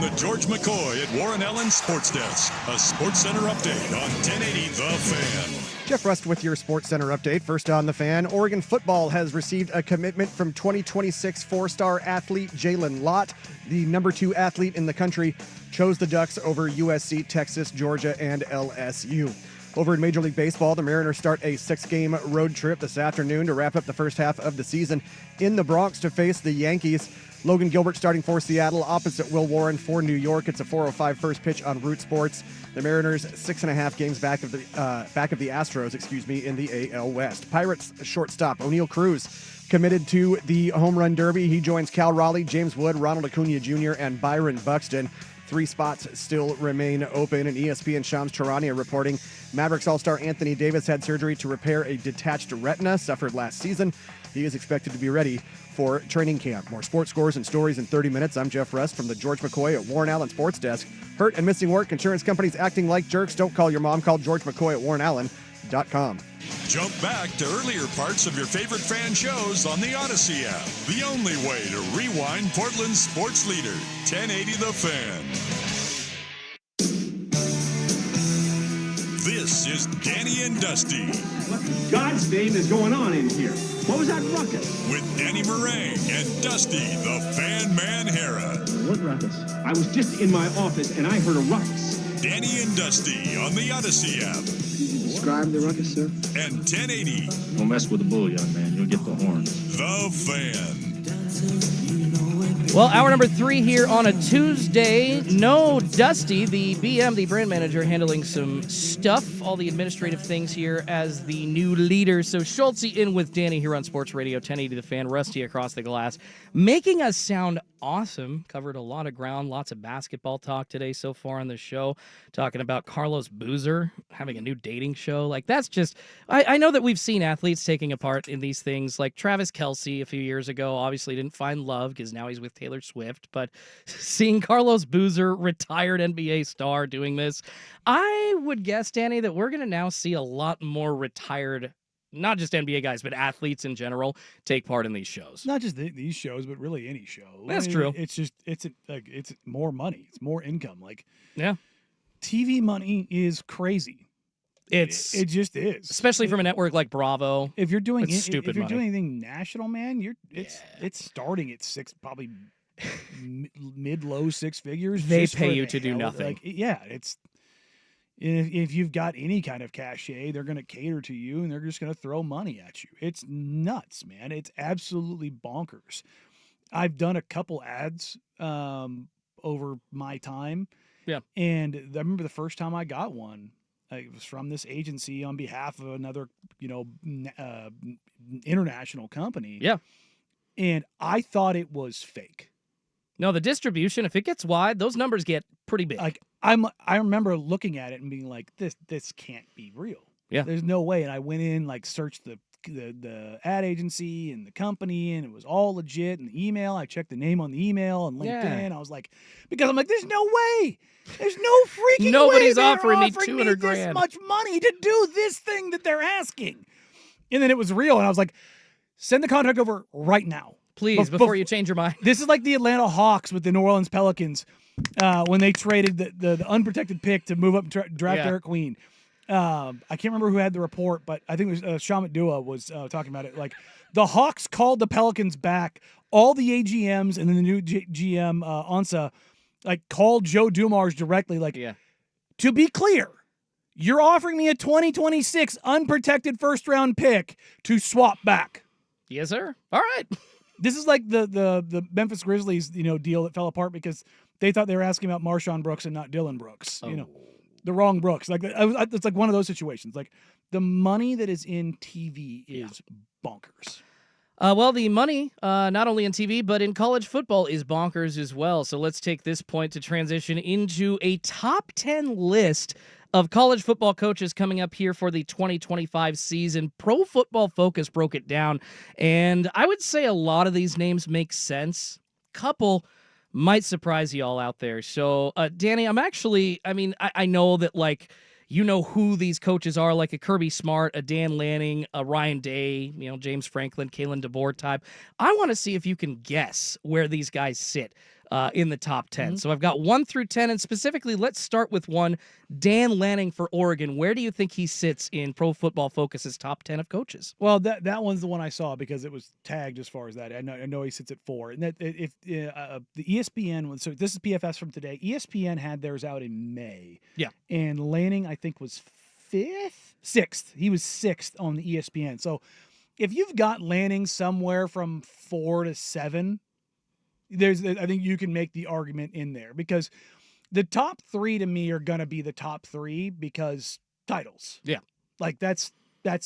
to George McCoy at Warren Allen Sports Desk. A Sports Center update on 1080 The Fan. Jeff Rust with your Sports Center update. First on The Fan, Oregon football has received a commitment from 2026 four-star athlete Jalen Lott. The number 2 athlete in the country chose the Ducks over USC, Texas, Georgia, and LSU. Over in Major League Baseball, the Mariners start a 6-game road trip this afternoon to wrap up the first half of the season in the Bronx to face the Yankees. Logan Gilbert starting for Seattle, opposite Will Warren for New York. It's a 4:05 first pitch on Root Sports. The Mariners 6.5 games back of the Astros, in the AL West. Pirates shortstop O'Neal Cruz committed to the Home Run Derby. He joins Cal Raleigh, James Wood, Ronald Acuna Jr., and Byron Buxton. 3 spots still remain open, and ESPN Shams Charania reporting Mavericks All-Star Anthony Davis had surgery to repair a detached retina suffered last season. He is expected to be ready for training camp. More sports scores and stories in 30 minutes. I'm Jeff Rust from the George McCoy at Warren Allen Sports Desk. Hurt and missing work, insurance companies acting like jerks. Don't call your mom. Call George McCoy at warrenallen.com. Jump back to earlier parts of your favorite fan shows on the Odyssey app. The only way to rewind Portland's sports leader, 1080 The Fan. This is Danny and Dusty. What in God's name is going on in here? What was that ruckus? With Danny Meringue and Dusty, the Fan Man Hera. What ruckus? I was just in my office and I heard a ruckus. Danny and Dusty on the Odyssey app. Describe the ruckus, sir. And 1080. Don't mess with the bull, young man. You'll get the horns. The Fan. Well, hour number 3 here on a Tuesday. No Dusty, the BM, the brand manager, handling some stuff, all the administrative things here as the new leader. So Schultze in with Danny here on Sports Radio 1080 The Fan, Rusty across the glass, making us sound awesome. Covered a lot of ground, lots of basketball talk today so far on the show, talking about Carlos Boozer having a new dating show. Like, that's just, I know that we've seen athletes taking a part in these things, like Travis Kelce a few years ago obviously didn't find love because now he's with Taylor Swift, but seeing Carlos Boozer, retired NBA star, doing this, I would guess, Danny, that we're going to now see a lot more retired, not just NBA guys, but athletes in general, take part in these shows. Not just these shows, but really any show. That's true. It's just it's more money. It's more income. Like, yeah, TV money is crazy. It just is, especially from a network like Bravo. If you're doing stupid, if you're money. doing anything national, man, it's starting at probably mid-low 6 figures. They pay you to do nothing. Like, yeah, it's. If you've got any kind of cachet, they're going to cater to you, and they're just going to throw money at you. It's nuts, man. It's absolutely bonkers. I've done a couple ads over my time. Yeah. And I remember the first time I got one, it was from this agency on behalf of another, international company. Yeah. And I thought it was fake. No, the distribution, if it gets wide, those numbers get pretty big. Like, I remember looking at it and being like, this can't be real. Yeah. There's no way. And I went in, like, searched the ad agency and the company, and it was all legit. And the email, I checked the name on the email and LinkedIn. I was like, because I'm like, there's no way. There's no freaking Nobody's way offering me $200 $200,000. this much money to do this thing that they're asking. And then it was real, and I was like, send the contract over right now. Please, before you change your mind. This is like the Atlanta Hawks with the New Orleans Pelicans when they traded the unprotected pick to move up and draft Derek Queen. I can't remember who had the report, but I think it was Shamit Dua was talking about it. Like, the Hawks called the Pelicans back. All the AGMs and then the new GM, Ansa, like, called Joe Dumars directly. Like, to be clear, you're offering me a 2026 unprotected first-round pick to swap back. Yes, sir. All right. This is like the Memphis Grizzlies, deal that fell apart because they thought they were asking about Marshawn Brooks and not Dylan Brooks. The wrong Brooks. Like, it's like one of those situations. Like, the money that is in TV is bonkers. Well, the money, not only in TV, but in college football is bonkers as well. So let's take this point to transition into a top 10 list of college football coaches coming up here for the 2025 season. Pro Football Focus broke it down, and I would say a lot of these names make sense. Couple might surprise you all out there. So, Danny, I know that, like, you know who these coaches are, like a Kirby Smart, a Dan Lanning, a Ryan Day, James Franklin, Kalen DeBoer type. I want to see if you can guess where these guys sit in the top 10. So I've got 1 through 10, and specifically, let's start with 1, Dan Lanning for Oregon. Where do you think he sits in Pro Football Focus's top 10 of coaches? Well, that one's the one I saw because it was tagged as far as that. I know he sits at 4. And that if the ESPN one, so this is PFS from today. ESPN had theirs out in May. Yeah. And Lanning, I think, was 6th. He was 6th on the ESPN. So if you've got Lanning somewhere from 4 to 7, I think you can make the argument in there because the top 3 to me are going to be the top 3 because titles. Yeah. Like that's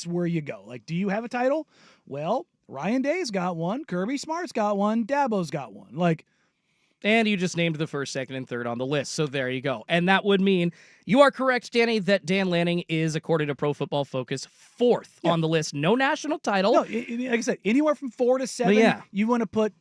where you go. Like, do you have a title? Well, Ryan Day's got one. Kirby Smart's got one. Dabo's got one. Like, and you just named the 1st, 2nd, and 3rd on the list. So there you go. And that would mean you are correct, Danny, that Dan Lanning is, according to Pro Football Focus, 4th on the list. No national title. No, like I said, anywhere from 4 to 7. Yeah. You want to put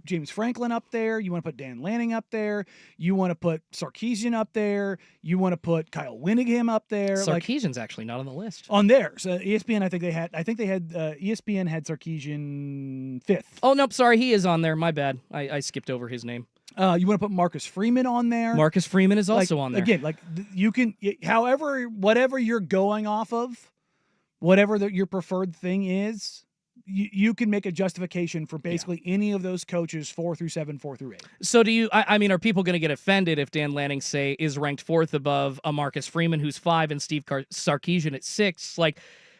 James Franklin up there. You want to put Dan Lanning up there. You want to put Sarkisian up there. You want to put Kyle Winningham up there. Sarkisian's actually not on the list. On theirs. ESPN, I think they had ESPN had Sarkisian 5th. Oh, nope, sorry. He is on there. My bad. I skipped over his name. You want to put Marcus Freeman on there. Marcus Freeman is also on there. Again, you can, whatever you're going off of, whatever your preferred thing is, you can make a justification for basically any of those coaches 4 through 7, 4 through 8. So do you, I mean, are people going to get offended if Dan Lanning, say, is ranked 4th above a Marcus Freeman, who's 5, and Steve Sarkisian at 6? Like,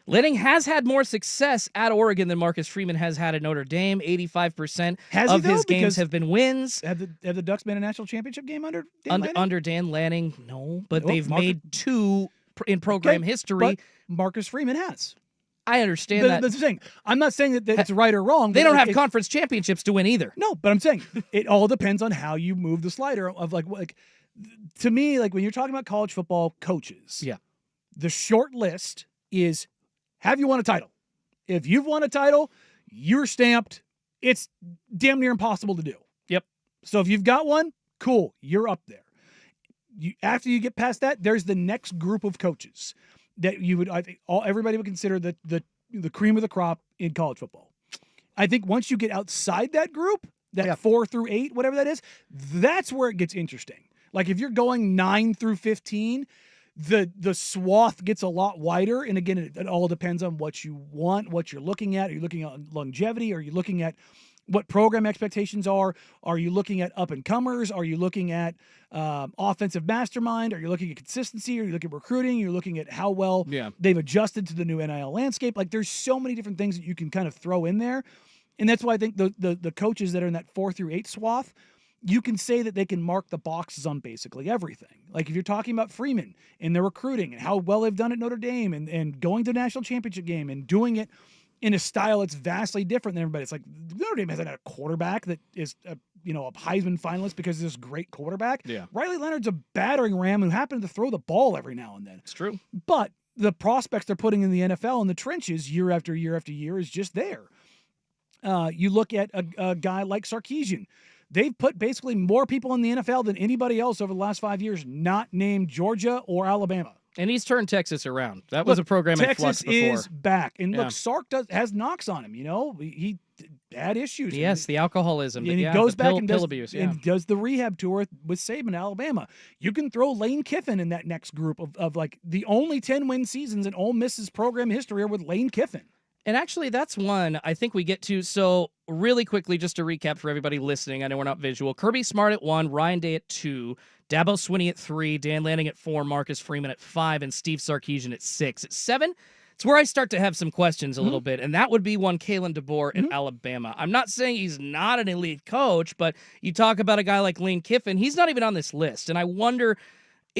Lanning has had more success at Oregon than Marcus Freeman has had at Notre Dame. 85% of his games have been wins. Have the Ducks been a national championship game under Dan Lanning? Under Dan Lanning? No, but they've made 2 in program history. But Marcus Freeman has. I understand that. That's the thing. I'm not saying that it's right or wrong. They don't have conference championships to win either. No, but I'm saying it all depends on how you move the slider of like to me, like when you're talking about college football coaches, the short list is, have you won a title? If you've won a title, you're stamped. It's damn near impossible to do. Yep. So if you've got one, cool, you're up there. After you get past that, there's the next group of coaches that you would, I think, everybody would consider the cream of the crop in college football. I think once you get outside that group, that 4 through 8, whatever that is, that's where it gets interesting. Like if you're going 9 through 15. The swath gets a lot wider. And again, it all depends on what you want, what you're looking at. Are you looking at longevity? Are you looking at what program expectations are? Are you looking at up-and-comers? Are you looking at offensive mastermind? Are you looking at consistency? Are you looking at recruiting? You're looking at how well they've adjusted to the new NIL landscape. Like there's so many different things that you can kind of throw in there. And that's why I think the coaches that are in that 4 through 8 swath, you can say that they can mark the boxes on basically everything. Like if you're talking about Freeman and their recruiting and how well they've done at Notre Dame and going to the national championship game and doing it in a style that's vastly different than everybody. It's like Notre Dame hasn't had a quarterback that is a Heisman finalist because of this great quarterback. Yeah. Riley Leonard's a battering ram who happened to throw the ball every now and then. It's true. But the prospects they're putting in the NFL in the trenches year after year after year is just there. You look at a guy like Sarkisian. They've put basically more people in the NFL than anybody else over the last 5 years, not named Georgia or Alabama. And he's turned Texas around. That was a program in flux before. Texas is back. And look, Sark has knocks on him, He had issues. Yes, the alcoholism. And he goes back and does the rehab tour with Saban, Alabama. You can throw Lane Kiffin in that next group of like the only 10-win seasons in Ole Miss's program history are with Lane Kiffin. And actually, that's one I think we get to. So really quickly, just to recap for everybody listening, I know we're not visual. Kirby Smart at 1, Ryan Day at 2, Dabo Swinney at 3, Dan Lanning at 4, Marcus Freeman at 5, and Steve Sarkisian at 6. At 7, it's where I start to have some questions a little bit, and that would be one Kalen DeBoer at Alabama. I'm not saying he's not an elite coach, but you talk about a guy like Lane Kiffin, he's not even on this list, and I wonder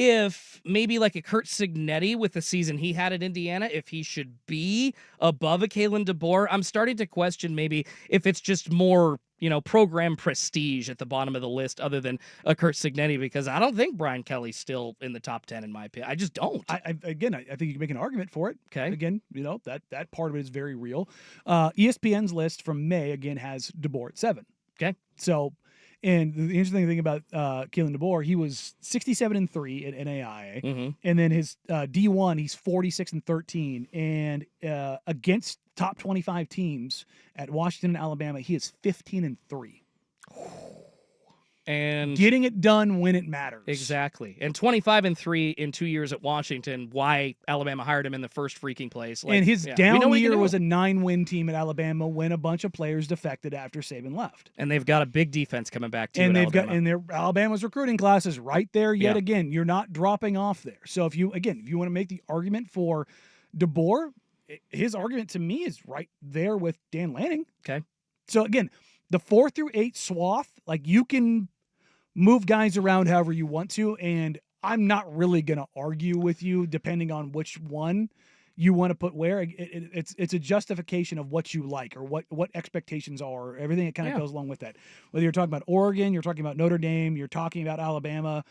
if maybe like a Kurt Signetti with the season he had at Indiana, if he should be above a Kalen DeBoer. I'm starting to question maybe if it's just more, program prestige at the bottom of the list other than a Kurt Signetti, because I don't think Brian Kelly's still in the top 10 in my opinion. I just don't. I think you can make an argument for it. Okay. Again, that part of it is very real. ESPN's list from May, again, has DeBoer at 7. Okay. So... And the interesting thing about Kalen DeBoer, he was 67-3 at NAIA, and then his D1, he's 46-13, and against top 25 teams at Washington and Alabama, he is 15-3. And getting it done when it matters. Exactly. And 25-3 in 2 years at Washington, why Alabama hired him in the first freaking place. And his down year was a 9-win team at Alabama when a bunch of players defected after Saban left. And they've got a big defense coming back too. And their Alabama's recruiting class is right there yet again. You're not dropping off there. So if you want to make the argument for DeBoer, his argument to me is right there with Dan Lanning. Okay. So again, the 4 through 8 swath, like you can move guys around however you want to, and I'm not really going to argue with you depending on which one you want to put where. It's a justification of what you like or what expectations are, everything that kind of goes along with that. Whether you're talking about Oregon, you're talking about Notre Dame, you're talking about Alabama,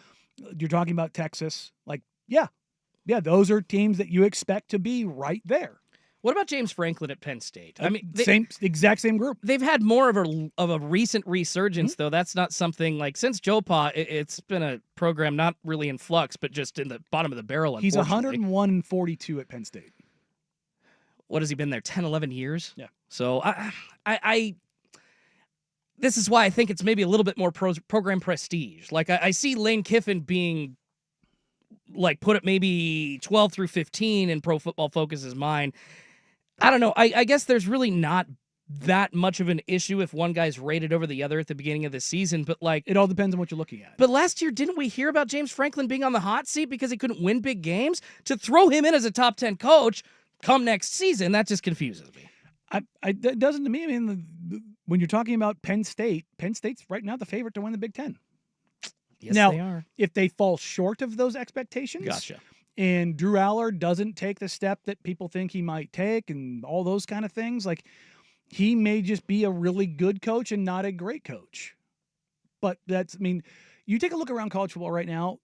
you're talking about Texas, like, yeah, those are teams that you expect to be right there. What about James Franklin at Penn State? I mean, exact same group. They've had more of a recent resurgence, though. That's not something like since Joe Pa, it's been a program not really in flux, but just in the bottom of the barrel. He's 101-42 at Penn State. What has he been there? 10, 11 years? Yeah. So I this is why I think it's maybe a little bit more program prestige. Like I see Lane Kiffin being like put at maybe 12 through 15 in Pro Football Focus's mind. I don't know. I guess there's really not that much of an issue if one guy's rated over the other at the beginning of the season, but like it all depends on what you're looking at. But last year, didn't we hear about James Franklin being on the hot seat because he couldn't win big games? To throw him in as a top 10 coach come next season, that just confuses me. That doesn't to me. I mean, when you're talking about Penn State's right now the favorite to win the Big Ten. Yes, now, they are. If they fall short of those expectations, gotcha. And Drew Allard doesn't take the step that people think he might take and all those kind of things, like he may just be a really good coach and not a great coach. But you take a look around college football right now,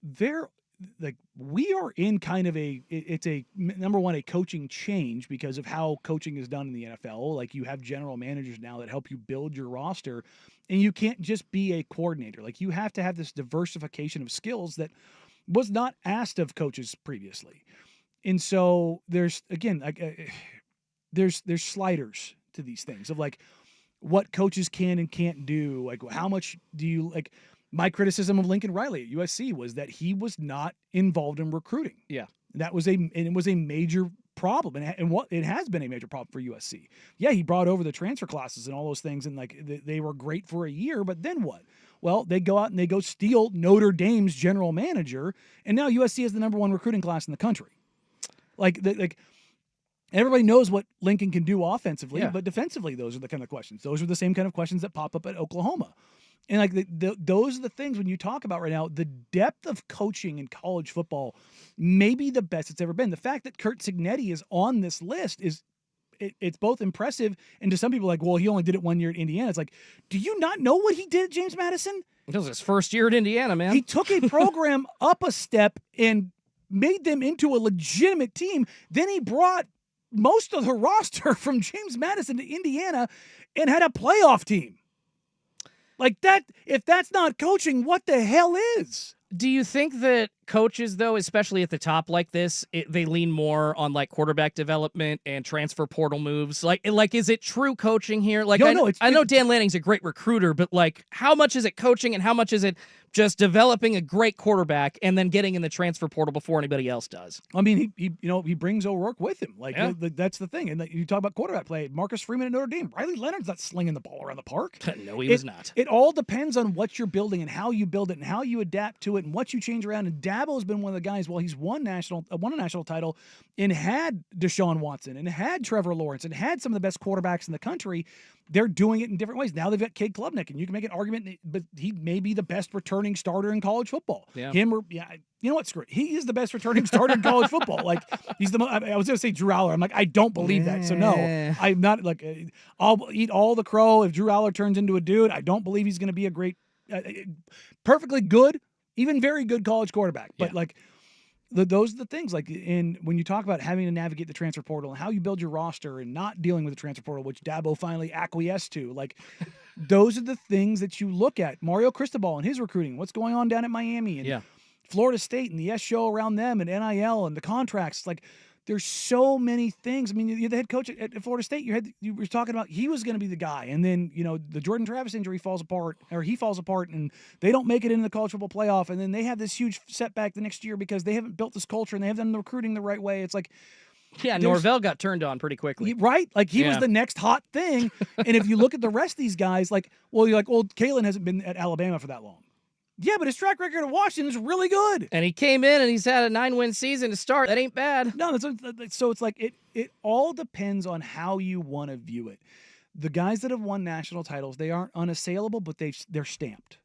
we are in kind of it's a number one, a coaching change because of how coaching is done in the NFL. Like you have general managers now that help you build your roster, and you can't just be a coordinator. Like you have to have this diversification of skills that was not asked of coaches previously. And so there's sliders to these things of like what coaches can and can't do. Like how much do you like? My criticism of Lincoln Riley at USC was that he was not involved in recruiting. Yeah. It was a major problem, and what it has been a major problem for USC. Yeah, he brought over the transfer classes and all those things, and like they were great for a year, but then what? Well, they go out and they go steal Notre Dame's general manager, and now USC is the number one recruiting class in the country. Like everybody knows what Lincoln can do offensively, but defensively, those are the kind of questions. Those are the same kind of questions that pop up at Oklahoma. And like those are the things when you talk about right now, the depth of coaching in college football may be the best it's ever been. The fact that Curt Cignetti is on this list it's both impressive, and to some people like, well, he only did it 1 year at Indiana. It's like, do you not know what he did at James Madison? It was his first year at Indiana, man. He took a program up a step and made them into a legitimate team. Then he brought most of the roster from James Madison to Indiana and had a playoff team. Like that, if that's not coaching, what the hell is? Do you think that coaches, though, especially at the top like this, they lean more on like quarterback development and transfer portal moves? Like is it true coaching here? Like I know Dan Lanning's a great recruiter, but like how much is it coaching and how much is it just developing a great quarterback and then getting in the transfer portal before anybody else does? I mean, he brings O'Rourke with him. Like that's the thing. And you talk about quarterback play. Marcus Freeman at Notre Dame. Riley Leonard's not slinging the ball around the park. No, he was not. It all depends on what you're building and how you build it and how you adapt to it and what you change around. And Dabo's been one of the guys. Well, he's won a national title and had Deshaun Watson and had Trevor Lawrence and had some of the best quarterbacks in the country. They're doing it in different ways. Now they've got Cade Klubnik, and you can make an argument, but he may be the best returning starter in college football. Yeah. You know what? Screw it. He is the best returning starter in college football. Like he's the. I was going to say Drew Aller. I'm like, I don't believe that. So no, I'm not like. I'll eat all the crow if Drew Aller turns into a dude. I don't believe he's going to be a great, perfectly good, even very good college quarterback. But like. Those are the things, like, and when you talk about having to navigate the transfer portal and how you build your roster and not dealing with the transfer portal, which Dabo finally acquiesced to, like, those are the things that you look at. Mario Cristobal and his recruiting, what's going on down at Miami and Florida State and the S show around them and NIL and the contracts. Like, there's so many things. I mean, you're the head coach at Florida State. You were talking about he was going to be the guy, and then the Jordan Travis injury falls apart, or he falls apart, and they don't make it into the college football playoff, and then they have this huge setback the next year because they haven't built this culture and they haven't done the recruiting the right way. It's like, yeah, Norvell got turned on pretty quickly, right? Like he was the next hot thing. And if you look at the rest of these guys, like, well, you're like, well, Kalen hasn't been at Alabama for that long. Yeah, but his track record at Washington is really good. And he came in and he's had a 9-win season to start. That ain't bad. No, so it's like it all depends on how you want to view it. The guys that have won national titles, they aren't unassailable, but they're stamped.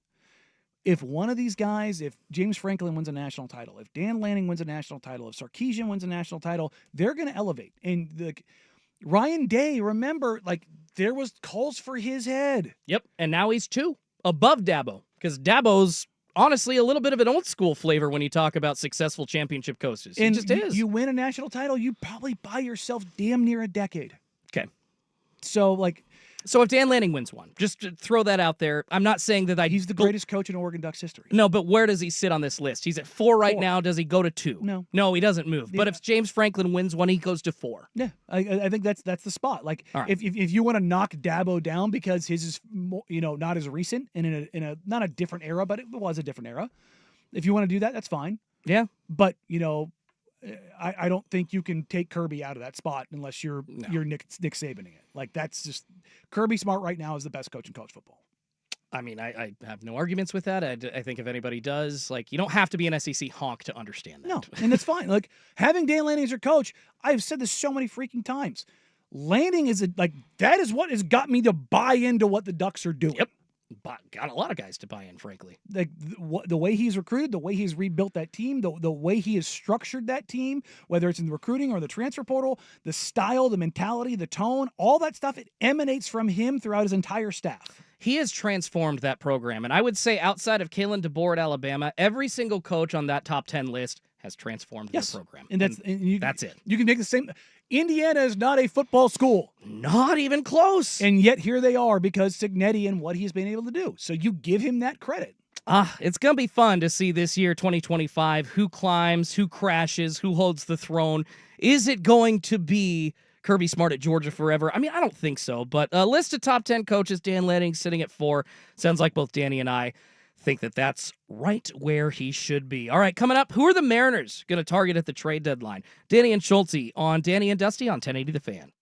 If one of these guys, if James Franklin wins a national title, if Dan Lanning wins a national title, if Sarkisian wins a national title, they're going to elevate. And Ryan Day, remember, like, there was calls for his head. Yep, and now he's 2 above Dabo. Because Dabo's honestly a little bit of an old school flavor when you talk about successful championship coaches. And he just is. You win a national title, you probably buy yourself damn near a decade. Okay. So if Dan Lanning wins one, just to throw that out there. I'm not saying that he's the greatest coach in Oregon Ducks history. No, but where does he sit on this list? He's at 4 right now. Does he go to 2? No, he doesn't move. But if James Franklin wins one, he goes to 4. Yeah, I think that's the spot. Like, right. if you want to knock Dabo down because his is not as recent and in a not a different era, but it was a different era. If you want to do that, that's fine. Yeah, but I don't think you can take Kirby out of that spot unless you're Nick Sabaning it. Like, that's just Kirby Smart right now is the best coach in college football. I mean, I have no arguments with that. I think if anybody does, like, you don't have to be an SEC honk to understand that. No, and that's fine. Like, having Dan Lanning as your coach, I've said this so many freaking times. Lanning that is what has got me to buy into what the Ducks are doing. Yep. But got a lot of guys to buy in, frankly. Like the way he's recruited, the way he's rebuilt that team, the way he has structured that team, whether it's in the recruiting or the transfer portal, the style, the mentality, the tone, all that stuff, it emanates from him throughout his entire staff. He has transformed that program. And I would say outside of Kalen DeBoer at Alabama, every single coach on that top 10 list has transformed their program. And that's it. You can make the same. Indiana is not a football school. Not even close. And yet here they are because Signetti and what he's been able to do. So you give him that credit. It's going to be fun to see this year, 2025, who climbs, who crashes, who holds the throne. Is it going to be Kirby Smart at Georgia forever? I mean, I don't think so, but a list of top 10 coaches, Dan Lanning sitting at 4. Sounds like both Danny and I think that that's right where he should be. All right, coming up, who are the Mariners going to target at the trade deadline? Danny and Schulte on Danny and Dusty on 1080 The Fan.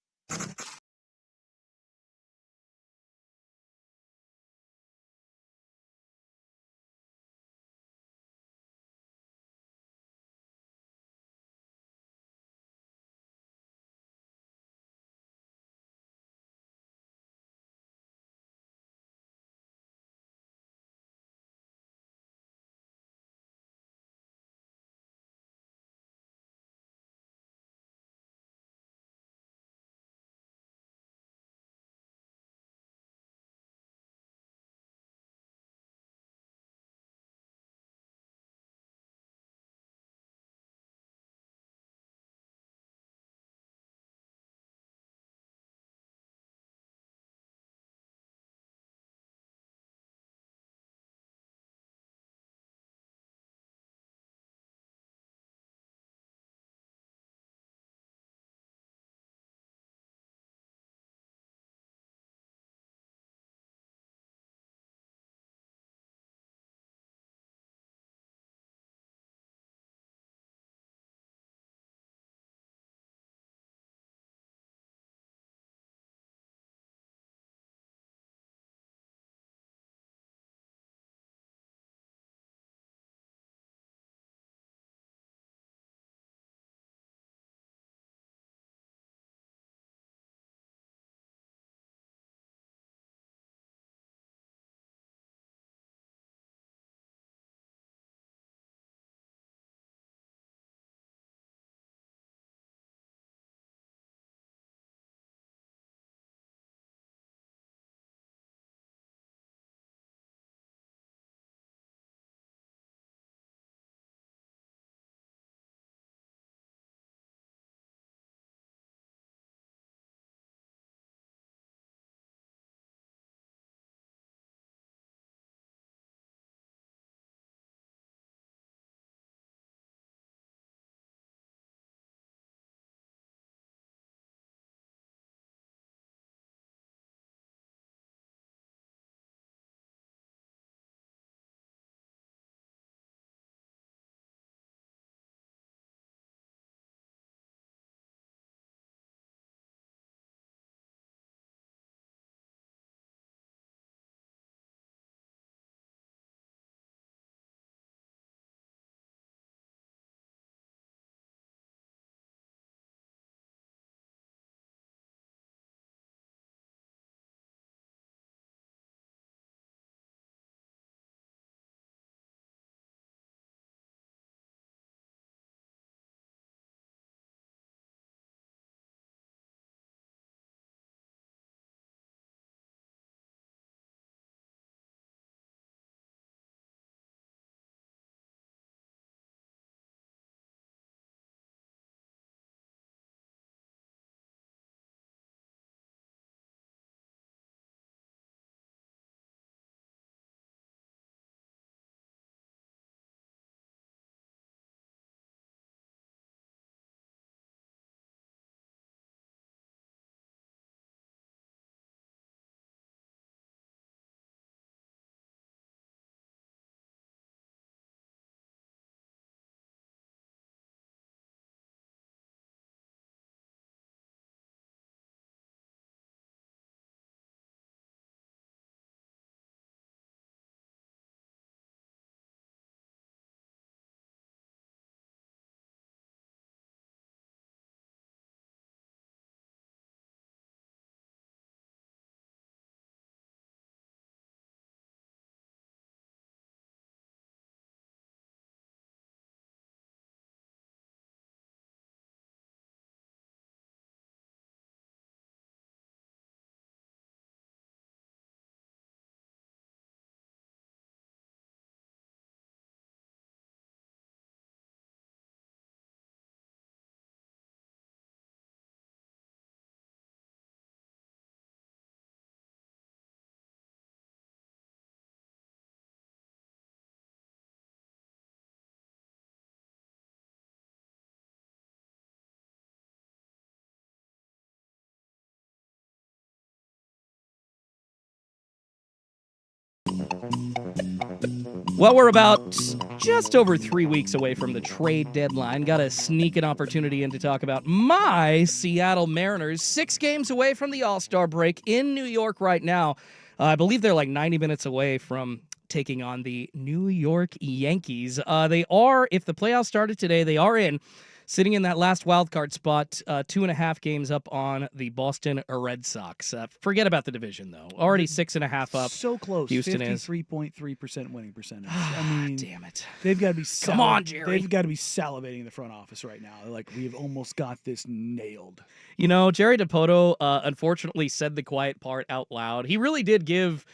Well, we're about just over 3 weeks away from the trade deadline. Got to sneak an opportunity in to talk about my Seattle Mariners. 6 games away from the All-Star break in New York right now. I believe they're like 90 minutes away from taking on the New York Yankees. They are, if the playoffs started today, they are in. Sitting in that last wild card spot, 2.5 games up on the Boston Red Sox. Forget about the division, though. Already 6.5 up. So close. Houston is 53.3% winning percentage. I mean, damn it. They've got to be Come on, Jerry. They've got to be salivating in the front office right now. Like, we have almost got this nailed. You know, Jerry DiPoto unfortunately said the quiet part out loud. He really did give,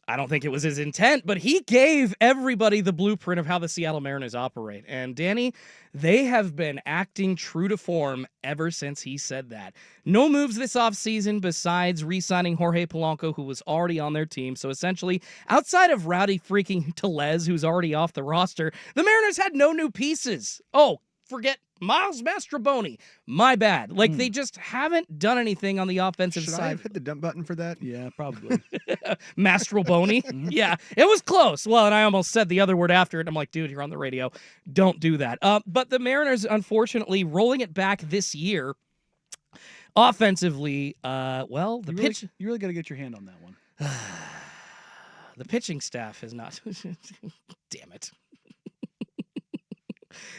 I don't think it was his intent, but he gave everybody the blueprint of how the Seattle Mariners operate. And Danny, they have been acting true to form ever since he said that. No moves this offseason besides re-signing Jorge Polanco, who was already on their team. So essentially, outside of Rowdy freaking Tellez, who's already off the roster, the Mariners had no new pieces. Oh, forget Miles Mastrobuoni. My bad. Like, they just haven't done anything on the offensive Should side. I have hit the dump button for that? Yeah, probably. Mastrobuoni? Yeah, it was close. Well, and I almost said the other word after it. I'm like, dude, you're on the radio. Don't do that. But the Mariners, unfortunately, rolling it back this year, offensively, well, the pitch... You really got to get your hand on that one. The pitching staff has not... Damn it.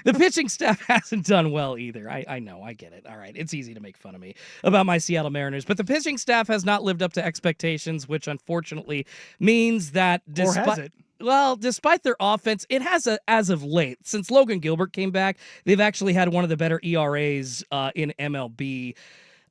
The pitching staff hasn't done well either. I know, I get it. All right, it's easy to make fun of me about my Seattle Mariners, but the pitching staff has not lived up to expectations, which unfortunately means that despite their offense, it has as of late. Since Logan Gilbert came back, they've actually had one of the better ERAs in MLB.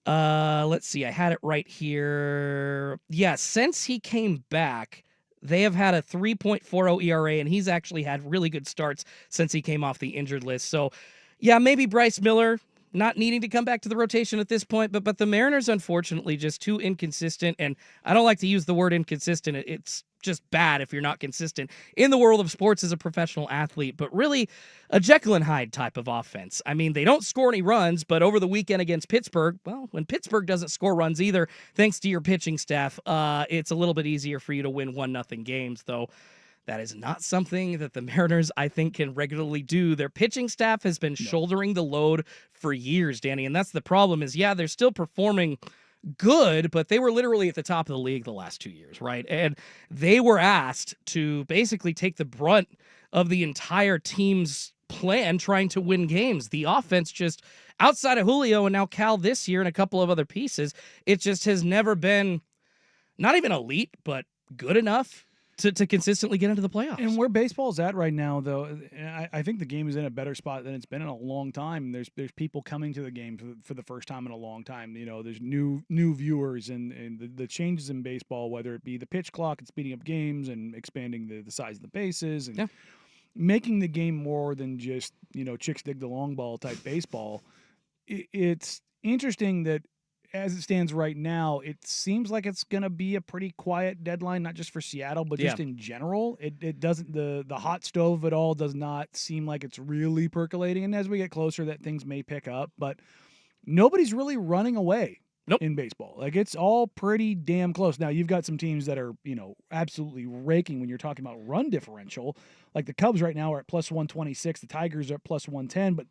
Let's see, I had it right here. Yeah, since he came back, they have had a 3.40 ERA, and he's actually had really good starts since he came off the injured list. So, yeah, maybe Bryce Miller not needing to come back to the rotation at this point, but the Mariners, unfortunately, just too inconsistent. And I don't like to use the word inconsistent. It's just bad if you're not consistent in the world of sports as a professional athlete, but really a Jekyll and Hyde type of offense. I mean, they don't score any runs, but over the weekend against Pittsburgh, well, when Pittsburgh doesn't score runs either, thanks to your pitching staff, it's a little bit easier for you to win 1-0 games, though. That is not something that the Mariners, I think, can regularly do. Their pitching staff has been shouldering the load for years, Danny, and that's the problem is, yeah, they're still performing good, but they were literally at the top of the league the last 2 years, right? And they were asked to basically take the brunt of the entire team's plan trying to win games. The offense just, outside of Julio and now Cal this year and a couple of other pieces, it just has never been not even elite, but good enough to consistently get into the playoffs. And where baseball's at right now, though, I think the game is in a better spot than it's been in a long time. There's people coming to the game for the first time in a long time. You know, there's new viewers and the changes in baseball, whether it be the pitch clock and speeding up games and expanding the size of the bases and making the game more than just, you know, chicks dig the long ball type baseball. It's interesting that as it stands right now, it seems like it's going to be a pretty quiet deadline, not just for Seattle, but just in general. It doesn't, the hot stove of it all does not seem like it's really percolating. And as we get closer, that things may pick up, but nobody's really running away in baseball. Like, it's all pretty damn close. Now, you've got some teams that are, you know, absolutely raking when you're talking about run differential. Like the Cubs right now are at plus 126. The Tigers are at plus 110, but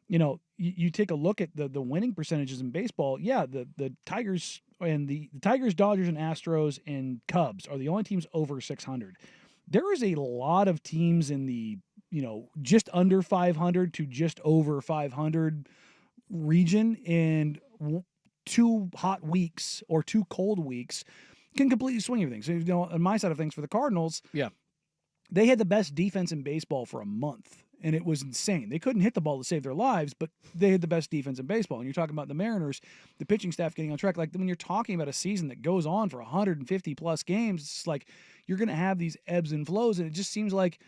you know, you take a look at the winning percentages in baseball. Yeah, the Tigers and the Tigers, Dodgers, and Astros and Cubs are the only teams over 600. There is a lot of teams in the, you know, just under 500 to just over 500 region, and 2 hot weeks or 2 cold weeks can completely swing everything. So, you know, on my side of things for the Cardinals, they had the best defense in baseball for a month. And it was insane. They couldn't hit the ball to save their lives, but they had the best defense in baseball. And you're talking about the Mariners, the pitching staff getting on track. Like, when you're talking about a season that goes on for 150-plus games, it's like you're going to have these ebbs and flows, and it just seems like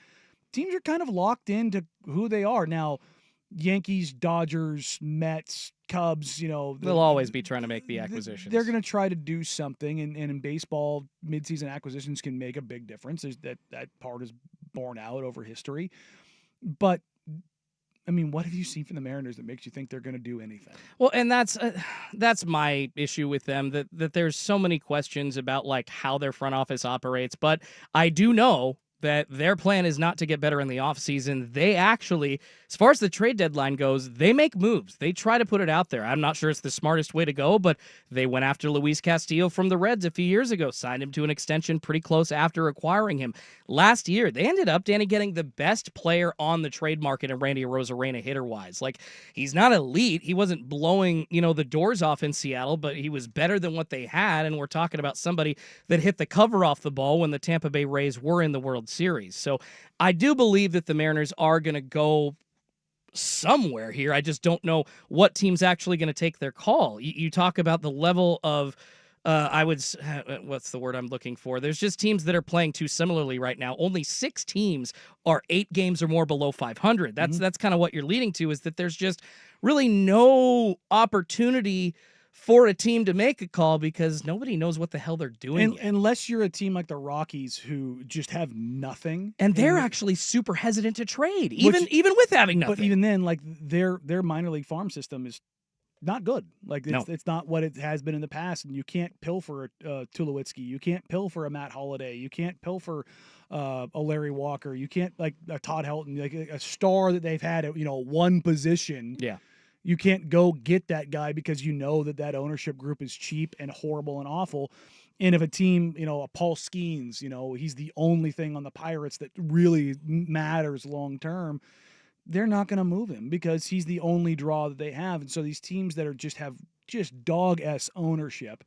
teams are kind of locked into who they are. Now, Yankees, Dodgers, Mets, Cubs, you know. They'll always be trying to make the acquisitions. They're going to try to do something, and in baseball, midseason acquisitions can make a big difference. That part is borne out over history. But I mean, what have you seen from the Mariners that makes you think they're going to do anything? Well, and that's my issue with them, that there's so many questions about like how their front office operates. But I do know that their plan is not to get better in the offseason. They actually, as far as the trade deadline goes, they make moves. They try to put it out there. I'm not sure it's the smartest way to go, but they went after Luis Castillo from the Reds a few years ago, signed him to an extension pretty close after acquiring him. Last year, they ended up, Danny, getting the best player on the trade market in Randy Arozarena hitter-wise. Like, he's not elite. He wasn't blowing, the doors off in Seattle, but he was better than what they had, and we're talking about somebody that hit the cover off the ball when the Tampa Bay Rays were in the World Series. So I do believe that the Mariners are going to go somewhere here. I just don't know what team's actually going to take their call. You talk about the level of what's the word I'm looking for? There's just teams that are playing too similarly right now. Only 6 teams are 8 games or more below 500. That's kind of what you're leading to, is that there's just really no opportunity for a team to make a call because nobody knows what the hell they're doing yet. Unless you're a team like the Rockies who just have nothing. And they're actually super hesitant to trade, even with having nothing. But even then, like their minor league farm system is not good. Like it's not what it has been in the past, and you can't pilfer a Tulowitzki. You can't pilfer a Matt Holliday. You can't pilfer a Larry Walker. You can't like a Todd Helton, like a star that they've had at one position. Yeah. You can't go get that guy because you know that ownership group is cheap and horrible and awful. And if a team, a Paul Skeens, he's the only thing on the Pirates that really matters long term, they're not going to move him because he's the only draw that they have. And so these teams that have dog-ass ownership,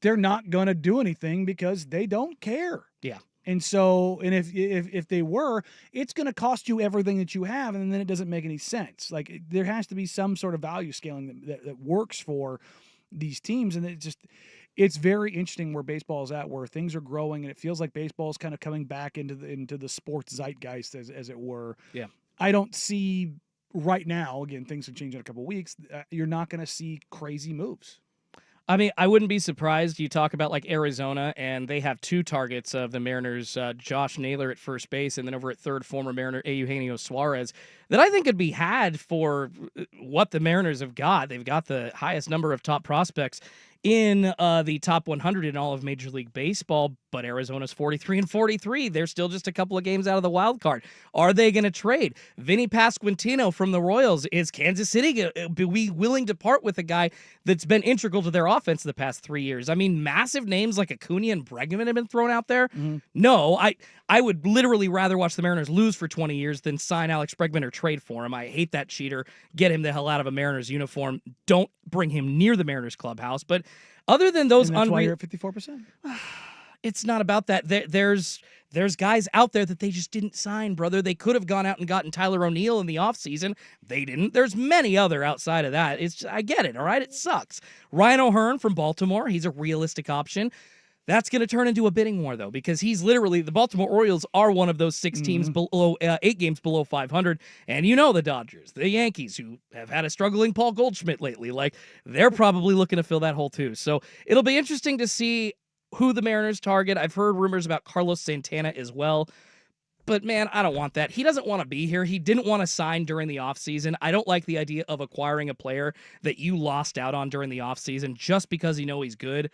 they're not going to do anything because they don't care. Yeah. And so, and if they were, it's going to cost you everything that you have, and then it doesn't make any sense. Like there has to be some sort of value scaling that works for these teams, and it's very interesting where baseball is at, where things are growing, and it feels like baseball is kind of coming back into the sports zeitgeist, as it were. Yeah, I don't see right now. Again, things have changed in a couple of weeks. You're not going to see crazy moves. I mean, I wouldn't be surprised. You talk about like Arizona, and they have 2 targets of the Mariners, Josh Naylor at first base, and then over at third, former Mariner Eugenio Suarez, that I think could be had for what the Mariners have got. They've got the highest number of top prospects in the top 100 in all of Major League Baseball, but Arizona's 43-43. They're still just a couple of games out of the wild card. Are they going to trade? Vinny Pasquantino from the Royals. Is Kansas City be willing to part with a guy that's been integral to their offense the past 3 years? I mean, massive names like Acuna and Bregman have been thrown out there. Mm-hmm. No, I would literally rather watch the Mariners lose for 20 years than sign Alex Bregman or trade for him. I hate that cheater. Get him the hell out of a Mariners uniform. Don't bring him near the Mariners clubhouse. But other than those, and that's why you're at 54%. It's not about that. There's guys out there that they just didn't sign, brother. They could have gone out and gotten Tyler O'Neill in the offseason. They didn't. There's many other outside of that. I get it, all right? It sucks. Ryan O'Hearn from Baltimore, he's a realistic option. That's going to turn into a bidding war, though, because he's literally, the Baltimore Orioles are one of those 6 teams below 8 games below 500. And the Dodgers, the Yankees, who have had a struggling Paul Goldschmidt lately, like they're probably looking to fill that hole too. So it'll be interesting to see who the Mariners target. I've heard rumors about Carlos Santana as well. But, man, I don't want that. He doesn't want to be here. He didn't want to sign during the offseason. I don't like the idea of acquiring a player that you lost out on during the offseason just because he's good.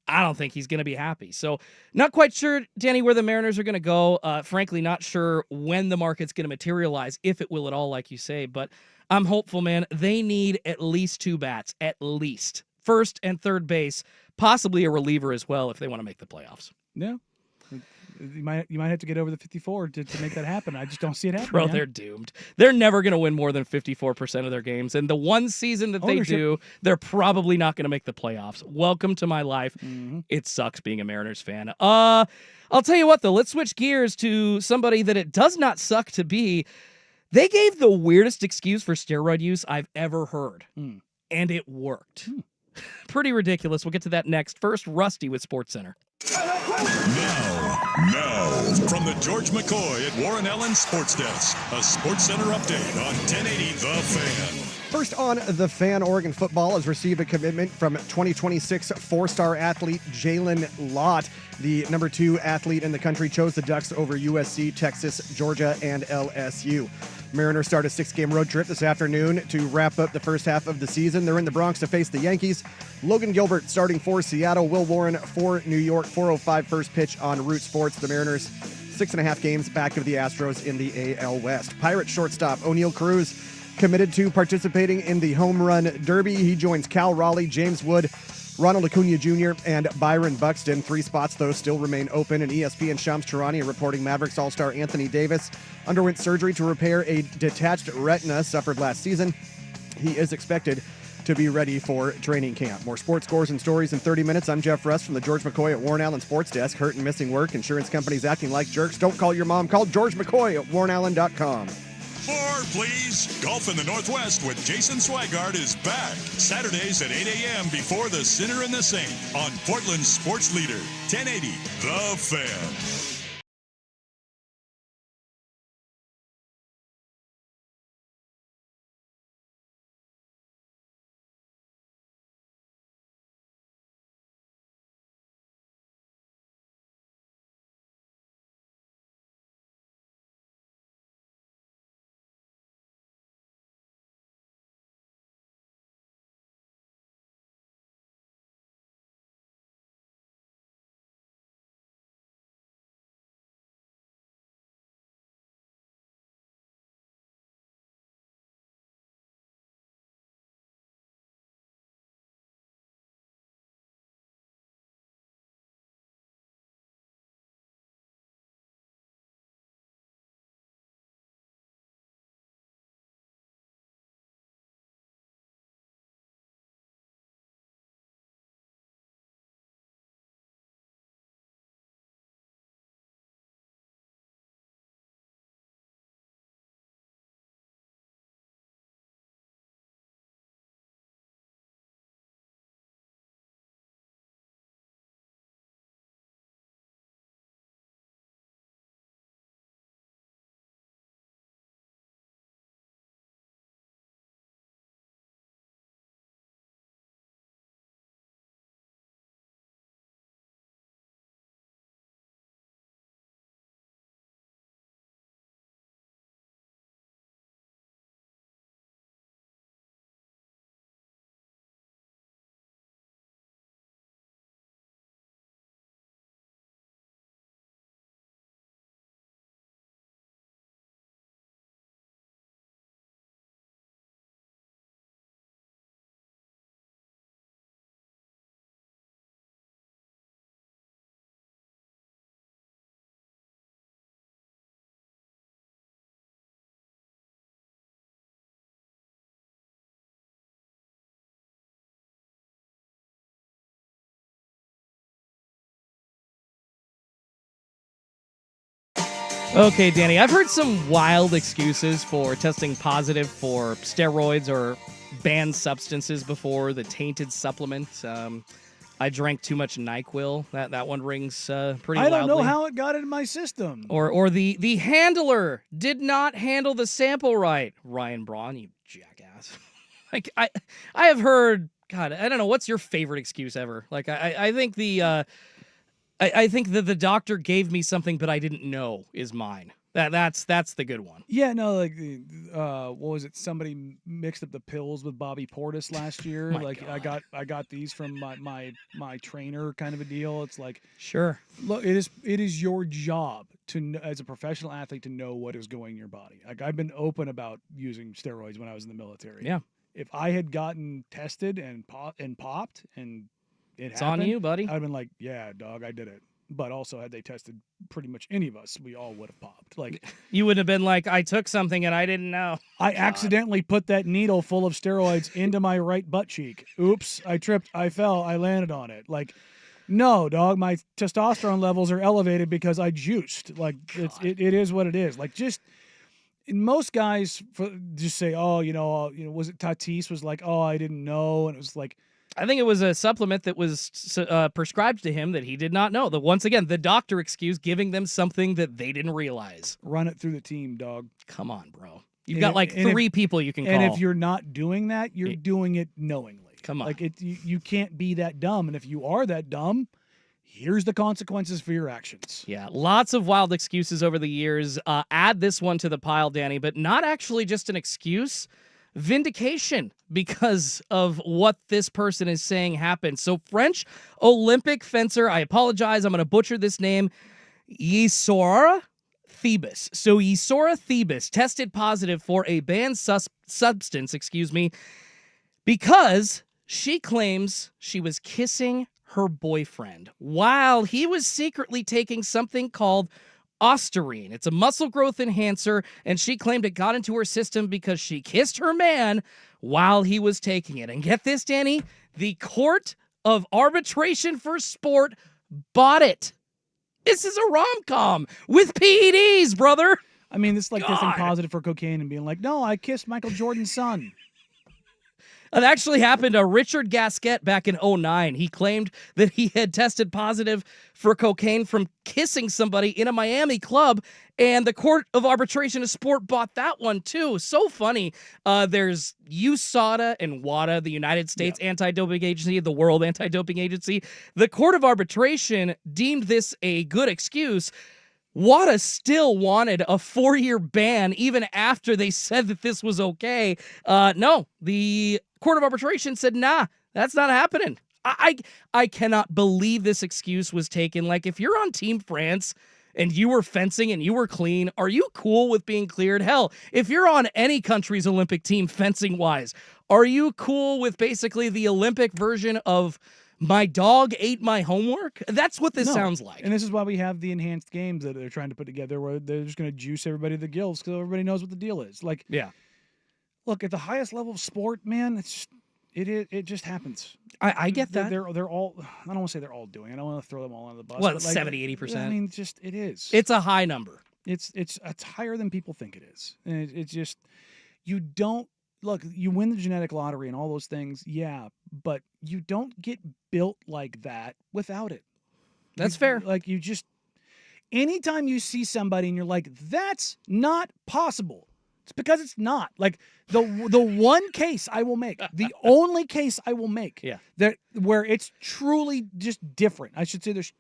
I don't think he's going to be happy. So not quite sure, Danny, where the Mariners are going to go. Frankly, not sure when the market's going to materialize, if it will at all, like you say. But I'm hopeful, man. They need at least 2 bats, at least. First and third base, possibly a reliever as well if they want to make the playoffs. Yeah. You might have to get over the 54 to make that happen. I just don't see it happening. Bro, they're doomed. They're never going to win more than 54% of their games. And the one season that they do, they're probably not going to make the playoffs. Welcome to my life. Mm-hmm. It sucks being a Mariners fan. I'll tell you what, though. Let's switch gears to somebody that it does not suck to be. They gave the weirdest excuse for steroid use I've ever heard. And it worked. Pretty ridiculous. We'll get to that next. First, Rusty with SportsCenter. Now, from the George McCoy at Warren Allen Sports Desk, a SportsCenter update on 1080 The Fan. First on the fan, Oregon football has received a commitment from 2026 four-star athlete Jalen Lott. The number 2 athlete in the country chose the Ducks over USC, Texas, Georgia, and LSU. Mariners start a 6-game road trip this afternoon to wrap up the first half of the season. They're in the Bronx to face the Yankees. Logan Gilbert starting for Seattle. Will Warren for New York. 4:05 first pitch on Root Sports. The Mariners 6.5 games back of the Astros in the AL West. Pirates shortstop O'Neal Cruz committed to participating in the Home Run Derby. He joins Cal Raleigh, James Wood, Ronald Acuna Jr., and Byron Buxton. 3 spots, though, still remain open. And ESPN Shams Charania reporting Mavericks All-Star Anthony Davis underwent surgery to repair a detached retina suffered last season. He is expected to be ready for training camp. More sports scores and stories in 30 minutes. I'm Jeff Russ from the George McCoy at Warren Allen Sports Desk. Hurt and missing work. Insurance companies acting like jerks. Don't call your mom. Call George McCoy at warrenallen.com. More, please. Golf in the Northwest with Jason Swigart is back. Saturdays at 8 a.m. before the Sinner and the Saint on Portland's sports leader, 1080 The Fan. Okay, Danny, I've heard some wild excuses for testing positive for steroids or banned substances before, the tainted supplement. I drank too much NyQuil. That one rings pretty I loudly. don't know how it got into my system. Or the handler did not handle the sample right. Ryan Braun, you jackass. Like I have heard, God, I don't know, what's your favorite excuse ever? Like I think I think that the doctor gave me something but I didn't know is mine. That's the good one. Yeah, no, like what was it? Somebody mixed up the pills with Bobby Portis last year. God. I got these from my trainer, kind of a deal. It's like, sure. Look, it is your job to, as a professional athlete, to know what is going in your body. Like, I've been open about using steroids when I was in the military. Yeah. If I had gotten tested and popped and it's on you, buddy. I'd have been like, yeah, dog, I did it. But also, had they tested pretty much any of us, we all would have popped. Like, you would have been like, I took something and I didn't know. I accidentally put that needle full of steroids into my right butt cheek. Oops, I tripped, I fell, I landed on it. Like, no, dog, my testosterone levels are elevated because I juiced. Like, it is what it is. Like, just most guys just say, oh, was it Tatis was like, oh, I didn't know, and it was like, I think it was a supplement that was prescribed to him that he did not know. Once again, the doctor excuse giving them something that they didn't realize. Run it through the team, dog. Come on, bro. You've got like three people you can call. And if you're not doing that, you're doing it knowingly. Come on. Like you can't be that dumb. And if you are that dumb, here's the consequences for your actions. Yeah, lots of wild excuses over the years. Add this one to the pile, Danny, but not actually just an excuse. Vindication because of what this person is saying happened. So French Olympic fencer, I apologize, I'm going to butcher this name, Yisora Thebes. So Yisora Thebes tested positive for a banned substance, because she claims she was kissing her boyfriend while he was secretly taking something called Ostarine. It's a muscle growth enhancer, and she claimed it got into her system because she kissed her man while he was taking it. And get this, Danny, the Court of Arbitration for Sport bought it. This is a rom-com with PEDs, brother. I mean, this is like testing positive for cocaine and being like, no, I kissed Michael Jordan's son. It actually happened to Richard Gasquet back in 2009. He claimed that he had tested positive for cocaine from kissing somebody in a Miami club, and the Court of Arbitration of Sport bought that one too. So funny. There's USADA and WADA, the United States Anti-Doping Agency, the World Anti-Doping Agency. The Court of Arbitration deemed this a good excuse. WADA still wanted a 4-year ban even after they said that this was okay. No, the Court of Arbitration said, nah, that's not happening. I cannot believe this excuse was taken. Like, if you're on Team France and you were fencing and you were clean, are you cool with being cleared? Hell, if you're on any country's Olympic team fencing-wise, are you cool with basically the Olympic version of my dog ate my homework? That's what this sounds like. And this is why we have the enhanced games that they're trying to put together where they're just going to juice everybody to the gills because everybody knows what the deal is. Like, yeah. Look, at the highest level of sport, man, it just happens. I get that. They're all, I don't want to say they're all doing it. I don't want to throw them all under the bus. Well, but 70, 80%. I mean, just it is. It's a high number. It's higher than people think it is. And it's just, you don't, look, you win the genetic lottery and all those things, yeah, but you don't get built like that without it. That's fair. Like, you just, anytime you see somebody and you're like, that's not possible, it's because it's not. Like, the one case I will make, the only case I will make, that where it's truly just different, I should say there's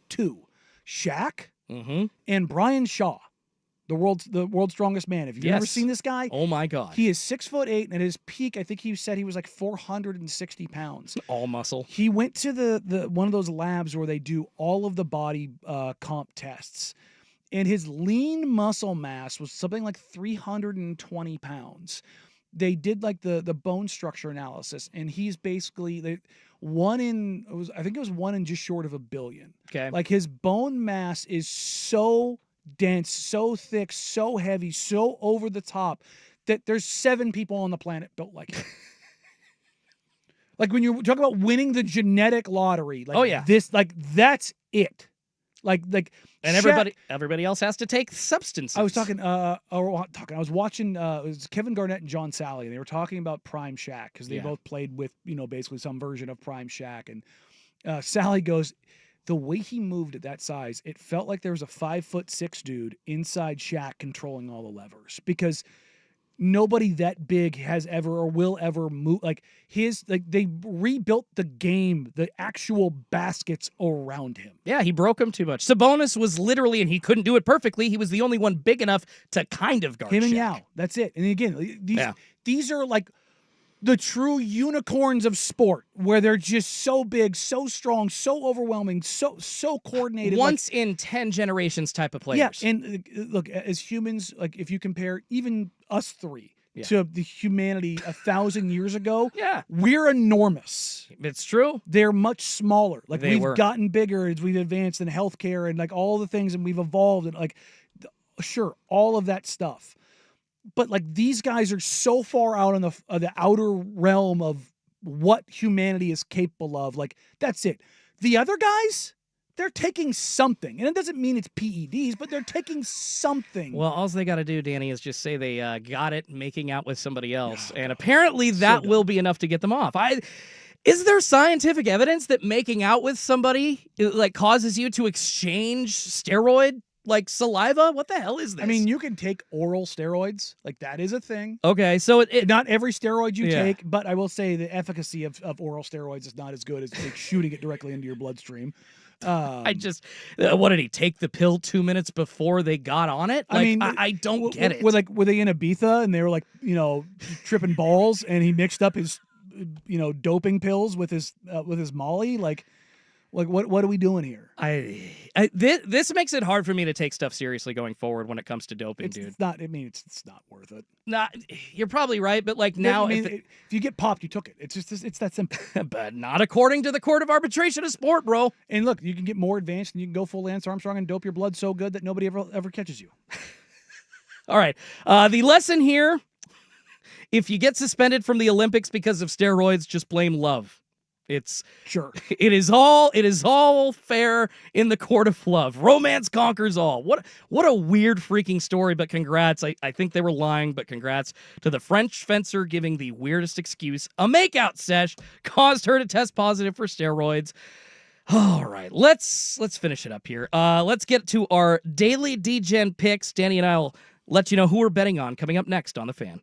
two, Shaq and Brian Shaw. The world's strongest man. Have you ever seen this guy? Oh my God. He is 6'8", and at his peak, I think he said he was like 460 pounds. All muscle. He went to the one of those labs where they do all of the body comp tests, and his lean muscle mass was something like 320 pounds. They did like the bone structure analysis, and he's basically I think it was one in just short of 1 billion. Okay. Like, his bone mass is so dense, so thick, so heavy, so over the top that there's 7 people on the planet built like him. Like, when you talk about winning the genetic lottery, like that's it. Like, and Shaq, everybody else has to take substances. I was I was watching it was Kevin Garnett and John Sally, and they were talking about Prime Shaq because they both played with, basically some version of Prime Shaq, and Sally goes, the way he moved at that size, it felt like there was a 5'6" dude inside Shaq controlling all the levers, because nobody that big has ever or will ever move. Like, they rebuilt the game, the actual baskets around him. Yeah, he broke him too much. Sabonis was literally, and he couldn't do it perfectly, he was the only one big enough to kind of guard him and Shaq. Yao. That's it. And again, these are like the true unicorns of sport, where they're just so big, so strong, so overwhelming, so coordinated. Once in 10 generations type of players. Yeah, and look, as humans, like, if you compare even us three to the humanity 1,000 years ago, we're enormous. It's true. They're much smaller. Like, we've gotten bigger as we've advanced in healthcare and like all the things, and we've evolved, and like, sure, all of that stuff. But like, these guys are so far out on the outer realm of what humanity is capable of. Like, that's it. The other guys, they're taking something. And it doesn't mean it's PEDs, but they're taking something. Well, all they got to do, Danny, is just say they got it making out with somebody else. And apparently that will be enough to get them off. Is there scientific evidence that making out with somebody like causes you to exchange steroid like saliva? What the hell is this? I mean, you can take oral steroids. Like, that is a thing. Okay, so it Not every steroid you Yeah. take, but I will say the efficacy of oral steroids is not as good as like shooting it directly into your bloodstream. I just, what did he take the pill 2 minutes before they got on it? Like, I mean, I don't get it. Were they in Ibiza and they were like, tripping balls, and he mixed up his, doping pills with his Molly? Like what are we doing here? This makes it hard for me to take stuff seriously going forward when it comes to doping, dude. It's not. I mean, it's not worth it. You're probably right, but like now, I mean, if you get popped, you took it. It's just it's that simple. But not according to the Court of Arbitration of Sport, bro. And look, you can get more advanced, and you can go full Lance Armstrong and dope your blood so good that nobody ever catches you. All right. The lesson here: if you get suspended from the Olympics because of steroids, just blame love. It is all fair in the court of love. Romance conquers all. What a weird freaking story, but congrats. I think they were lying, but congrats to the French fencer giving the weirdest excuse. A makeout sesh caused her to test positive for steroids. All right, let's finish it up here. Let's get to our daily D-Gen picks. Danny and I will let you know who we're betting on coming up next on The Fan.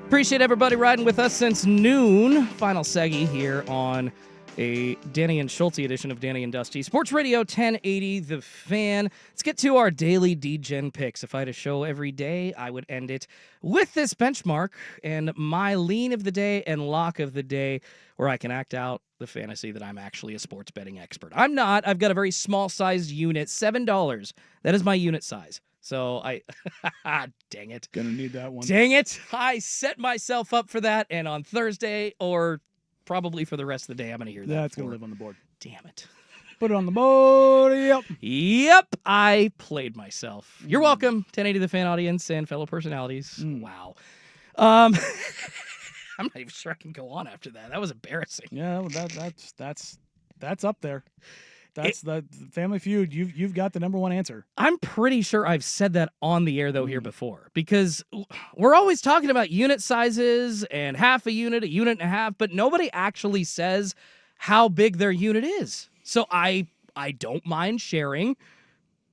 Appreciate everybody riding with us since noon. Final seggy here on a Danny and Schulte edition of Danny and Dusty. Sports Radio 1080, The Fan. Let's get to our daily D-Gen picks. If I had a show every day, I would end it with this benchmark and my lean of the day and lock of the day, where I can act out the fantasy that I'm actually a sports betting expert. I'm not. I've got a very small-sized unit, $7. That is my unit size. So dang it. Gonna need that one. Dang it. I set myself up for that, and on Thursday, or probably for the rest of the day, I'm going to hear that. That's going to live on the board. Damn it. Put it on the board. Yep. Yep, I played myself. You're welcome, 1080 The Fan audience and fellow personalities. Wow. I'm not even sure I can go on after that. That was embarrassing. Yeah, well, that's up there. That's the Family Feud. You've got the number one answer. I'm pretty sure I've said that on the air, though, here before, because we're always talking about unit sizes and half a unit and a half, but nobody actually says how big their unit is. So I don't mind sharing.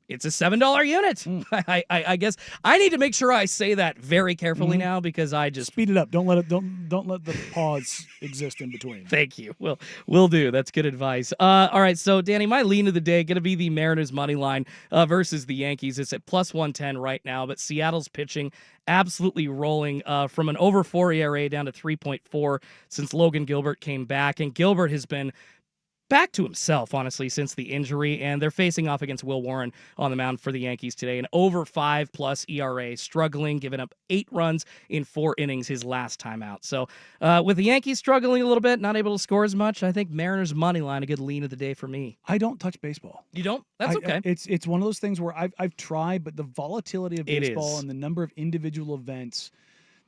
It's a $7 unit. I guess I need to make sure I say that very carefully now, because I just speed it up. Don't let the pause exist in between. Thank you. Will do. That's good advice. All right, so Danny, my lean of the day going to be the Mariners money line versus the Yankees. It's at plus 110 right now, but Seattle's pitching absolutely rolling from an over 4 ERA down to 3.4 since Logan Gilbert came back, and Gilbert has been back to himself, honestly, since the injury, and they're facing off against Will Warren on the mound for the Yankees today. An over 5+ ERA, struggling, giving up 8 runs in 4 innings his last time out. So with the Yankees struggling a little bit, not able to score as much, I think Mariners money line, a good lean of the day for me. I don't touch baseball. You don't? That's okay. It's one of those things where I've tried, but the volatility of baseball and the number of individual events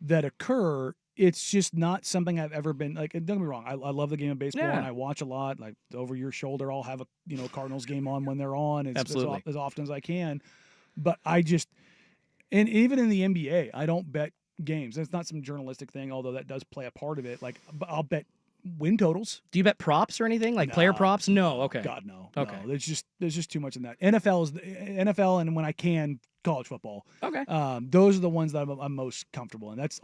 that occur, it's just not something I've ever been like. Don't get me wrong, I love the game of baseball and I watch a lot. Like over your shoulder, I'll have a Cardinals game on when they're on as often as I can. But I just, and even in the NBA, I don't bet games. It's not some journalistic thing, although that does play a part of it. Like I'll bet win totals. Do you bet props or anything, like player props? No. Okay. God, no. Okay. No. There's just too much in that. NFL, and when I can, college football. Okay. Those are the ones that I'm most comfortable in. That's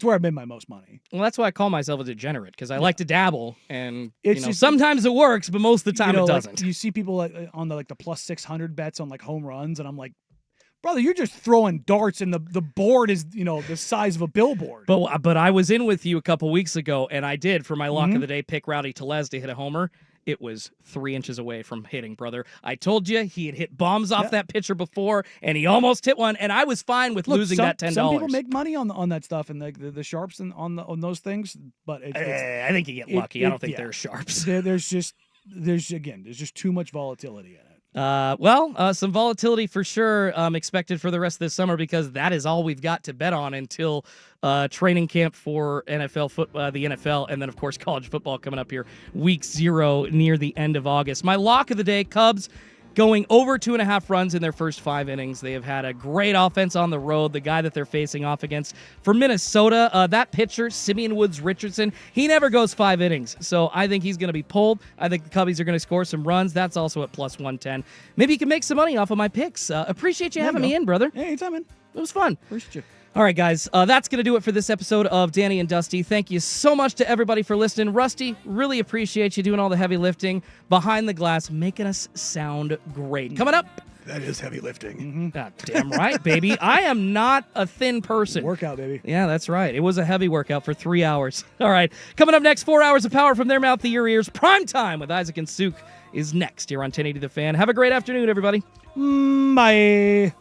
where I've made my most money. Well, that's why I call myself a degenerate, because I like to dabble, and sometimes it works, but most of the time it doesn't. Like, you see people on the plus 600 bets on like home runs, and I'm like, brother, you're just throwing darts, and the board is the size of a billboard. But I was in with you a couple weeks ago, and I did for my lock of the day pick Rowdy Tellez to hit a homer. It was 3 inches away from hitting, brother. I told you he had hit bombs off that pitcher before, and he almost hit one, and I was fine with losing that $10. Some people make money on that stuff and the sharps and on those things, but I think you get lucky. I don't think they're sharps. There's just too much volatility in it. Some volatility for sure expected for the rest of this summer, because that is all we've got to bet on until training camp for the NFL, and then, of course, college football coming up here week 0 near the end of August. My lock of the day, Cubs going over 2.5 runs in their first 5 innings. They have had a great offense on the road. The guy that they're facing off against for Minnesota, that pitcher, Simeon Woods Richardson, he never goes 5 innings. So I think he's going to be pulled. I think the Cubbies are going to score some runs. That's also at plus 110. Maybe you can make some money off of my picks. Appreciate you having me in, brother. Hey, anytime, man. It was fun. Appreciate you. All right, guys, that's going to do it for this episode of Danny and Dusty. Thank you so much to everybody for listening. Rusty, really appreciate you doing all the heavy lifting behind the glass, making us sound great. Coming up. That is heavy lifting. Damn right, baby. I am not a thin person. Workout, baby. Yeah, that's right. It was a heavy workout for 3 hours. All right, coming up next, 4 hours of power from their mouth to your ears. Prime time with Isaac and Suk is next here on 1080 The Fan. Have a great afternoon, everybody. Bye.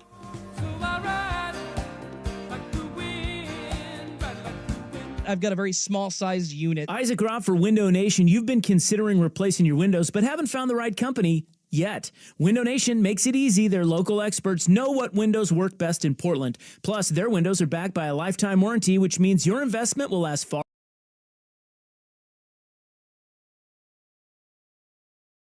I've got a very small-sized unit. Isaac Robb for Window Nation. You've been considering replacing your windows, but haven't found the right company yet. Window Nation makes it easy. Their local experts know what windows work best in Portland. Plus, their windows are backed by a lifetime warranty, which means your investment will last far.